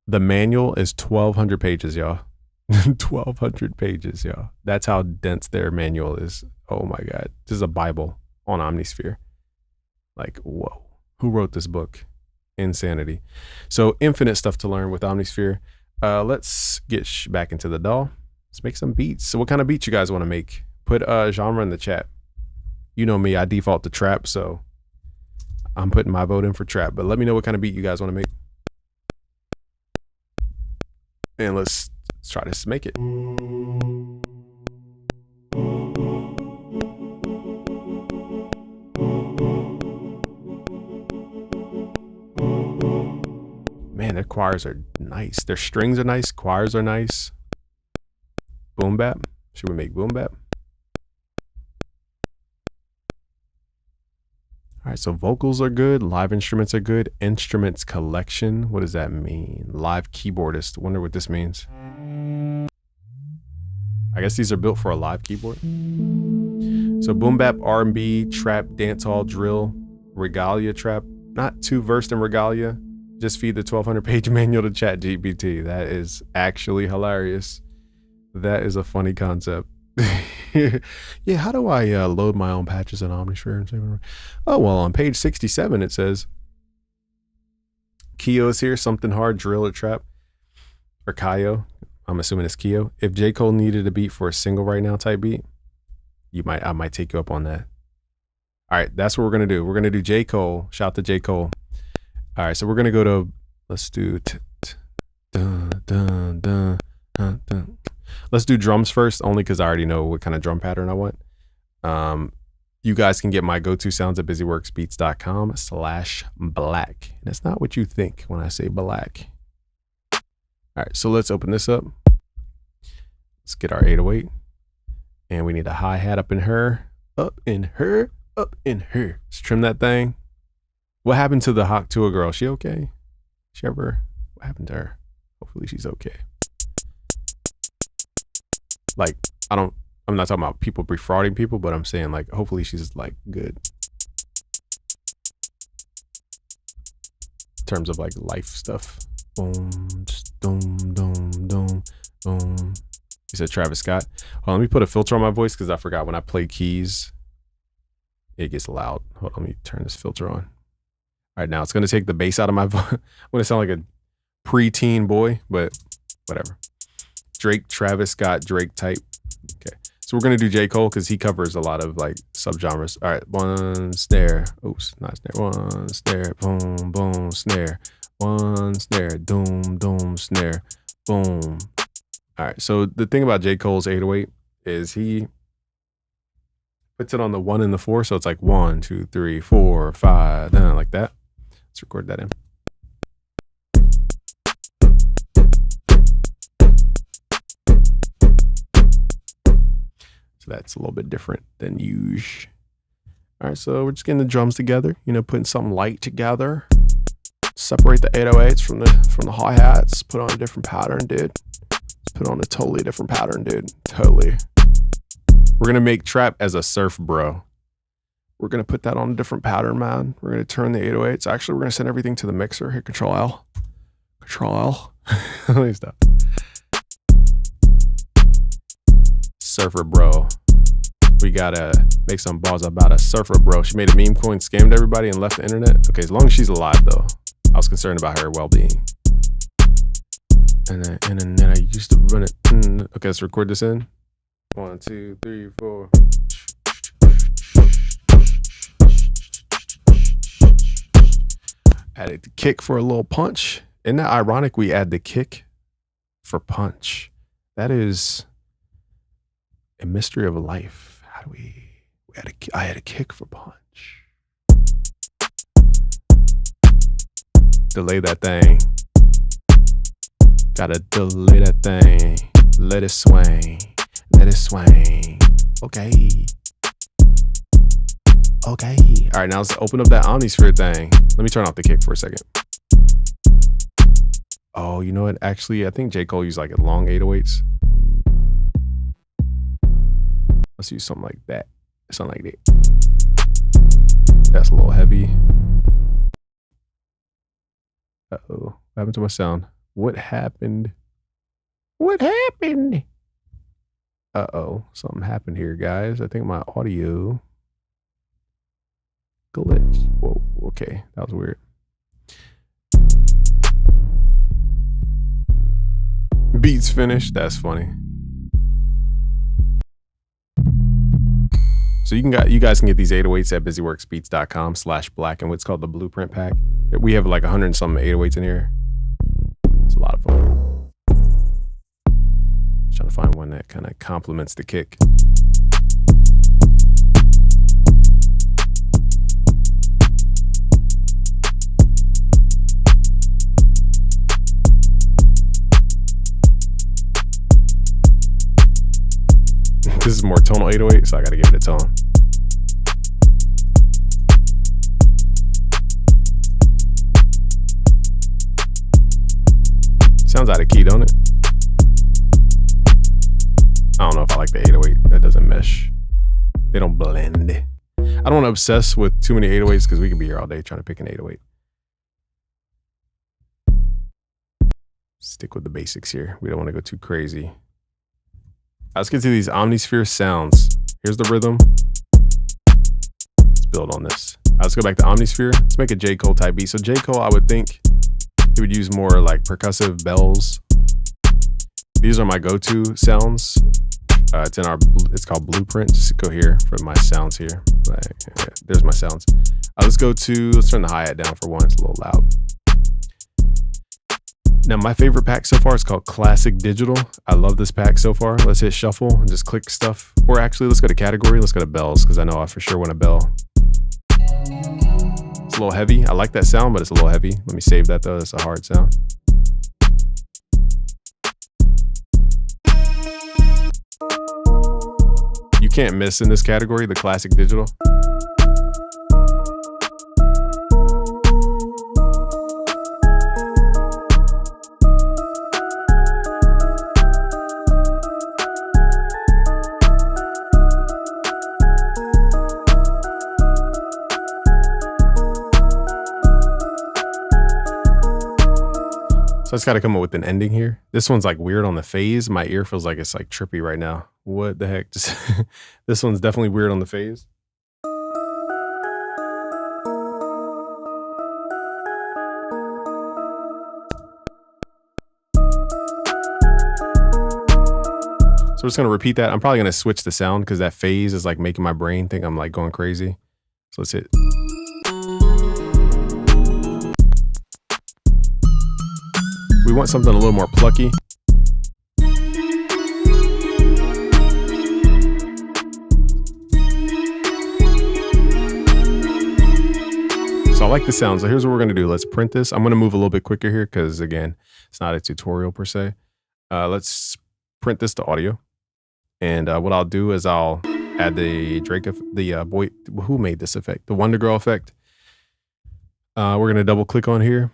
A: The manual is 1,200 pages, y'all. 1,200 pages, y'all. That's how dense their manual is. Oh my God. This is a Bible on Omnisphere. Like, whoa. Who wrote this book? Insanity. So infinite stuff to learn with Omnisphere. Let's get back into the DAW. Let's make some beats. So what kind of beats you guys want to make? Put a genre in the chat. You know me, I default to trap, so I'm putting my vote in for trap. But let me know what kind of beat you guys want to make. And let's try to make it. Man, their choirs are nice. Their strings are nice. Choirs are nice. Boom bap. Should we make boom bap? All right, so vocals are good. Live instruments are good. Instruments collection. What does that mean? Live keyboardist. Wonder what this means. I guess these are built for a live keyboard. So boom bap, R&B, trap, dancehall, drill, regalia trap. Not too versed in regalia. Just feed the 1,200 page manual to ChatGPT. That is actually hilarious. That is a funny concept. Yeah, how do I load my own patches in Omnisphere? Oh, well, on page 67, it says, Keo is here, something hard, drill or trap, or Kyo. I'm assuming it's Keo. If J. Cole needed a beat for a single right now type beat, I might take you up on that. All right, that's what we're going to do. We're going to do J. Cole. Shout to J. Cole. All right, so we're going to go to, let's do, let's do drums first, only because I already know what kind of drum pattern I want. You guys can get my go-to sounds at busyworksbeats.com/black. And it's not what you think when I say black. All right, so let's open this up. Let's get our 808. And we need a hi-hat up in her, up in her, up in her. Let's trim that thing. What happened to the Hawk Tuah girl? She okay? What happened to her? Hopefully she's okay. Like, I'm not talking about people defrauding people, but I'm saying like, hopefully she's like good. In terms of like life stuff. Boom, just boom, boom, boom, boom. You said Travis Scott. Hold on, let me put a filter on my voice because I forgot when I play keys, it gets loud. Hold on, let me turn this filter on. All right, now it's gonna take the bass out of my voice. I'm gonna sound like a preteen boy, but whatever. Drake, Travis Scott, Drake type. Okay, so we're gonna do J. Cole because he covers a lot of like subgenres. All right, one snare. Oops, not snare. One snare. Boom, boom, snare. One snare. Doom, doom, snare. Boom. All right. So the thing about J. Cole's 808 is he puts it on the 1 and the 4, so it's like 1, 2, 3, 4, 5, like that. Let's record that in. That's a little bit different than usual. All right, so we're just getting the drums together, putting something light together. Separate the 808s from the hi-hats, put on a different pattern, dude. Let's put on a totally different pattern, dude. Totally. We're gonna make trap as a surf bro. We're gonna put that on a different pattern, man. We're gonna turn the 808s. Actually, we're gonna send everything to the mixer. Hit Control L. Control L. Let me stop. Surfer bro. We gotta make some balls about a surfer, bro. She made a meme coin, scammed everybody, and left the internet. Okay, as long as she's alive, though. I was concerned about her well-being. And then I used to run it. Okay, let's record this in. 1, 2, 3, 4. Added the kick for a little punch. Isn't that ironic? We add the kick for punch. That is a mystery of life. How do I had a kick for punch. Delay that thing. Gotta delay that thing. Let it swing. Let it swing. Okay. Okay. All right, now let's open up that Omnisphere thing. Let me turn off the kick for a second. Oh, you know what? Actually, I think J. Cole used like a long 808s. Let's use something like that. Something like that. That's a little heavy. Uh-oh. What happened to my sound? What happened? What happened? Uh-oh. Something happened here, guys. I think my audio glitch. Whoa, okay. That was weird. Beats finished. That's funny. So you guys can get these 808s at busyworksbeats.com/black and what's called the blueprint pack. We have like 100 and some 808s in here. It's a lot of fun. Just trying to find one that kind of complements the kick. This is more tonal 808, so I gotta give it a tone. Sounds out of key, don't it? I don't know if I like the 808. That doesn't mesh. They don't blend. I don't want to obsess with too many 808s because we could be here all day trying to pick an 808. Stick with the basics here. We don't want to go too crazy. Let's get to these Omnisphere sounds. Here's the rhythm. Let's build on this. Let's go back to Omnisphere. Let's make a J. Cole type beat. So J. Cole, I would think he would use more like percussive bells. These are my go-to sounds. It's called Blueprint. Just go here for my sounds here. There's my sounds. Let's turn the hi-hat down for one. It's a little loud. Now, my favorite pack so far is called Classic Digital. I love this pack so far. Let's hit shuffle and just click stuff. Or actually, let's go to category. Let's go to bells because I know I for sure want a bell. It's a little heavy. I like that sound, but it's a little heavy. Let me save that though. That's a hard sound. You can't miss in this category the Classic Digital. So I just got to come up with an ending here. This one's like weird on the phase. My ear feels like it's like trippy right now. What the heck? Just this one's definitely weird on the phase. So we're just going to repeat that. I'm probably going to switch the sound because that phase is like making my brain think I'm like going crazy. So let's hit. We want something a little more plucky. So I like the sound. So here's what we're going to do. Let's print this. I'm going to move a little bit quicker here because, again, it's not a tutorial per se. Let's print this to audio. And what I'll do is I'll add the boy who made this effect, the Wonder Girl effect. We're going to double click on here,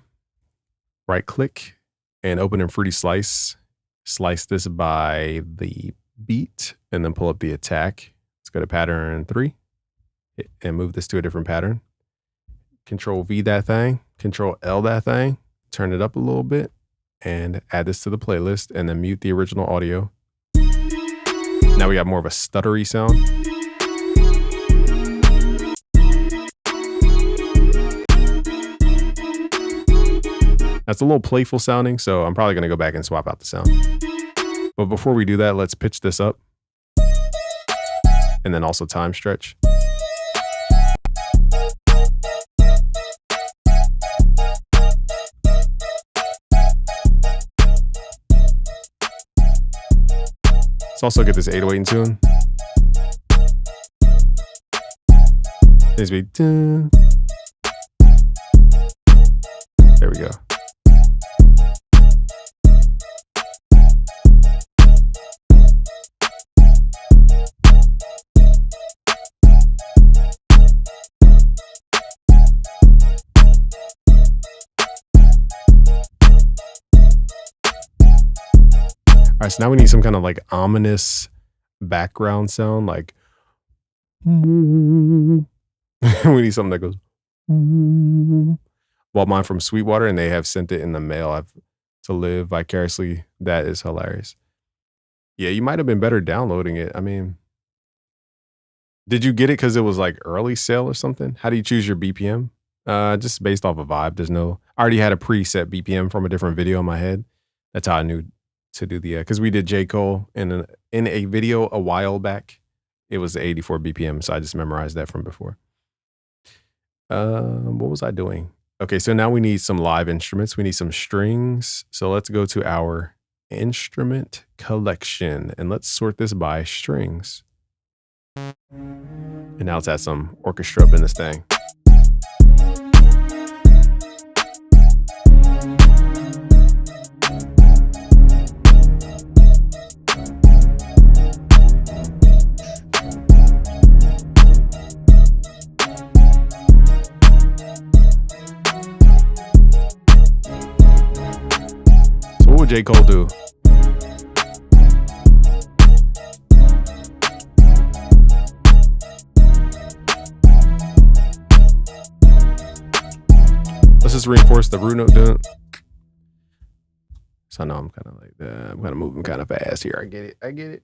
A: right click, and open in Fruity Slice. Slice this by the beat and then pull up the attack. Let's go to pattern 3 and move this to a different pattern. Control V that thing, Control L that thing, turn it up a little bit and add this to the playlist and then mute the original audio. Now we got more of a stuttery sound. That's a little playful sounding, so I'm probably going to go back and swap out the sound. But before we do that, let's pitch this up. And then also time stretch. Let's also get this 808 in tune. Needs to be dun. There we go. All right, so now we need some kind of like ominous background sound, like we need something that goes. Well, mine from Sweetwater, and they have sent it in the mail. I've to live vicariously. That is hilarious. Yeah, you might have been better downloading it. I mean, did you get it because it was like early sale or something? How do you choose your BPM? Just based off a vibe. There's no. I already had a preset BPM from a different video in my head. That's how I knew to do the. Because we did J. Cole in a video a while back. It was the 84 BPM, so I just memorized that from before. What was I doing? Okay, so now we need some live instruments. We need some strings. So let's go to our instrument collection and let's sort this by strings. And now let's add some orchestra up in this thing. What would J. Cole do? Let's just reinforce the root note down. So I know I'm kind of like that. I'm kind of moving kind of fast here. I get it. I get it.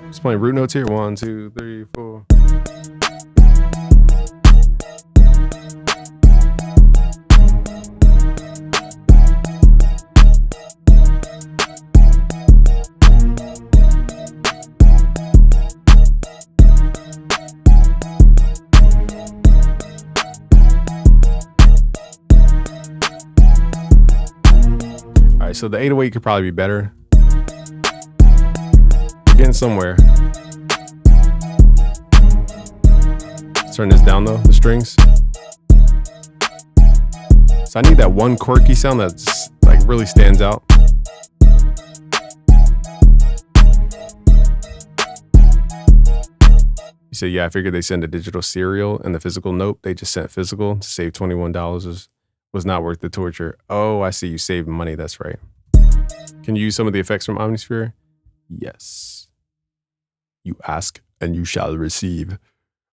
A: Just playing root notes here. 1, 2, 3, 4. So the 808 could probably be better. We're getting somewhere. Let's turn this down though, the strings. So I need that one quirky sound that's like really stands out. You say, yeah, I figured they send a digital serial and the physical note. They just sent physical to save $21 was not worth the torture. Oh, I see. You saved money. That's right. Can you use some of the effects from Omnisphere? Yes. You ask and you shall receive.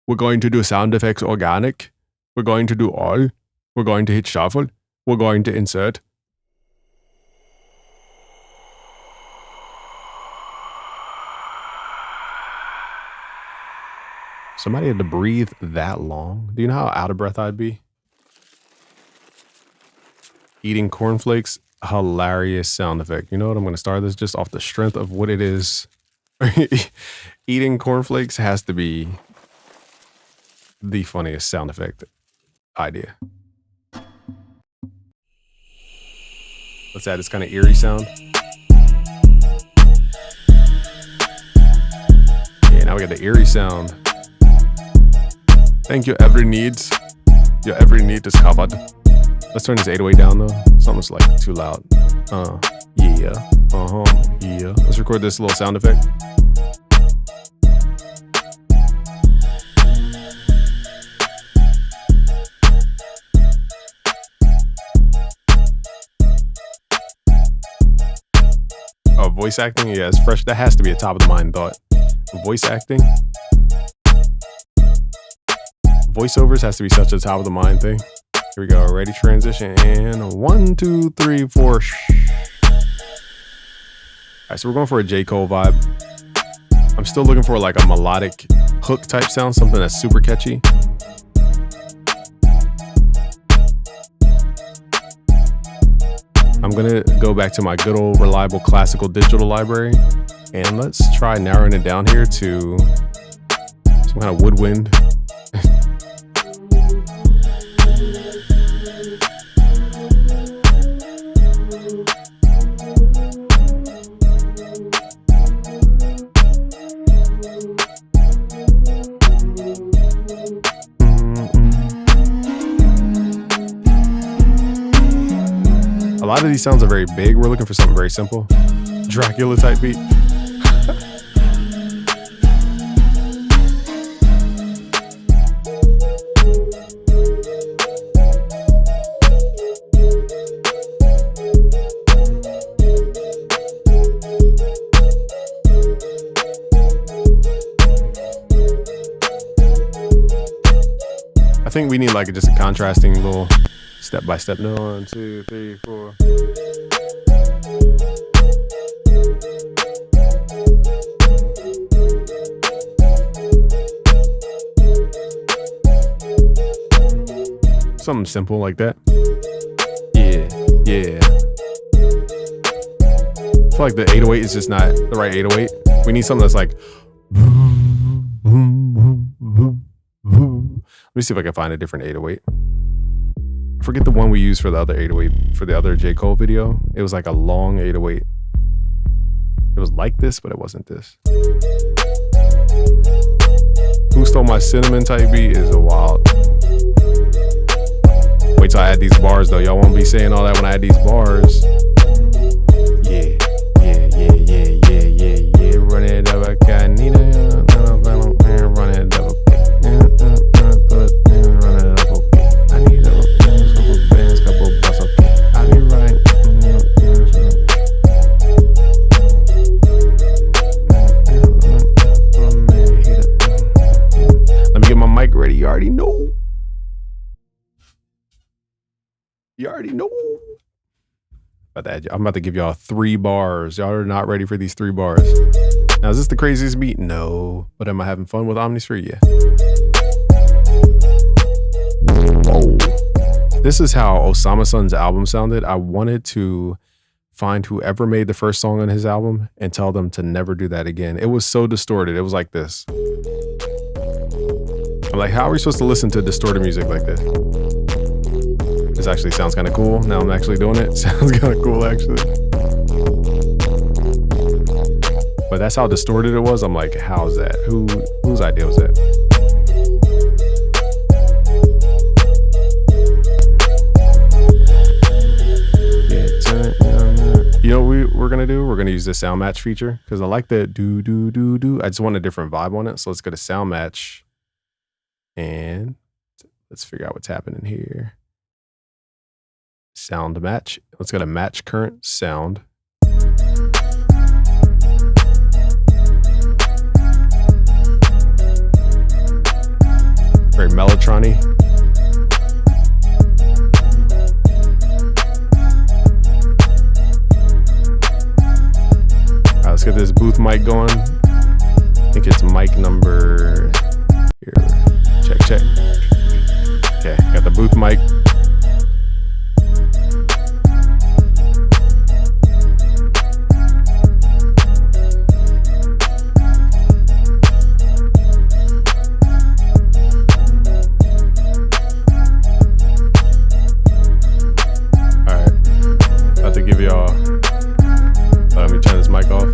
A: We're going to do sound effects organic. We're going to do all. We're going to hit shuffle. We're going to insert. Somebody had to breathe that long. Do you know how out of breath I'd be? Eating cornflakes, hilarious sound effect. You know what? I'm going to start this just off the strength of what it is. Eating cornflakes has to be the funniest sound effect idea. Let's add this kind of eerie sound. Yeah, now we got the eerie sound. Thank you, every needs. Your every need is covered. Let's turn this 808 down though. Something's like too loud. Yeah. Yeah. Let's record this little sound effect. Oh, voice acting? Yeah, it's fresh. That has to be a top of the mind thought. Voice acting. Voiceovers has to be such a top of the mind thing. Here we go. Ready, transition, and 1, 2, 3, 4. All right, so we're going for a J. Cole vibe. I'm still looking for like a melodic hook type sound, something that's super catchy. gonna go back to my good old reliable classical digital library, and let's try narrowing it down here to some kind of woodwind. A lot of these sounds are very big. We're looking for something very simple. Dracula type beat. I think we need like just a contrasting little step by step. No, 1, 2, 3, 4. Something simple like that. Yeah. I feel like the 808 is just not the right 808. We need something that's like. Let me see if I can find a different 808. I forget the one we used for the other 808 for the other J. Cole video. It was like a long 808. It was like this, but it wasn't this. Who Stole My Cinnamon type beat is a wild. Wait till I add these bars though. Y'all won't be saying all that when I add these bars. Yeah. Run it up, I got Nina. Run it up. You already know. I'm about to give y'all 3 bars. Y'all are not ready for these 3 bars. Now, is this the craziest beat? No. But am I having fun with Omnisphere? Yeah. Whoa. This is how Osama Sun's album sounded. I wanted to find whoever made the first song on his album and tell them to never do that again. It was so distorted. It was like this. I'm like, how are we supposed to listen to distorted music like this? This actually sounds kind of cool. Now I'm actually doing it. Sounds kind of cool, actually. But that's how distorted it was. I'm like, how's that? Whose idea was that? You know what we're gonna do? We're gonna use the sound match feature because I like the do. I just want a different vibe on it. So let's go to sound match. And let's figure out what's happening here. Sound match. Let's go to match current sound. Very Mellotron-y. All right, let's get this booth mic going. I think it's mic number here. Check. Okay, got the booth mic. All right, about to give y'all. Let me turn this mic off.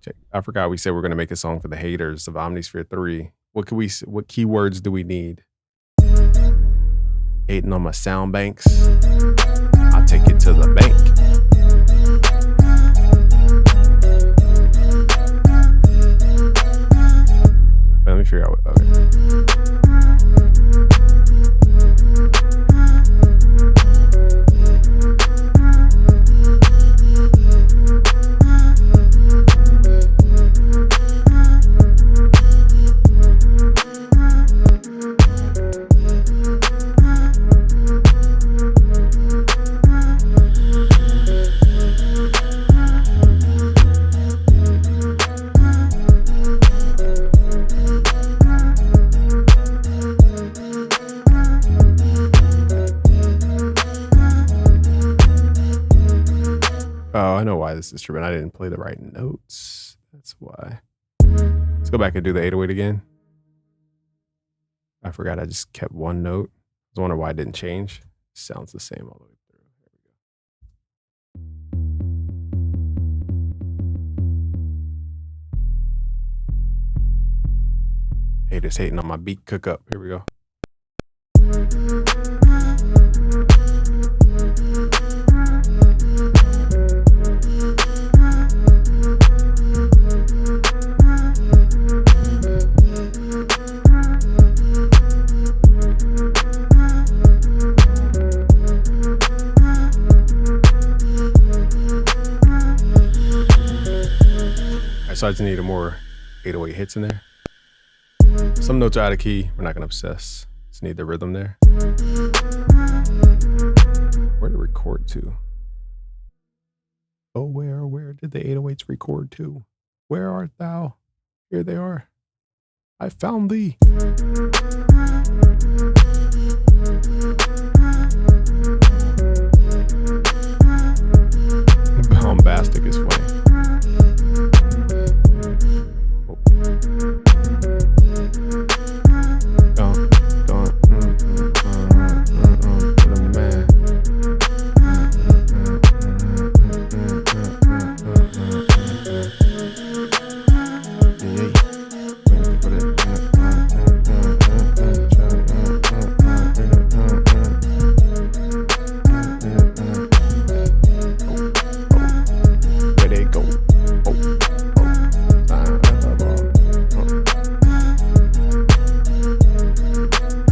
A: check. I forgot we said we're gonna make a song for the haters of Omnisphere 3. What keywords do we need? Hating on my sound banks. I'll take it to the bank. Let me figure out what. Okay. Oh, I know why this is tripping. I didn't play the right notes. That's why. Let's go back and do the 808 again. I forgot I just kept one note. I was wondering why it didn't change. It sounds the same all the way through. There we go. Haters hating on my beat cook up. Here we go. So I just need more 808 hits in there. Some notes are out of key. We're not gonna obsess. Just need the rhythm there. Where to record to? Oh, where did the 808s record to? Where art thou? Here they are. I found thee. Bombastic is funny.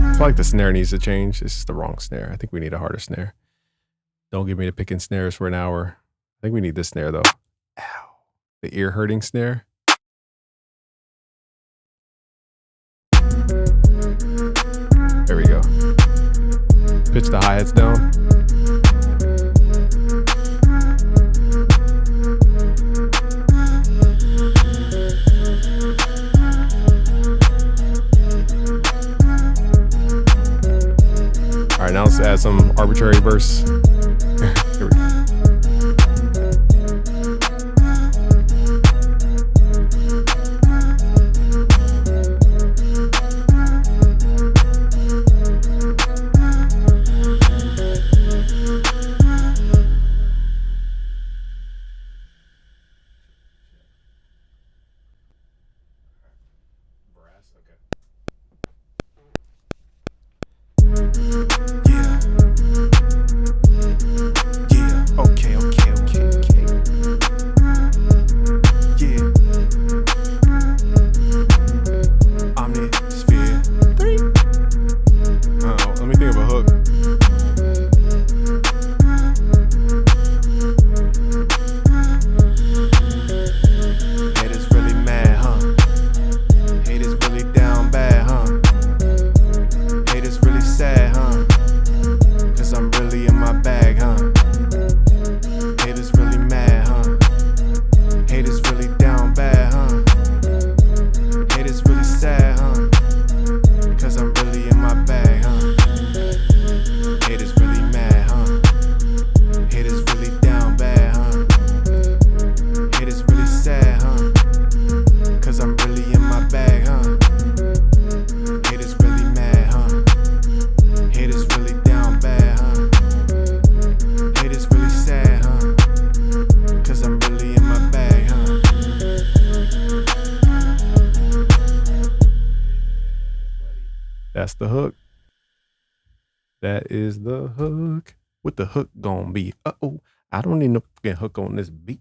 A: I feel like the snare needs to change. This is the wrong snare. I think we need a harder snare. Don't get me to picking snares for an hour. I think we need this snare though. Ow. The ear hurting snare. There we go. Pitch the hi-hats down. All right, now let's add some arbitrary verse. Here we go. the hook. That is the hook. What the hook gonna be? Uh-oh, I don't need no fucking hook on this beat.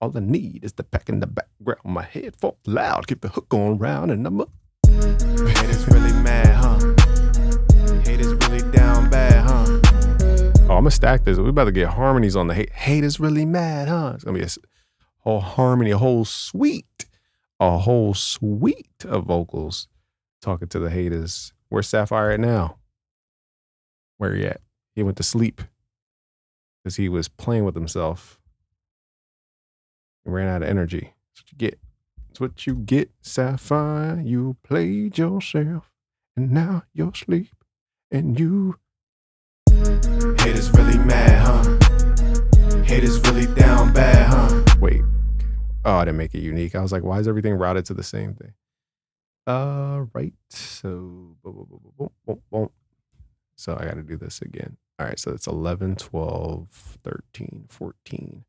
A: All I need is the pack in the background. My head fall loud. Keep the hook on round and I'm up. Haters really mad, huh? Haters really down bad, huh? Oh, I'm gonna stack this. We about to get harmonies on the haters really mad, huh? It's gonna be a whole harmony, a whole suite of vocals talking to the haters. Where's Sapphire at now? Where he at? He went to sleep because he was playing with himself. He ran out of energy. That's what you get. That's what you get, Sapphire. You played yourself and now you're asleep and you. Haters really mad, huh? Haters really down bad, huh? Wait. Oh, I didn't make it unique. I was like, why is everything routed to the same thing? Right. So, boom, boom, boom. So I got to do this again. All right. So it's 11, 12, 13, 14.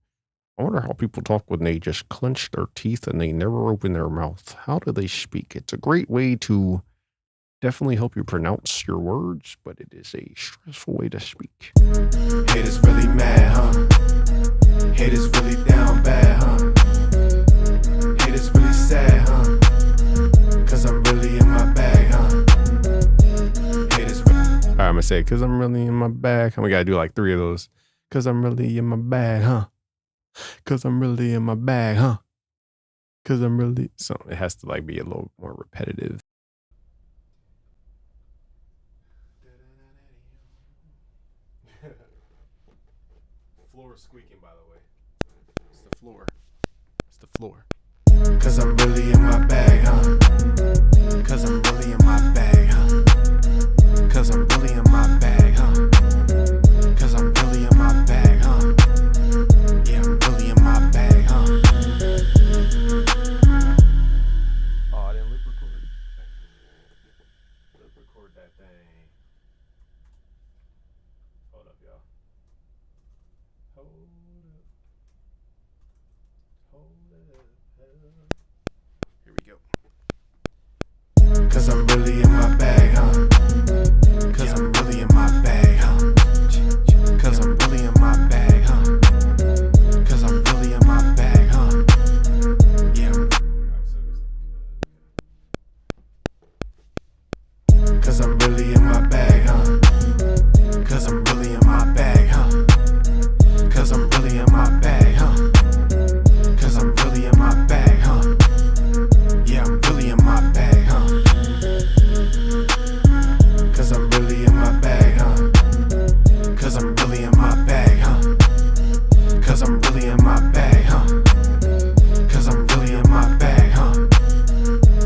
A: I wonder how people talk when they just clench their teeth and they never open their mouth. How do they speak? It's a great way to definitely help you pronounce your words, but it is a stressful way to speak. Haters really mad, huh? Haters really down bad, huh? Haters really sad, huh? Cause I'm really in my bag, huh? Haters really... All right, I'm gonna say, cause I'm really in my bag. We gotta do like 3 of those. Cause I'm really in my bag, huh? Cause I'm really in my bag, huh? Cause I'm really... So it has to like be a little more repetitive. Floor is squeaking, by the way. It's the floor. It's the floor. Cause I'm really in my bag, huh? Cause I'm really in my bag, huh? Cause I'm really in my bag, huh? Cause I'm really in my bag, huh? Yeah, I'm really in my bag, huh? Oh, I didn't lip record. Lip record that thing. Hold up, y'all. Hold up. Here we go. Cause I'm really in my bag, huh? Cause I'm really in my bag, huh? Cause I'm really in my bag, huh? Cause I'm really in my bag, huh? Yeah. Cause I'm really in my bag, huh? Cause I'm really in my bag, huh? Cause I'm really in my bag, huh? Cause I'm really in my bag, huh? Yeah, I'm really in my bag, huh? Cause I'm really in my bag, huh? Cause I'm really in my bag, huh? Cause I'm really in my bag, huh? Cause I'm really in my bag, huh?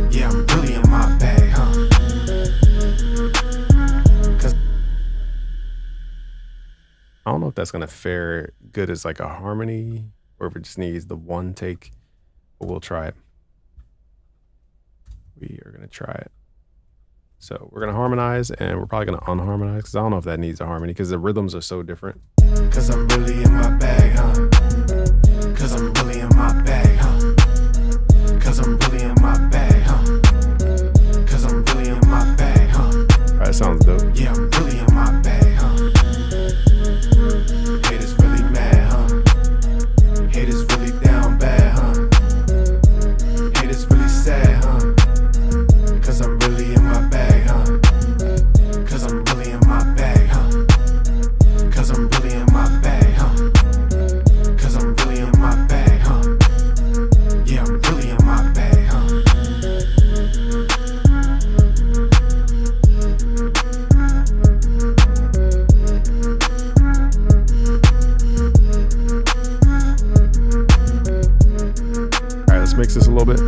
A: Yeah, I'm really in my bag, huh? Cause I don't know if that's gonna fare good as like a harmony or if it just needs the one take, but we'll try it. We are gonna try it. So we're gonna harmonize and we're probably gonna unharmonize because I don't know if that needs a harmony because the rhythms are so different. Cause I'm really in my bag, huh? Cause I'm really in my bag, huh? Cause I'm really in my bag, huh? Cause I'm really in my bag, huh? Alright, that sounds dope. Yeah, I'm really in my bag, huh? Haters really mad, huh? Haters really down bad, huh? Haters really sad, huh? Cause I'm really in my bag, huh? Cause I'm really in my bag, huh? Cause I'm really in my bag, huh? Cause I'm really in my bag, huh? Yeah, I'm really in my bag, huh? Alright, let's mix this a little bit.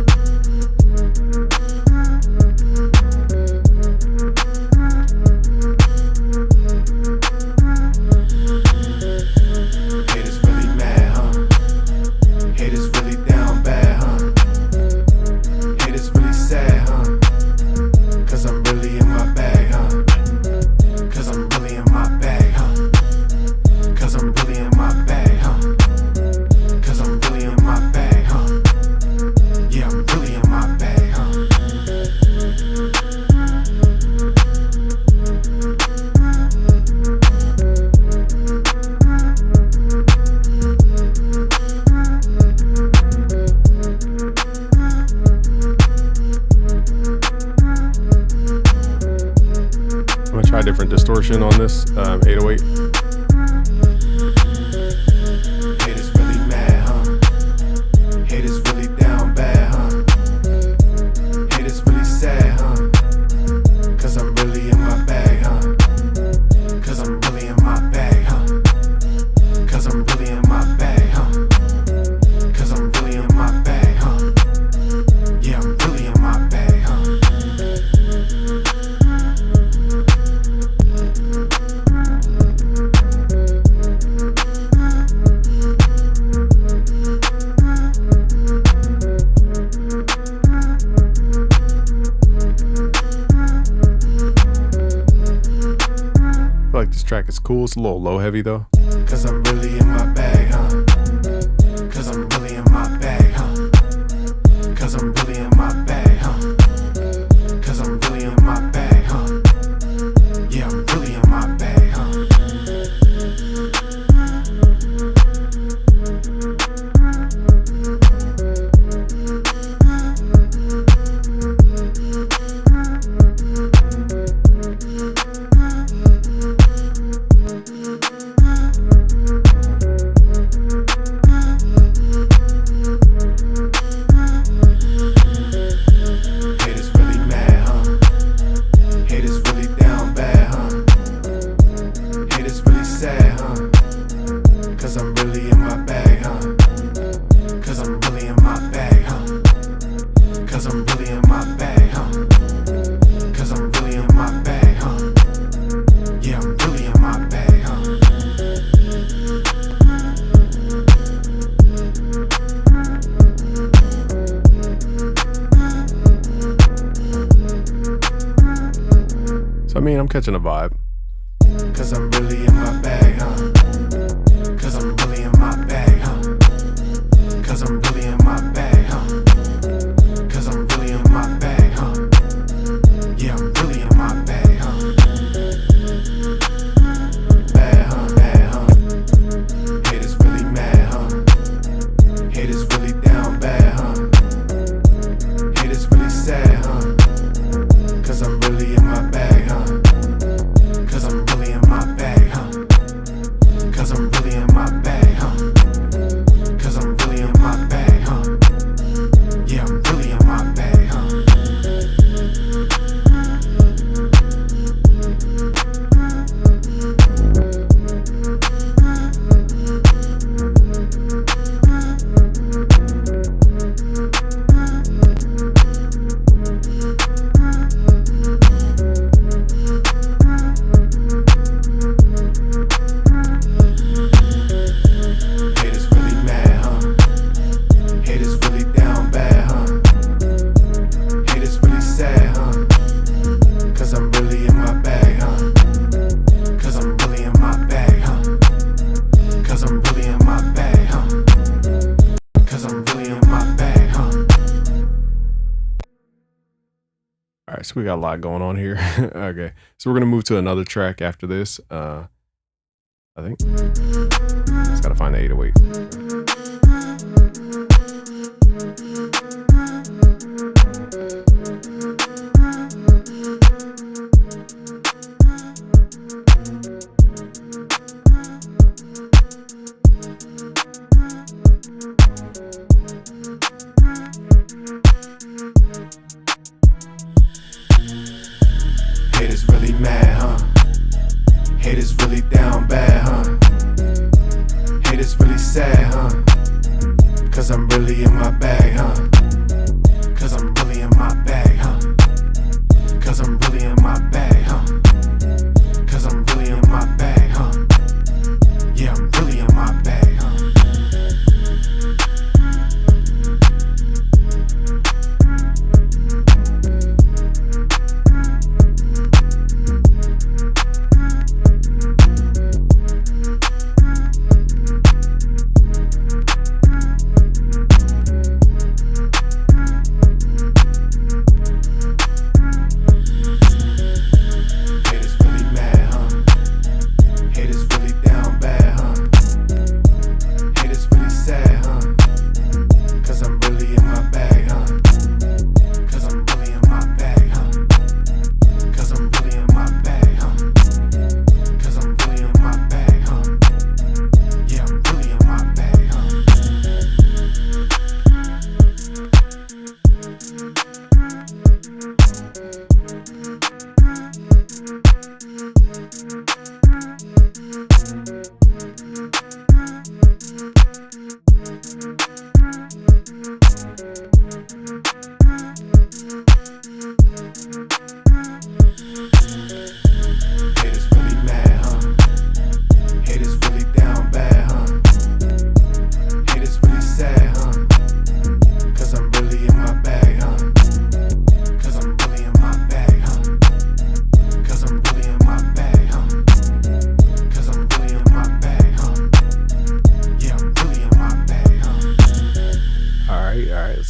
A: Haters really mad, huh? Haters really down bad, huh? Haters really sad, huh? Cause I'm really in my bag, huh? Cause I'm really in my bag, huh? Cause I'm really in my bag, huh? Cause I'm really in my bag, huh? Yeah, I'm distortion on this 808.
B: Haters really mad, huh? Haters really down bad, huh? Haters really sad, huh? Cause I'm really in my bag, huh? Cause I'm really in my bag, huh? Cause I'm really in my bag, huh? Cause I'm really in my bag, huh? Yeah, I'm really in my bag, huh?
A: I feel like this track is cool. It's a little low heavy though.
B: Cause I'm really in my bag, huh? Cause I'm really in my bag, huh? Cause I'm really in my bag, huh? Cause I'm really in my bag, huh? Yeah, I'm really in my bag, huh? Haters really mad, huh? Haters really down bad, huh? Haters really sad, huh? Cause I'm really in my bag, huh? Cause I'm really in my bag, huh? Cause I'm really in my bag, huh? Cause I'm really in my bag, huh? Yeah, I'm really in my bag, huh?
A: So I mean, I'm catching a vibe.
B: Cause I'm really in my bag, huh? Cause I'm really in my bag, huh? Cause I'm really in my bag, huh? Cause I'm really in my bag, huh? Yeah, I'm really in my bag, huh? Bad, huh? Bad, huh? Haters really mad, huh? Haters really down bad, huh? Haters really sad, huh? Cause I'm really in my bag, huh? Cause I'm really in my bag, huh? Cause I'm really in my bag, huh? Cause I'm really in my bag, huh? Yeah, I'm really in my bag, huh? Haters really mad, huh? Haters really down bad, huh? Haters really sad, huh? Cause I'm really in my bag, huh? Cause I'm really in my bag, huh? Cause I'm really in my bag, huh? Cause I'm really in my bag, huh?
A: All right, so we got a lot going on here. Okay, so we're gonna move to another track after this. I think just gotta find the 808.
B: Haters really mad, huh? Haters really down bad, huh? Haters really sad, huh? Cause I'm really in my bag, huh? Cause I'm really in my bag, huh? Cause I'm really in my bag, huh? Cause I'm really in my bag, huh? Yeah, I'm really in my bag, huh?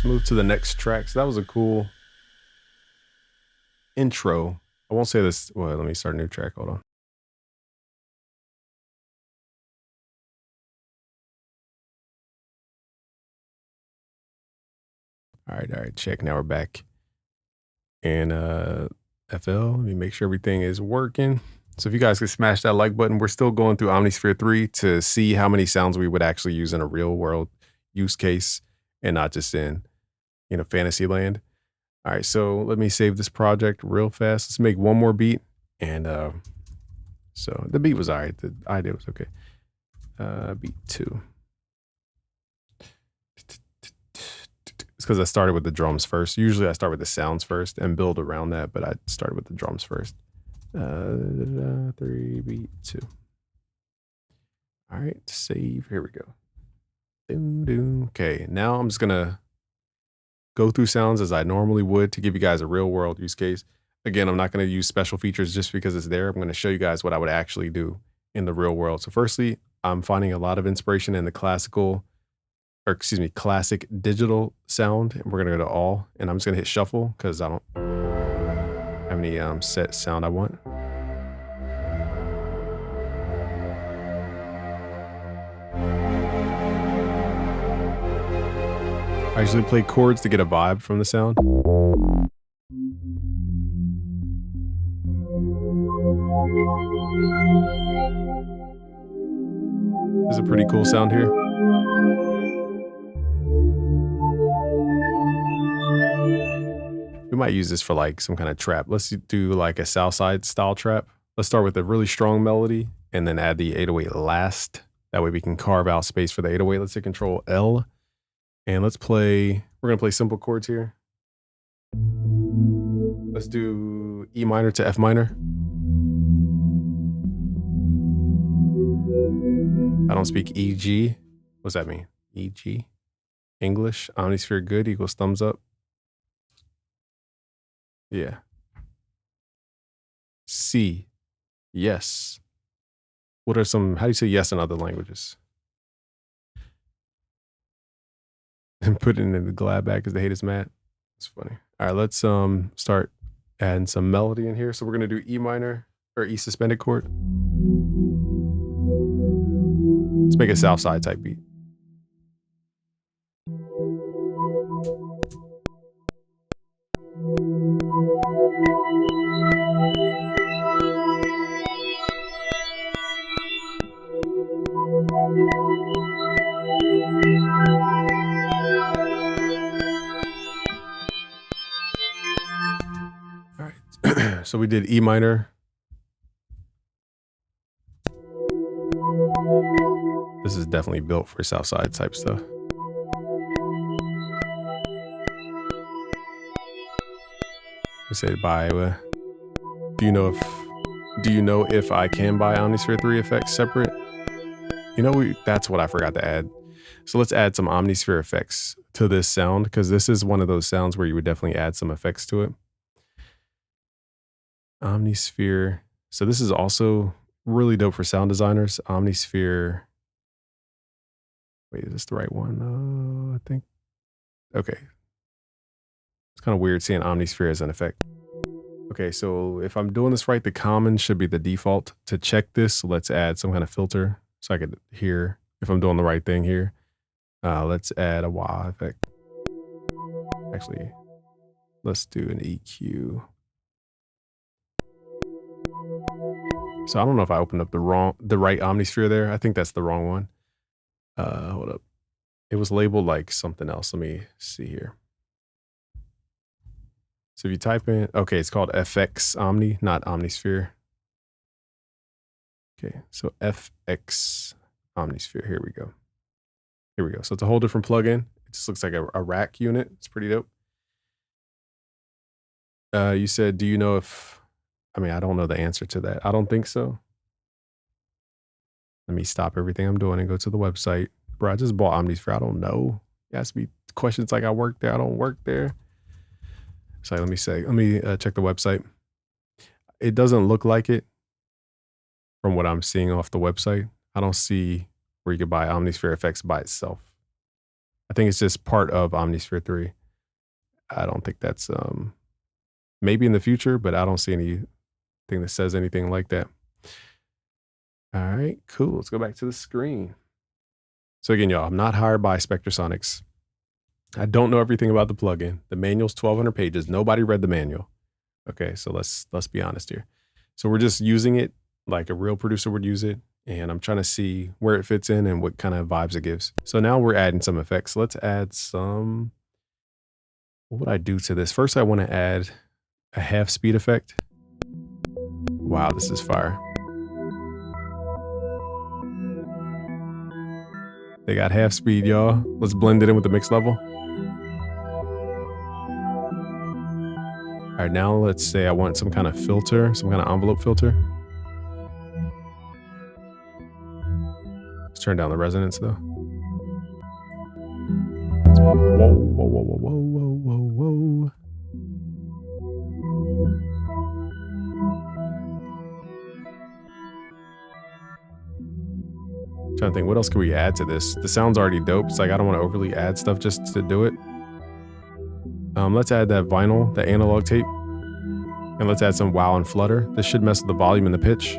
A: move to the next track. So that was a cool intro. I won't say this. Well, let me start a new track. Hold on. All right, check. Now we're back in FL. Let me make sure everything is working. So if you guys could smash that like button, we're still going through Omnisphere 3 to see how many sounds we would actually use in a real world use case and not just in, fantasy land. All right, so let me save this project real fast. Let's make one more beat. And so the beat was all right. The idea was okay. Beat 2. It's because I started with the drums first. Usually I start with the sounds first and build around that, but I started with the drums first. 3, beat 2. All right, save. Here we go. Okay, now I'm just gonna go through sounds as I normally would to give you guys a real world use case. Again, I'm not gonna use special features just because it's there. I'm gonna show you guys what I would actually do in the real world. So firstly, I'm finding a lot of inspiration in the classic digital sound, and we're gonna go to all, and I'm just gonna hit shuffle because I don't have any set sound I want. I usually play chords to get a vibe from the sound. This is a pretty cool sound here. We might use this for like some kind of trap. Let's do like a Southside style trap. Let's start with a really strong melody and then add the 808 last. That way we can carve out space for the 808. Let's hit Control L and we're gonna play simple chords here. Let's do E minor to F minor. I don't speak EG. What's that mean? EG? English, Omnisphere good equals thumbs up. Yeah. C. Yes. How do you say yes in other languages? And put it in the glad bag because the hate is mad. It's funny. All right, let's start adding some melody in here. So we're gonna do E minor or E suspended chord. Let's make a Southside type beat. All right, so we did E minor. This is definitely built for Southside type stuff. We said buy. Do you know if I can buy Omnisphere 3 effects separate? That's what I forgot to add. So let's add some Omnisphere effects to this sound because this is one of those sounds where you would definitely add some effects to it. Omnisphere. So this is also really dope for sound designers. Omnisphere. Wait, is this the right one? I think. Okay. It's kind of weird seeing Omnisphere as an effect. Okay, so if I'm doing this right, the common should be the default. To check this, let's add some kind of filter so I could hear if I'm doing the right thing here. Let's add a wah effect. Actually, let's do an EQ. So I don't know if I opened up the right Omnisphere there. I think that's the wrong one. Hold up. It was labeled like something else. Let me see here. So if you type in, okay, it's called FX Omni, not Omnisphere. Okay, so FX Omnisphere, here we go. So it's a whole different plugin. It just looks like a rack unit. It's pretty dope. You said, do you know if, I don't know the answer to that. I don't think so. Let me stop everything I'm doing and go to the website. Bro, I just bought Omnisphere. I don't know. It has to be questions like I work there. I don't work there. So let me check the website. It doesn't look like it from what I'm seeing off the website. I don't see where you could buy Omnisphere effects by itself. I think it's just part of Omnisphere 3. I don't think that's maybe in the future, but I don't see anything that says anything like that. All right, cool. Let's go back to the screen. So again, y'all, I'm not hired by Spectrasonics. I don't know everything about the plugin. The manual's 1,200 pages. Nobody read the manual. Okay, so let's be honest here. So we're just using it like a real producer would use it, and I'm trying to see where it fits in and what kind of vibes it gives. So now we're adding some effects. So let's add some. What would I do to this? First, I want to add a half speed effect. Wow, this is fire. They got half speed, y'all. Let's blend it in with the mix level. All right, now let's say I want some kind of filter, some kind of envelope filter. Let's turn down the resonance though. Whoa, whoa, whoa, whoa, whoa, whoa, whoa. Trying to think, what else can we add to this? The sound's already dope. It's like I don't want to overly add stuff just to do it. Let's add that vinyl, the analog tape. And let's add some wow and flutter. This should mess with the volume and the pitch.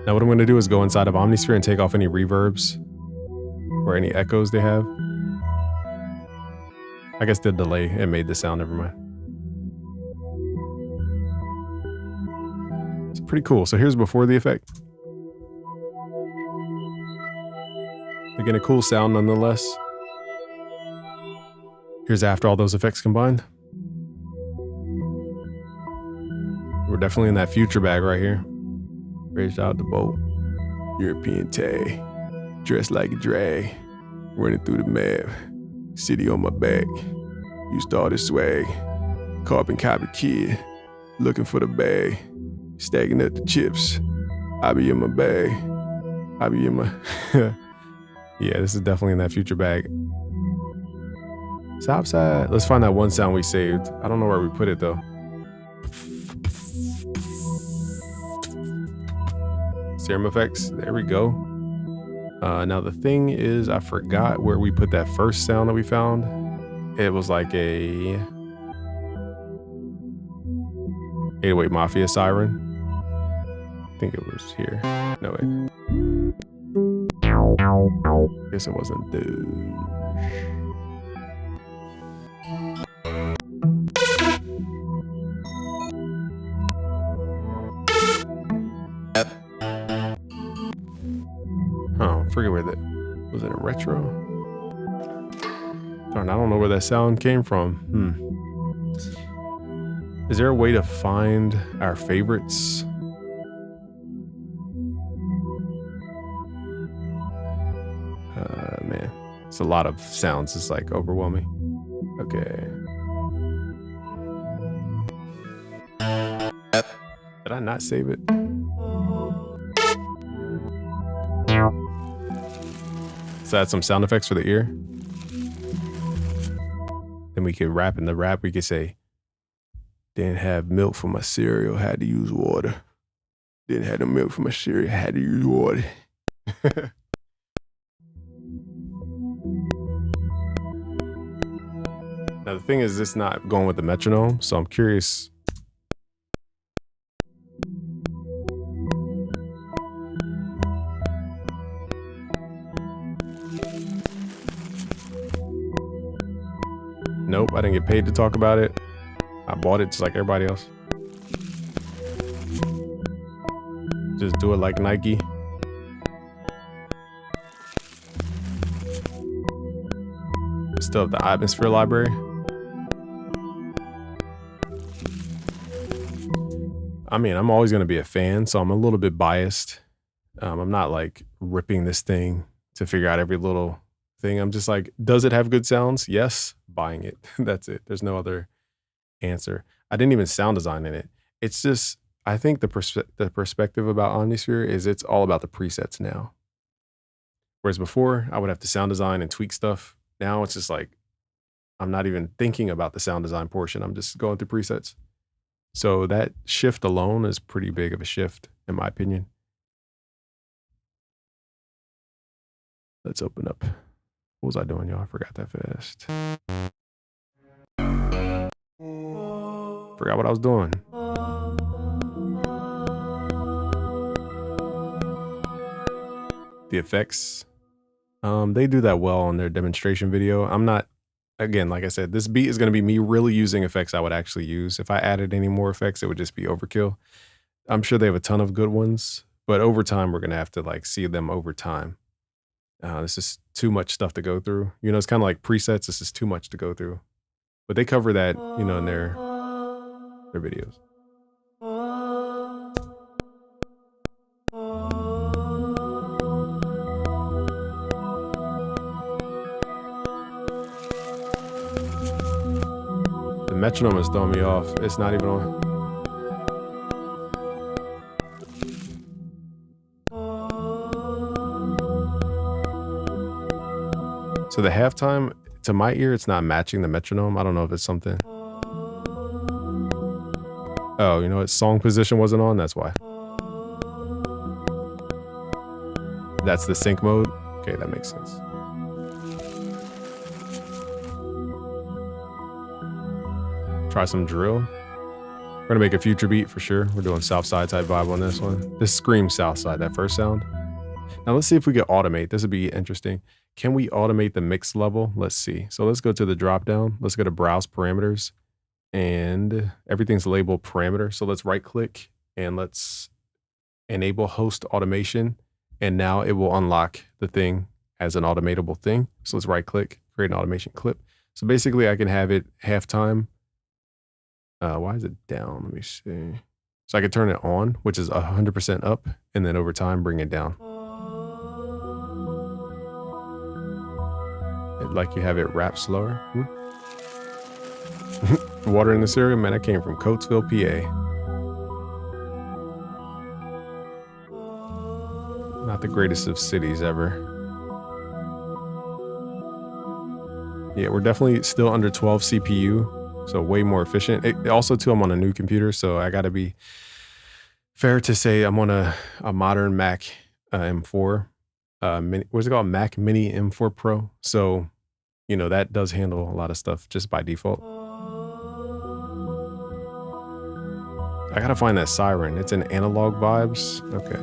A: Now what I'm going to do is go inside of Omnisphere and take off any reverbs or any echoes they have. I guess the delay, it made the sound, never mind. It's pretty cool. So here's before the effect. Again, a cool sound nonetheless. Here's after all those effects combined. We're definitely in that future bag right here. Raised out the boat. European Tay. Dressed like a drag. Running through the map. City on my back. Used all this swag. Carbon copy kid. Looking for the bag. Stacking up the chips. I be in my bag. I be in my... Yeah, this is definitely in that future bag. Southside. Let's find that one sound we saved. I don't know where we put it though. Serum effects. There we go. Now the thing is, I forgot where we put that first sound that we found. It was like a 808 Mafia siren. I think it was here. No wait. Guess it wasn't dude. Oh, forget where that was. It a retro? Darn, I don't know where that sound came from. Is there a way to find our favorites? Man, it's a lot of sounds. It's like overwhelming. Okay. Did I not save it? So add some sound effects for the ear. Then we could rap in the rap. We could say, didn't have milk for my cereal, had to use water. Didn't have no milk for my cereal, had to use water. Now the thing is, it's not going with the metronome, so I'm curious. Nope, I didn't get paid to talk about it. I bought it just like everybody else. Just do it like Nike. Still have the Atmosphere library. I mean, I'm always going to be a fan, so I'm a little bit biased. I'm not like ripping this thing to figure out every little thing. I'm just like, does it have good sounds? Yes, buying it. That's it. There's no other answer. I didn't even sound design in it. It's just, I think the perspective about Omnisphere is it's all about the presets now. Whereas before, I would have to sound design and tweak stuff. Now it's just like, I'm not even thinking about the sound design portion. I'm just going through presets. So that shift alone is pretty big of a shift, in my opinion. Let's open up. What was I doing, y'all? I forgot that fast. Forgot what I was doing. The effects. They do that well on their demonstration video. I'm not, again, like I said, this beat is going to be me really using effects I would actually use. If I added any more effects, it would just be overkill. I'm sure they have a ton of good ones, but over time, we're going to have to like see them over time. This is too much stuff to go through. You know, it's kind of like presets. This is too much to go through, but they cover that, you know, in their videos. The metronome is throwing me off. It's not even on. So the halftime, to my ear, it's not matching the metronome. I don't know if it's something. Oh, you know what? Song position wasn't on. That's why. That's the sync mode. Okay, that makes sense. Try some drill. We're gonna make a future beat for sure. We're doing Southside type vibe on this one. This screams Southside, that first sound. Now let's see if we can automate. This would be interesting. Can we automate the mix level? Let's see. So let's go to the drop down. Let's go to browse parameters and everything's labeled parameter. So let's right click and let's enable host automation. And now it will unlock the thing as an automatable thing. So let's right click, create an automation clip. So basically I can have it halftime. Why is it down? Let me see. So I could turn it on, which is 100% up, and then over time bring it down. Like you have it wrap slower. Water in the cereal, man. I came from Coatesville, PA. Not the greatest of cities ever. Yeah, we're definitely still under 12 CPU. So way more efficient. Also, too, I'm on a new computer, so I got to be fair to say I'm on a modern Mac M4. What's it called? Mac Mini M4 Pro. So, you know, that does handle a lot of stuff just by default. I got to find that siren. It's in analog vibes. Okay.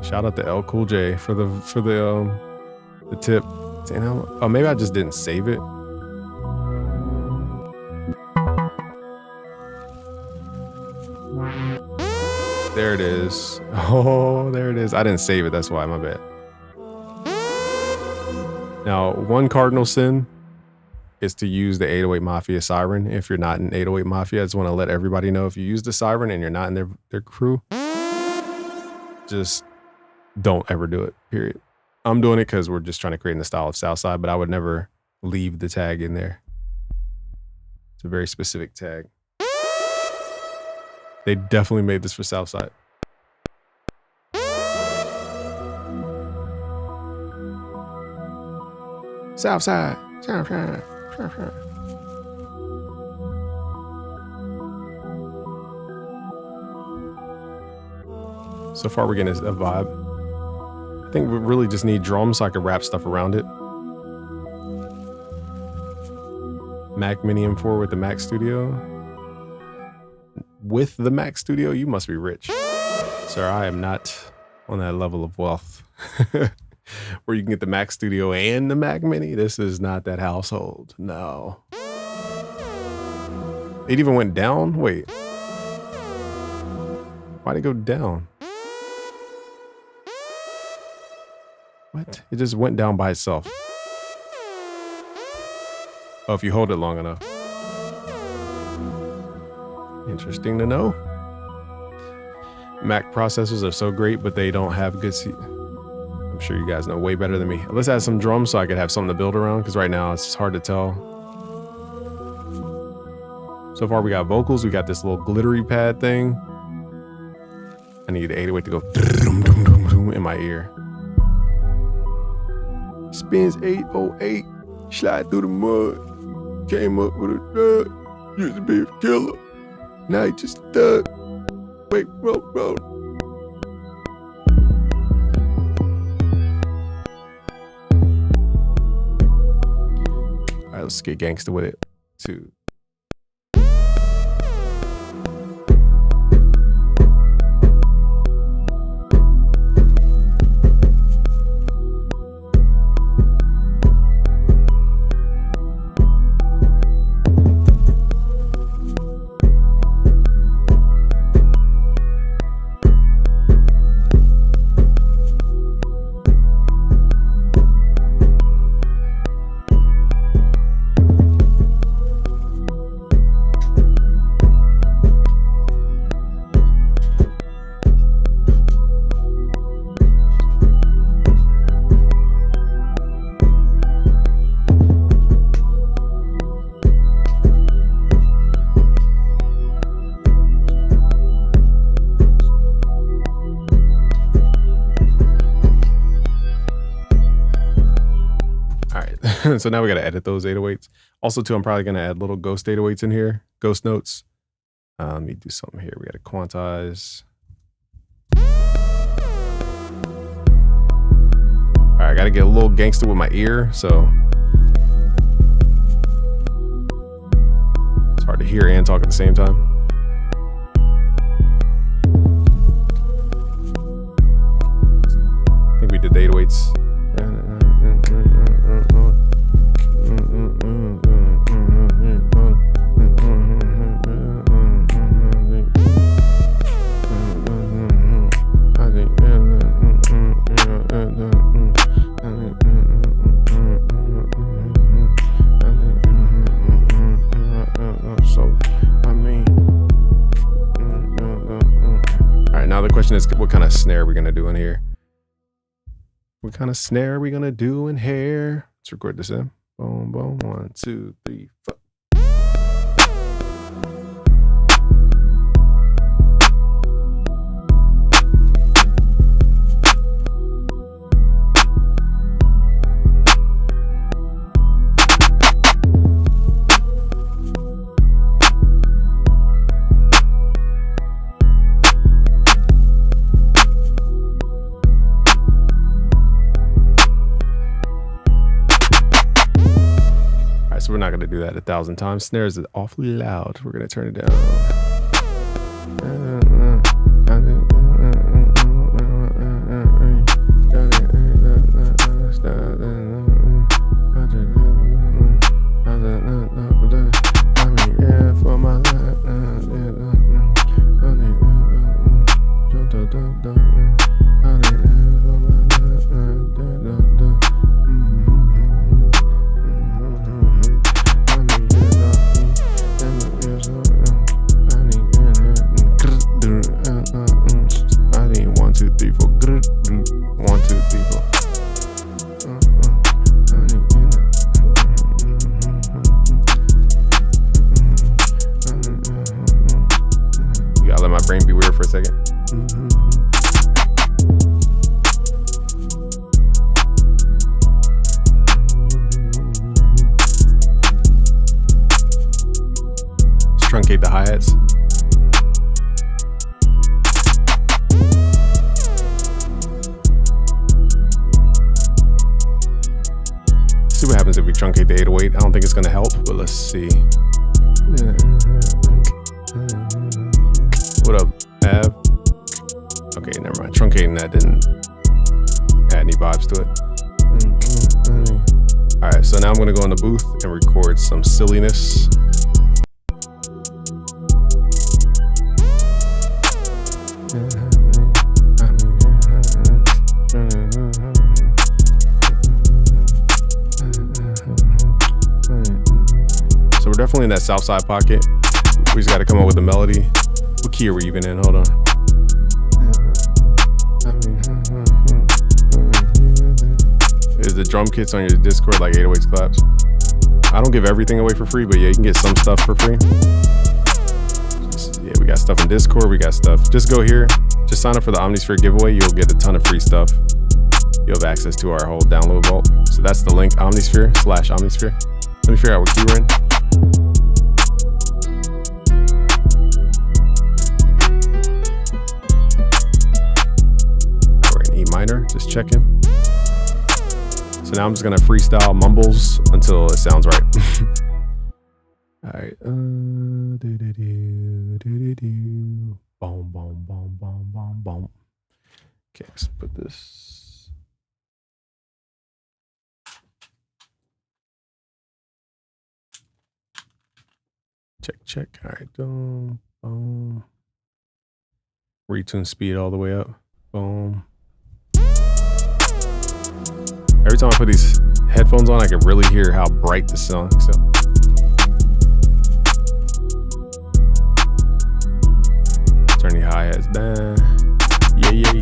A: Shout out to L Cool J for the tip. Oh, maybe I just didn't save it. There it is. Oh, there it is. I didn't save it. That's why. My bad. Now, one cardinal sin is to use the 808 Mafia siren. If you're not in 808 Mafia, I just want to let everybody know, if you use the siren and you're not in their crew, just don't ever do it, period. I'm doing it because we're just trying to create in the style of Southside, but I would never leave the tag in there. It's a very specific tag. They definitely made this for Southside. Southside, Southside, Southside. So far, we're getting a vibe. I think we really just need drums so I can wrap stuff around it. Mac Mini M4 with the Mac Studio. With the Mac Studio, you must be rich. Sir, I am not on that level of wealth where you can get the Mac Studio and the Mac Mini. This is not that household. No. It even went down? Wait. Why'd it go down? What? It just went down by itself. Oh, if you hold it long enough. Interesting to know. Mac processors are so great, but they don't have good I'm sure you guys know way better than me. Let's add some drums so I could have something to build around, because right now it's just hard to tell. So far we got vocals. We got this little glittery pad thing. I need the 808 to go in my ear. Spins 808, slide through the mud. Came up with a thug, used to be a killer. Now he just a thug. Wait, roll. let's get gangster with it. 2. So now we got to edit those 808s. Also, too, I'm probably going to add little ghost 808s in here, ghost notes. Let me do something here. We got to quantize. All right, I got to get a little gangster with my ear, so it's hard to hear and talk at the same time. I think we did the 808s. Is what kind of snare are we gonna do in here? What kind of snare are we gonna do in here? Let's record this in. Boom, boom. 1, 2, 3, 4. So we're not going to do that 1,000 times. Snares is awfully loud. We're going to turn it down. Brain be weird for a second. Let's truncate the hi-hats. See what happens if we truncate the 808. I don't think it's gonna help, but let's see. What up, Av? Okay, never mind. Truncating that didn't add any vibes to it. All right, so now I'm gonna go in the booth and record some silliness. So we're definitely in that south side pocket. We just gotta come up with a melody. What key are we even in? Hold on. Is the drum kits on your Discord like 808s claps? I don't give everything away for free, but yeah, you can get some stuff for free. Yeah, we got stuff in Discord. We got stuff. Just go here. Just sign up for the Omnisphere giveaway. You'll get a ton of free stuff. You'll have access to our whole download vault. So that's the link, Omnisphere/Omnisphere. Let me figure out what key we're in. We're in E minor, just checking. So For now, I'm just gonna freestyle mumbles until it sounds right. All right. Boom, boom, boom, boom, boom, boom. Okay, let's put this. Check. All right. Boom, boom. Retune speed all the way up. Boom. Every time I put these headphones on, I can really hear how bright the song is. So. Turn the hi-hats down. Yay.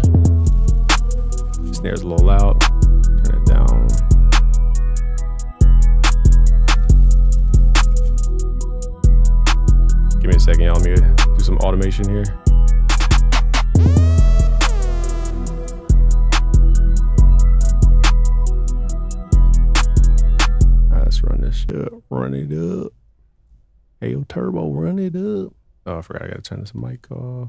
A: Snare's a little loud. Turn it down. Give me a second, y'all. Let me do some automation here. Run this shit. Run it up. Hey, yo, Turbo, run it up. Oh, I forgot I gotta turn this mic off.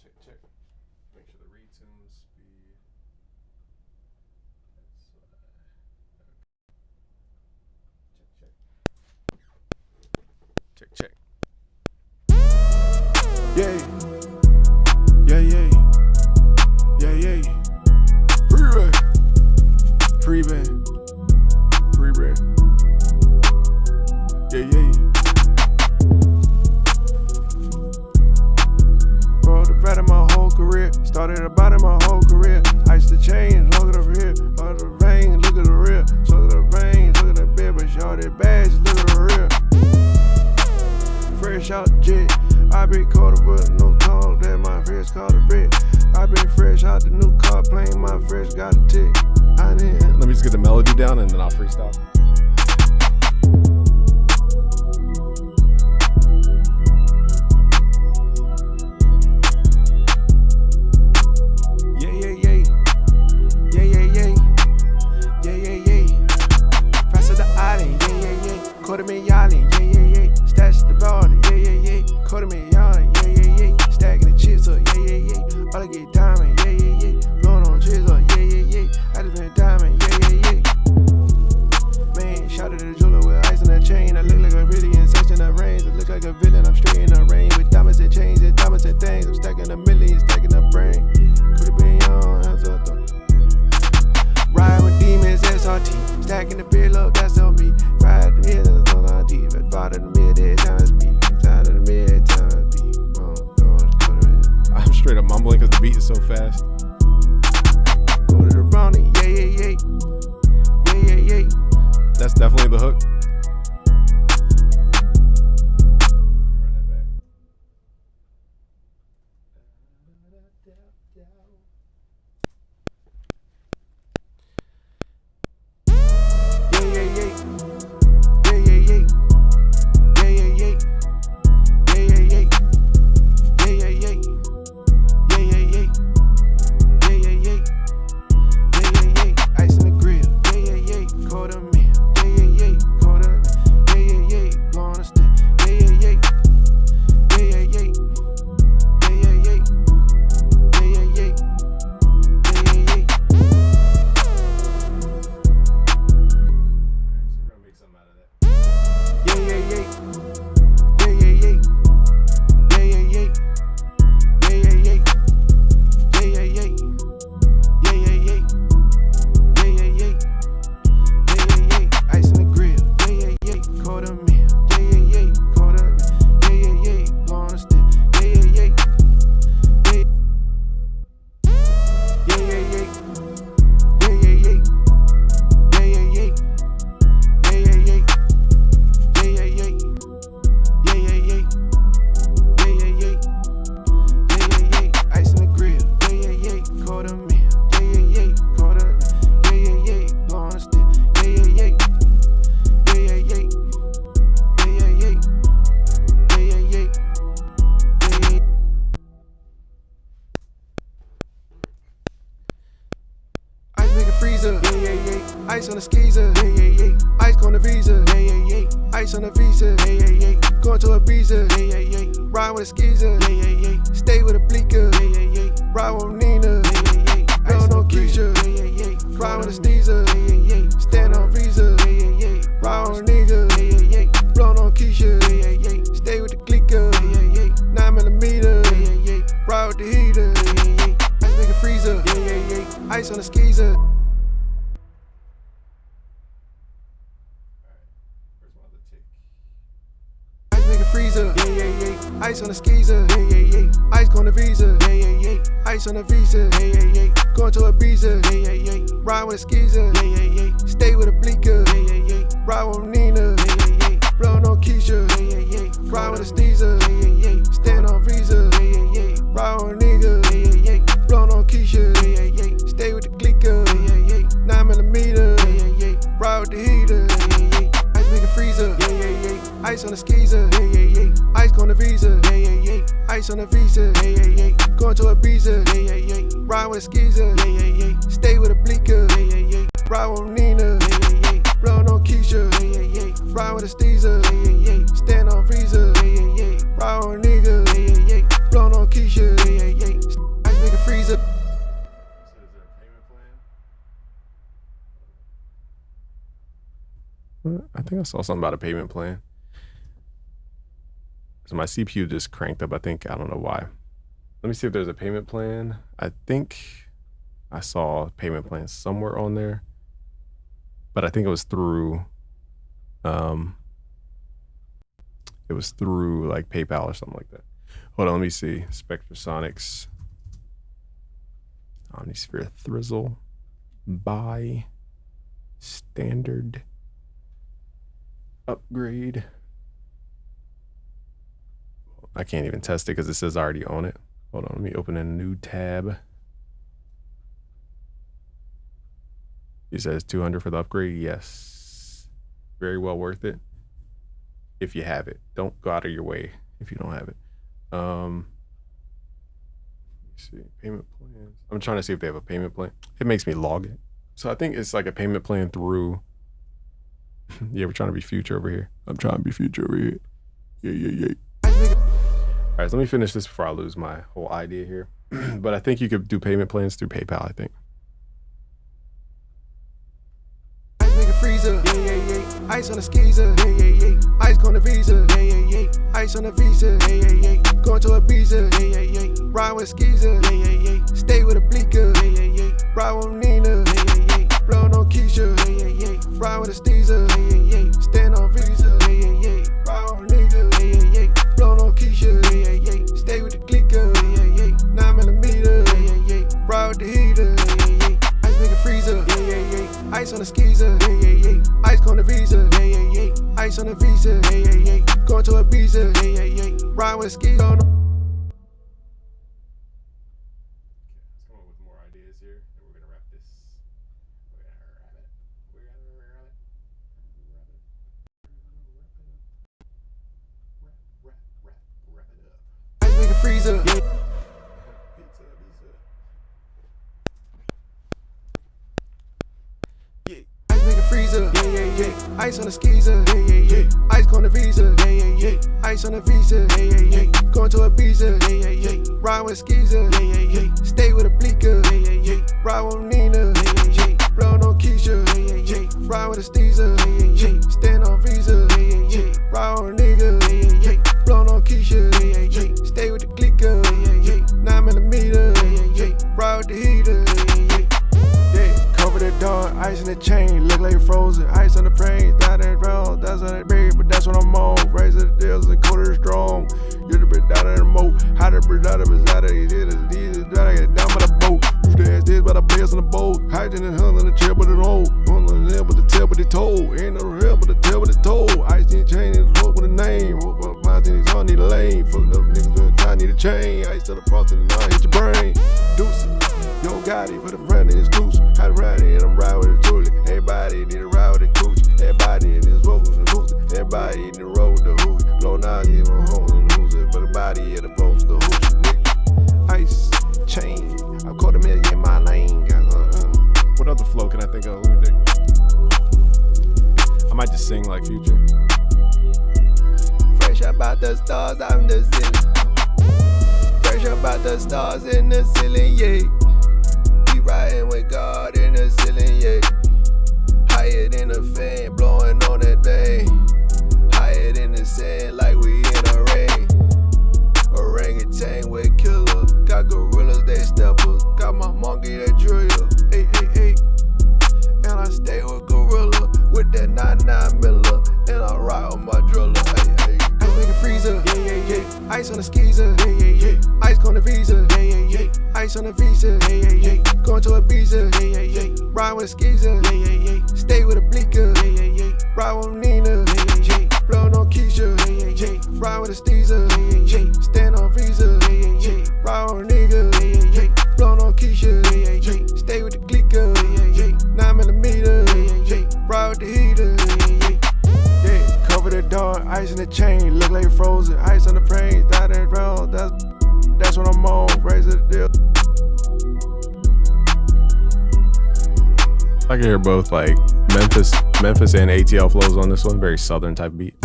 A: Check. Make sure the retune speed. Check.
B: Yeah. Freeband. Yeah. Bro, the rat of my whole career. Started about in my whole career. Ice the chain, look at over here. Look at the vein, look at the rear. Look at the veins, look at the bed, but y'all that badge, look at the rear. Fresh out the jet. I been caught up with no tongue, that my fresh called a vet. I been fresh out the new car plane, my fresh got a tick.
A: Let me just get the melody down and then I'll freestyle.
B: Yeah. Faster the island, yeah. Quarter me yarding, yeah. Stash the border, yeah. Quarter me yarding, yeah. Stacking the chips up, yeah. All I get diamond, yeah. Blowing on chips up, yeah. I just been diamond, yeah. Man, shout out to the jeweler with ice in the chain. I look like a really insane in the range. I look like a villain, I'm straight in the rain. With diamonds and chains and diamonds and things. I'm stacking a million, stacking a brain. Could've been young, that's what I thought. Ride with demons, SRT. Stacking the bill up, that's on me. Ride the middle, that's on our deep. At bottom of the middle, time speed. Side of the middle, time speed.
A: I'm straight up mumbling because the beat is so fast.
B: Go to the brownie, yeah.
A: That's definitely the hook.
B: Ice in the grill, yeah. Quarter meal, yeah. Quarter meal, yeah. Blowing a stick, yeah. Ice in the grill, yeah. Quarter meal, yeah. Quarter meal, yeah. Blowing a stick, yeah. Ice in the grill, yeah. Quarter meal, yeah. Quarter meal, yeah. Blowing a stick, yeah. Ice make it freeze up, yeah. Ice on the skeezer, ice on the visa, ice on the visa, going to Ibiza, ride with a skeezer, stay with a bleaker, ride with Nina, blow on Keisha, ride with a Steezer, stand on Visa, ride with a nigga, blow on Keisha, stay with the clicker, 9mm, ride with the heater, ice make a freezer, ice on the skeezer. Freezer, ice on the skeezer, ice on the visa, ice on the visa, going to Ibiza, ride with a skeezer, stay with a bleaker, ride with Nina, blow on Keisha, ride with a Steezer, stand on Visa, ride with a nigga, blow on Keisha, stay with the clicker, 9mm, ride with the heater, ice make a freezer, ice on the skeezer, ice on the visa, ice on the visa, going to Ibiza, ride with a skeezer, stay with a bleaker, ride with Nina, blow on Keisha, ride with a Steezer, stand on Visa, ride with a nigga, blow on Keisha, ice make a freezer.
A: I think I saw something about a payment plan. So my CPU just cranked up, I don't know why. Let me see if there's a payment plan. I think I saw a payment plan somewhere on there, but I think it was through, like PayPal or something like that. Hold on, let me see. Spectrasonics, Omnisphere Thrizzle, buy, standard, upgrade. I can't even test it because it says I already own it. Hold on, let me open a new tab. It says 200 for the upgrade. Yes, very well worth it if you have it. Don't go out of your way if you don't have it. Let me see, payment plans. I'm trying to see if they have a payment plan. It makes me log it. So I think it's like a payment plan through. Yeah, we're trying to be future over here. I'm trying to be future over here. Yeah. All right, so let me finish this before I lose my whole idea here. But I think you could do payment plans through PayPal, I think.
B: Ice make a freezer, ice on the skeezer, ice on the visa, ice on the visa, going to Ibiza, ride with a skeezer, stay with a bleaker, ride with Nina, blow on Keisha, ride with a Steezer, stand on Visa, ride with a nigga, blow on Keisha, stay with the clicker, 9mm, ride with the heater, ice make a freezer, ice on the skeezer, ice on the visa, ice on the visa, going to Ibiza, ride with a skeezer. Freezer, ice make a freezer, ice on the skeezer, ice on the visa, ice on the visa, going to Ibiza, ride with a skeezer, stay with a bleaker, ride with Nina, blow on Keisha, ride with a Steezer, stand on Visa, ride with a nigga, blow on Keisha, stay with the clicker, 9mm, ride with the heater, cover the door, ice in the chain, look like frozen, ice on the plane, down that road, that's on that big, but that's what I'm on, raise the deals and colder strong, you're the bit down in the moat, how to breathe out of his out of these, I get down by the boat, used to ask this, but I pass on the boat, hiding and hung on the chair, but it old, on the nail, but the tail, but it told, ain't no hell, but the tail, but it told, ice in the chain, and the hook with a name, hook up my things, I need a lane, fucked up niggas with a tie, need a chain, ice to the frosting, and I hit your brain, deuce. Yo, got it for the brand is loose. How to ride it, I'm ride with a toolie. Everybody need to ride with a coochie. Everybody in this road with a hoochie. Everybody in the road with the hoochie. Blow now, give a home and hoochie. But the body in the post, the hoochie, nigga. Ice, chain. I caught a million in my lane.
A: What other flow can I think of? Let me think. I might just sing like Future.
B: Fresh about the stars, I'm the ceiling. Fresh about the stars in the ceiling, yeah. We riding with God in the ceiling, yeah. Higher than a fan, blowing on that thing. Higher than the sand, like we in a rain. Orangutan with killer. Got gorillas, they steppers. Got my monkey, that driller. Hey, hey, hey. And I stay with gorilla with that 99 miller. And I ride with my driller. Hey, hey. Ice make a freezer. Yeah, yeah, yeah. Ice on the skeezer. Yeah, yeah, yeah. Ice on the visa. Yeah, yeah, yeah. Ice on the visa. Yeah, yeah, yeah. Going to Ibiza. Yeah, yeah, yeah. Ride with a skeezer. Yeah, yeah, yeah. Stay with a bleaker. Yeah, yeah, yeah. Ride with Nina. Yeah, yeah, yeah. Blowin' on Keisha. Yeah, yeah, yeah. Ride with a Steezer. Yeah, yeah, yeah. Stand on Visa. Yeah, yeah, yeah. Ride on a nigga. Yeah, yeah, yeah. Blowin' on Keisha. Yeah, yeah, yeah. Stay with the clicker. Yeah, yeah, yeah. 9mm. Yeah, yeah, yeah. Ride with the heater. Yeah, yeah, yeah. Yeah. Cover the door. Ice in the chain. Look like frozen. Ice on the brain. That ain't wrong. That's what I'm on. Raise the deal.
A: I can hear both like Memphis and ATL flows on this one. Very southern type beat.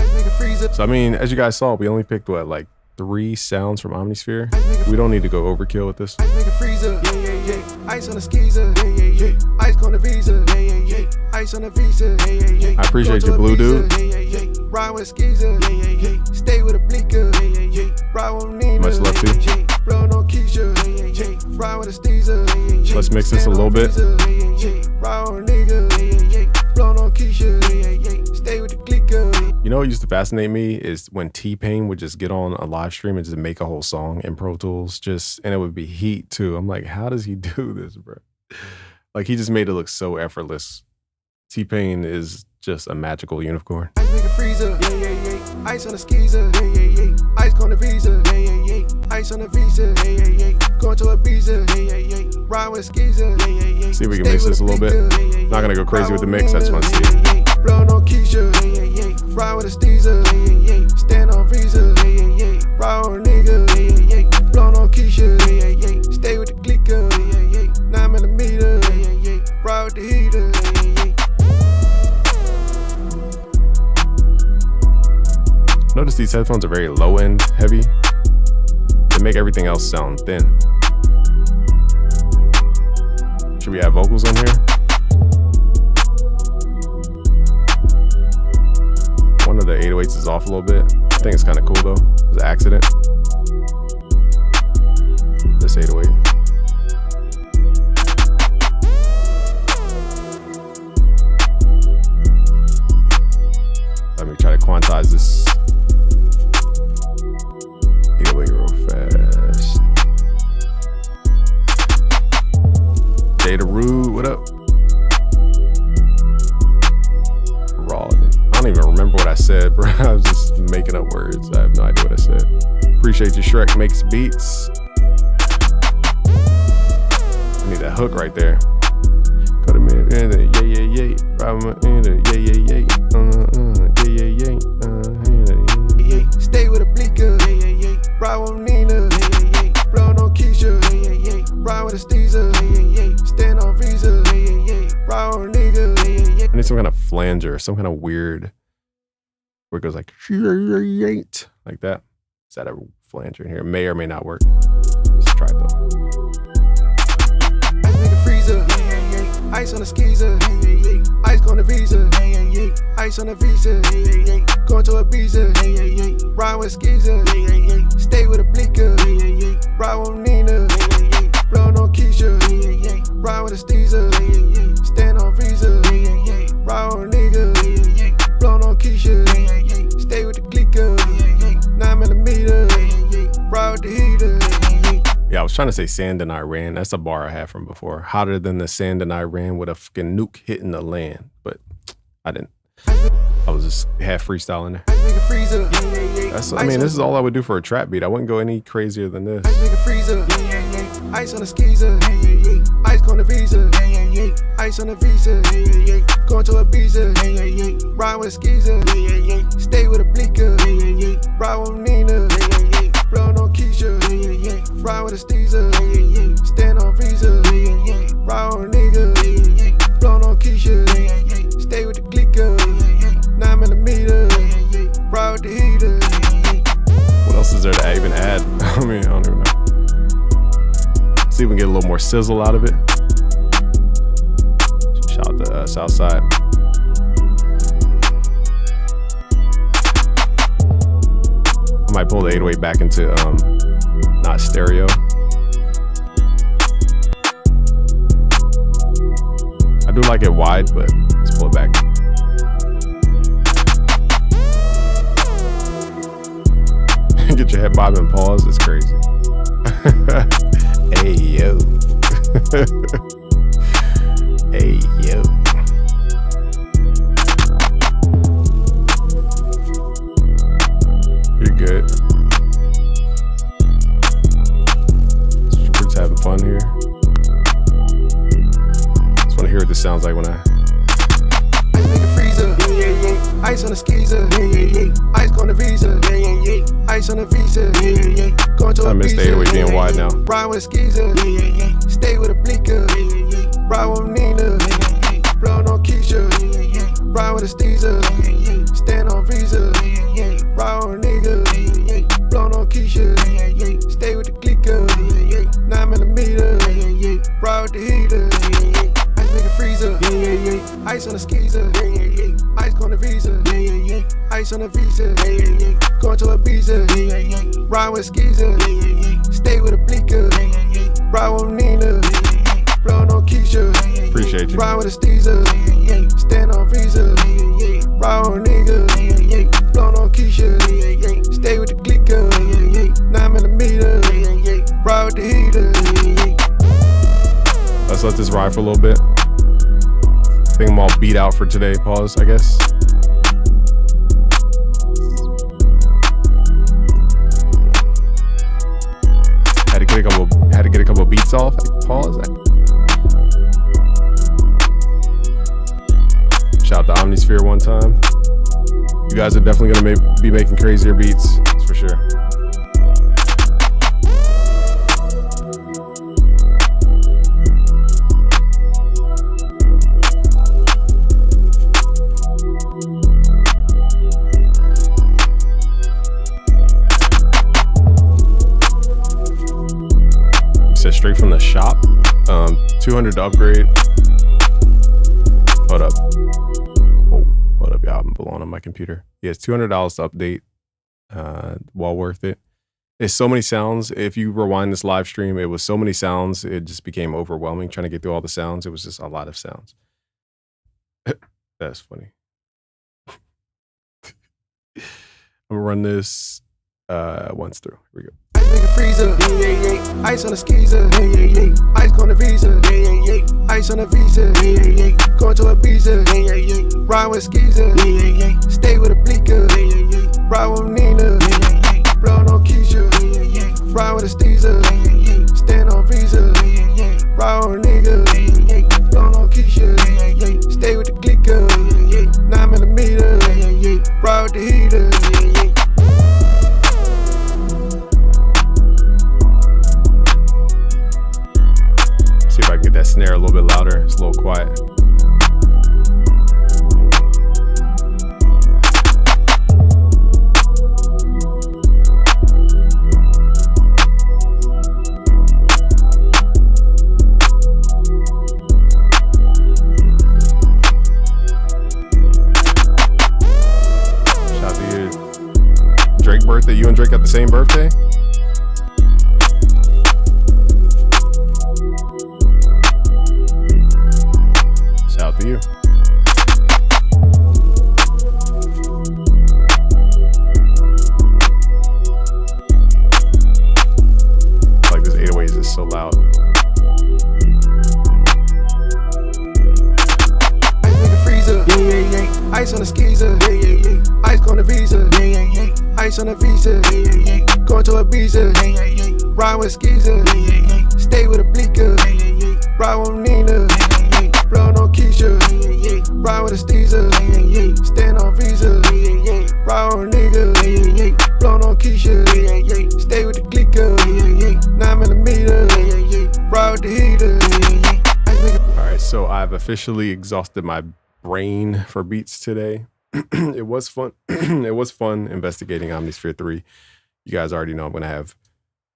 A: So I mean, as you guys saw, we only picked what, like 3 sounds from Omnisphere. We don't need to go overkill with this.
B: Ice make a freezer, yeah, yeah, yeah. Ice on the skeezer, yeah, yeah, yeah. Ice on the visa, yeah, yeah, yeah. Ice on the visa, yeah, yeah, yeah.
A: I appreciate you, Blue Dude.
B: Yeah, yeah, yeah. Ride with a skeezer, yeah, yeah, yeah. Stay with a bleaker, yeah, yeah, yeah. Ride with Nina,
A: Much love to you.
B: yeah, yeah. Blowin' on Keisha, yeah, yeah, yeah. Ride with a Steezer, yeah, yeah, yeah.
A: Let's mix this a little bit.
B: Yeah, yeah, yeah. Ride on a nigga, yeah, yeah, yeah. Blowin' on Keisha, yeah, yeah, yeah. Stay with the clicker.
A: You know what used to fascinate me is when T-Pain would just get on a live stream and just make a whole song in Pro Tools, and it would be heat too. I'm like, how does he do this, bro? Like, he just made it look so effortless. T-Pain is just a magical unicorn.
B: Ice make a freezer, yeah, yeah, yeah. Ice on the skeezer, yeah, yeah, yeah. Ice on the visa, yeah, yeah, yeah. Ice on the visa, yeah, yeah, yeah. Going to Ibiza, yeah, yeah, yeah. Ride with a skeezer, yeah, yeah, yeah.
A: See if we can mix this a little bit. Not gonna go crazy with the mix, I just want to see it.
B: Blowin' on Keisha, yeah, yeah, yeah. Ride with a Steezer, yeah, yeah, yeah. Stand on Visa, yeah, yeah, yeah. Ride on a nigga, yeah, yeah, yeah. Blowin' on Keisha, yeah, yeah, yeah. Stay with the clicker, yeah, yeah, yeah. 9mm, yeah, yeah, yeah. Ride with the heater, yeah, yeah, yeah.
A: Notice these headphones are very low end heavy. They make everything else sound thin. Should we have vocals on here? One of the 808s is off a little bit. I think it's kind of cool though. It was an accident. This 808. Let me try to quantize this 808 real fast. Data Rude, what up? Raw. I don't even remember what I said, bro. I was just making up words. I have no idea what I said. Appreciate you, Shrek Makes Beats. I need that hook right there. Go to me, yeah, yeah, yeah.
B: Stay with a bleaker, yeah, yeah, yeah. Ride with Nina, yeah, yeah, yeah. Blowin' on Keisha, yeah, yeah, yeah. Ride with a Steezer, yeah, yeah, yeah. Stand on Visa, yeah, yeah, yeah. Ride on a nigga, yeah, yeah, yeah.
A: I need some kind of flanger, some kind of weird, where it goes like that. Is that a flanger in here? It may or may not work. Let's try it though.
B: Ice make a freezer, yeah, yeah, yeah. Ice on the skeezer, yeah, yeah, yeah. Ice on the visa, yeah, yeah, yeah. Ice on the visa, yeah, yeah, yeah. Going to Ibiza, yeah, yeah, yeah. Ride with a skeezer, yeah, yeah, yeah. Stay with a bleaker, yeah, yeah, yeah. Ride with Nina, yeah, yeah, yeah. Blowin' on Keisha, yeah, yeah, yeah. Ride with a Steezer, yeah, yeah, yeah. Stand on Visa, yeah, yeah, yeah. Ride on a nigga, yeah, yeah, yeah. Blowin' on Keisha, yeah, yeah, yeah. Stay with the clicker, yeah, yeah, yeah. 9mm, yeah, yeah, yeah. Ride with the heater, yeah, yeah, yeah.
A: Yeah, I was trying to say sand in Iran. That's a bar I had from before. Hotter than the sand in Iran with a fucking nuke hitting the land. But I didn't. I was just half freestyling there.
B: Ice make a freezer, yeah, yeah, yeah.
A: That's, I mean, this is all I would do for a trap beat. I wouldn't go any crazier than this.
B: Ice make a freezer, yeah, yeah, yeah. Ice on the skeezer, yeah, yeah, yeah. Ice on the visa, yeah, yeah, yeah. Ice on the visa, yeah, yeah, yeah. Going to Ibiza, yeah, yeah, yeah. Ride with a skeezer, yeah, yeah, yeah. Stay with a bleaker, yeah, yeah, yeah. Ride with Nina, yeah, yeah, yeah. Blowin' on Keisha, yeah, yeah, yeah. Ride with a Steezer, yeah, yeah, yeah. Stand on Visa, yeah, yeah, yeah. Ride on a nigga, yeah, yeah, yeah.
A: sizzle out of it. Shout out to Southside. I might pull the 808 back into not stereo. I do like it wide, but let's pull it back. Get your head bob and pause. It's crazy. Hey yo. Hey yo. You're good. We're just having fun here. Just want to hear what this sounds like when I.
B: Ice make a freezer, yeah, yeah, yeah. Ice on a skeezer, yeah, yeah, yeah. Ice on a visa, yeah, yeah, yeah. Ice on a visa, yeah, yeah, yeah. Going to
A: I
B: a
A: missed the
B: visa,
A: 808 being wide now.
B: Ride with a skeezer, yeah, yeah, yeah. Stay with a blinker, yeah, yeah, yeah. Ride with Nina, yeah, yeah, yeah. Blow on Keisha, yeah, yeah, yeah. Ride with a Steezer, yeah, yeah, yeah. Stand on visa, yeah, yeah, yeah. Ride with a nigga, yeah, yeah, yeah. Blow on Keisha, yeah, yeah, yeah. Stay with the clicker, yeah, yeah, yeah. 9mm, yeah, yeah, yeah. Ride with the heater, yeah, yeah, yeah. Ice make a freezer, yeah, yeah, yeah. Ice on a skeezer, yeah, yeah, yeah. Ice on a visa, yeah, yeah, yeah. Ice on a visa, yeah, yeah, yeah. Going to a visa, yeah, yeah, yeah. Ride with a skeezer, yeah, yeah, yeah. Stay with a blinker, yeah, yeah, yeah. Ride with Nina, yeah, yeah, yeah. Blow on Keisha, yeah, yeah, yeah.
A: Appreciate you.
B: Ride with a Steezer, yeah, yeah, yeah. Stand on visa, yeah, yeah, yeah. Ride with a nigga, yeah, yeah, yeah. Blow on Keisha, yeah, yeah, yeah. Stay with the clicker, yeah, yeah, yeah. 9mm, yeah, yeah, yeah. Ride with the heater, yeah, yeah, yeah.
A: Let's let this ride for a little bit. I think I'm all beat out for today. Pause, I guess. Had to get a couple beats off. Pause. Shout out to Omnisphere one time. You guys are definitely gonna be making crazier beats, that's for sure. Straight from the shop. 200 to upgrade. Hold up. Oh, hold up, y'all. I'm blowing on my computer. Yeah, it's $200 to update. Well worth it. It's so many sounds. If you rewind this live stream, it was so many sounds. It just became overwhelming trying to get through all the sounds. It was just a lot of sounds. That's funny. I'm gonna run this once through. Here we go.
B: Ice make a freezer, yeah, yeah, yeah. Ice on a skeezer, yeah, yeah, yeah. Ice on a visa, yeah, yeah, yeah. Ice on a visa, yeah, yeah, yeah. Going to a visa, yeah, yeah, yeah. Ride with a skeezer, yeah, yeah, yeah. Stay with a blinker, yeah, yeah, yeah. Ride with Nina, yeah, yeah, yeah. Blow on Keisha, yeah, yeah, yeah. Ride with a Steezer, yeah, yeah, yeah. Stand on visa, yeah, yeah, yeah. Ride with a nigga, yeah, yeah, yeah. Blow on Keisha, yeah, yeah, yeah. Stay with the clicker, yeah, yeah, yeah. 9mm, yeah, yeah, yeah. Ride with the heater, yeah, yeah, yeah.
A: See if I can get that snare a little bit louder. It's a little quiet. Shout out to you. Drake birthday. You and Drake got the same birthday? Shout out to you. Like this 808 is so loud.
B: Ice make a freezer, yeah, yeah, yeah. Ice on a skeezer, yeah, yeah, yeah. Ice on a visa, yeah, yeah, yeah. Ice on a visa, yeah, yeah, yeah. Going to a visa, yeah, yeah, yeah. Ride with a skeezer, yeah, yeah, yeah. Stay with a blinker, yeah, yeah, yeah. Ride with Nina, yeah, yeah, yeah. Blow on Keisha, yeah, yeah, yeah. Ride with a Steezer, yeah, yeah, yeah. Stand on visa, yeah, yeah, yeah. Ride with a nigga, yeah, yeah, yeah. Blow on Keisha, yeah, yeah, yeah. Stay with the clicker, yeah, yeah, yeah. 9mm, yeah, yeah, yeah. Ride with the heater, yeah, yeah, yeah. Ice make a
A: All right, so I've officially exhausted my brain for beats today. It was fun. It was fun investigating Omnisphere 3. You guys already know I'm going to have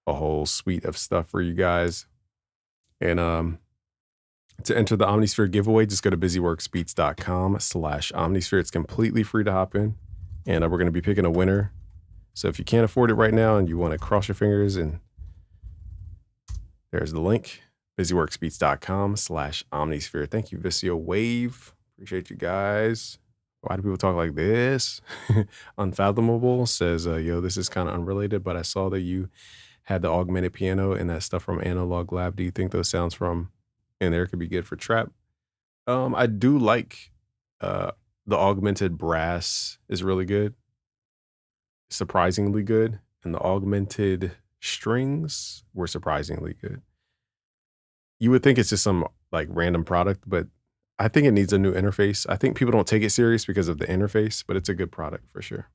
A: a whole suite of stuff for you guys. And to enter the Omnisphere giveaway, just go to busyworksbeats.com/Omnisphere. It's completely free to hop in. And we're going to be picking a winner. So if you can't afford it right now and you want to cross your fingers, and there's the link, busyworksbeats.com/Omnisphere. Thank you, Visio Wave. Appreciate you guys. Why do people talk like this? Unfathomable says, yo, this is kind of unrelated, but I saw that you had the augmented piano and that stuff from Analog Lab. Do you think those sounds from in there could be good for trap? I do like the augmented brass is really good. Surprisingly good. And the augmented strings were surprisingly good. You would think it's just some like random product, but I think it needs a new interface. I think people don't take it serious because of the interface, but it's a good product for sure.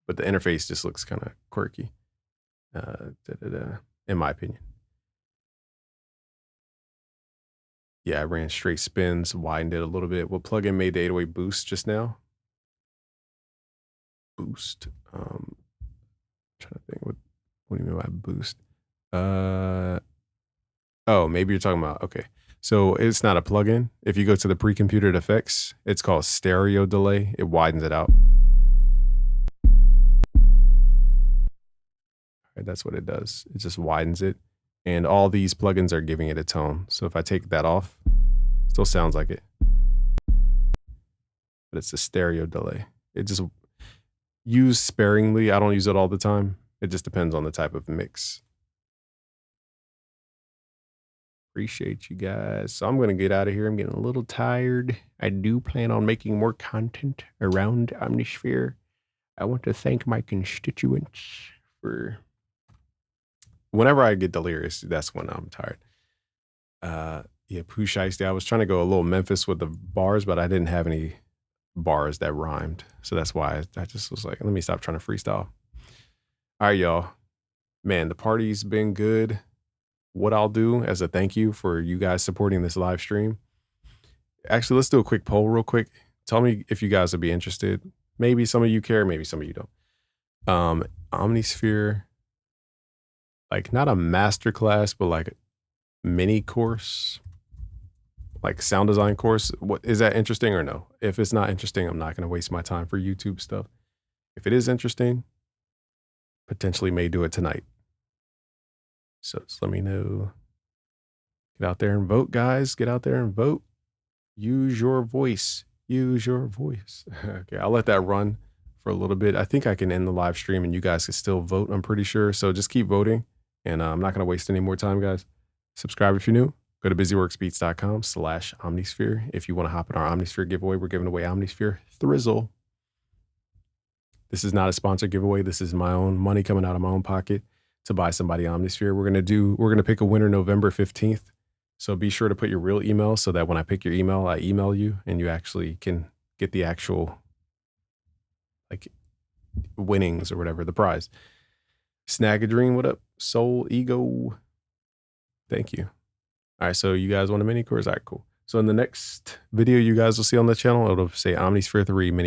A: But the interface just looks kind of quirky, in my opinion. Yeah, I ran straight spins, widened it a little bit. What plugin made the 808 boost just now? Boost. I'm trying to think. What do you mean by boost? Oh, maybe you're talking about, okay. So it's not a plugin. If you go to the pre-computed effects, it's called stereo delay. It widens it out. All right, that's what it does. It just widens it. And all these plugins are giving it a tone. So if I take that off, it still sounds like it. But it's a stereo delay. It just used sparingly. I don't use it all the time. It just depends on the type of mix. Appreciate you guys. So I'm going to get out of here. I'm getting a little tired. I do plan on making more content around Omnisphere. I want to thank my constituents for... Whenever I get delirious, that's when I'm tired. Yeah, Pooh Shiesty. I was trying to go a little Memphis with the bars, but I didn't have any bars that rhymed. So that's why I just was like, let me stop trying to freestyle. All right, y'all. Man, the party's been good. What I'll do as a thank you for you guys supporting this live stream. Actually, let's do a quick poll real quick. Tell me if you guys would be interested. Maybe some of you care, maybe some of you don't. Omnisphere, like not a masterclass, but like a mini course, like sound design course. What is that interesting or no? If it's not interesting, I'm not going to waste my time for YouTube stuff. If it is interesting, potentially may do it tonight. So just let me know. Get out there and vote, guys. Get out there and vote. Use your voice. Use your voice. Okay, I'll let that run for a little bit. I think I can end the live stream and you guys can still vote, I'm pretty sure. So just keep voting. And I'm not going to waste any more time, guys. Subscribe if you're new. Go to busyworksbeats.com/Omnisphere. If you want to hop in our Omnisphere giveaway, we're giving away Omnisphere Thrizzle. This is not a sponsored giveaway. This is my own money coming out of my own pocket to buy somebody Omnisphere. We're going to pick a winner November 15th. So be sure to put your real email so that when I pick your email, I email you and you actually can get the actual like winnings or whatever, the prize. Snag a Dream, what up? Soul Ego. Thank you. All right, so you guys want a mini course? All right, cool. So in the next video you guys will see on the channel, it'll say Omnisphere 3 mini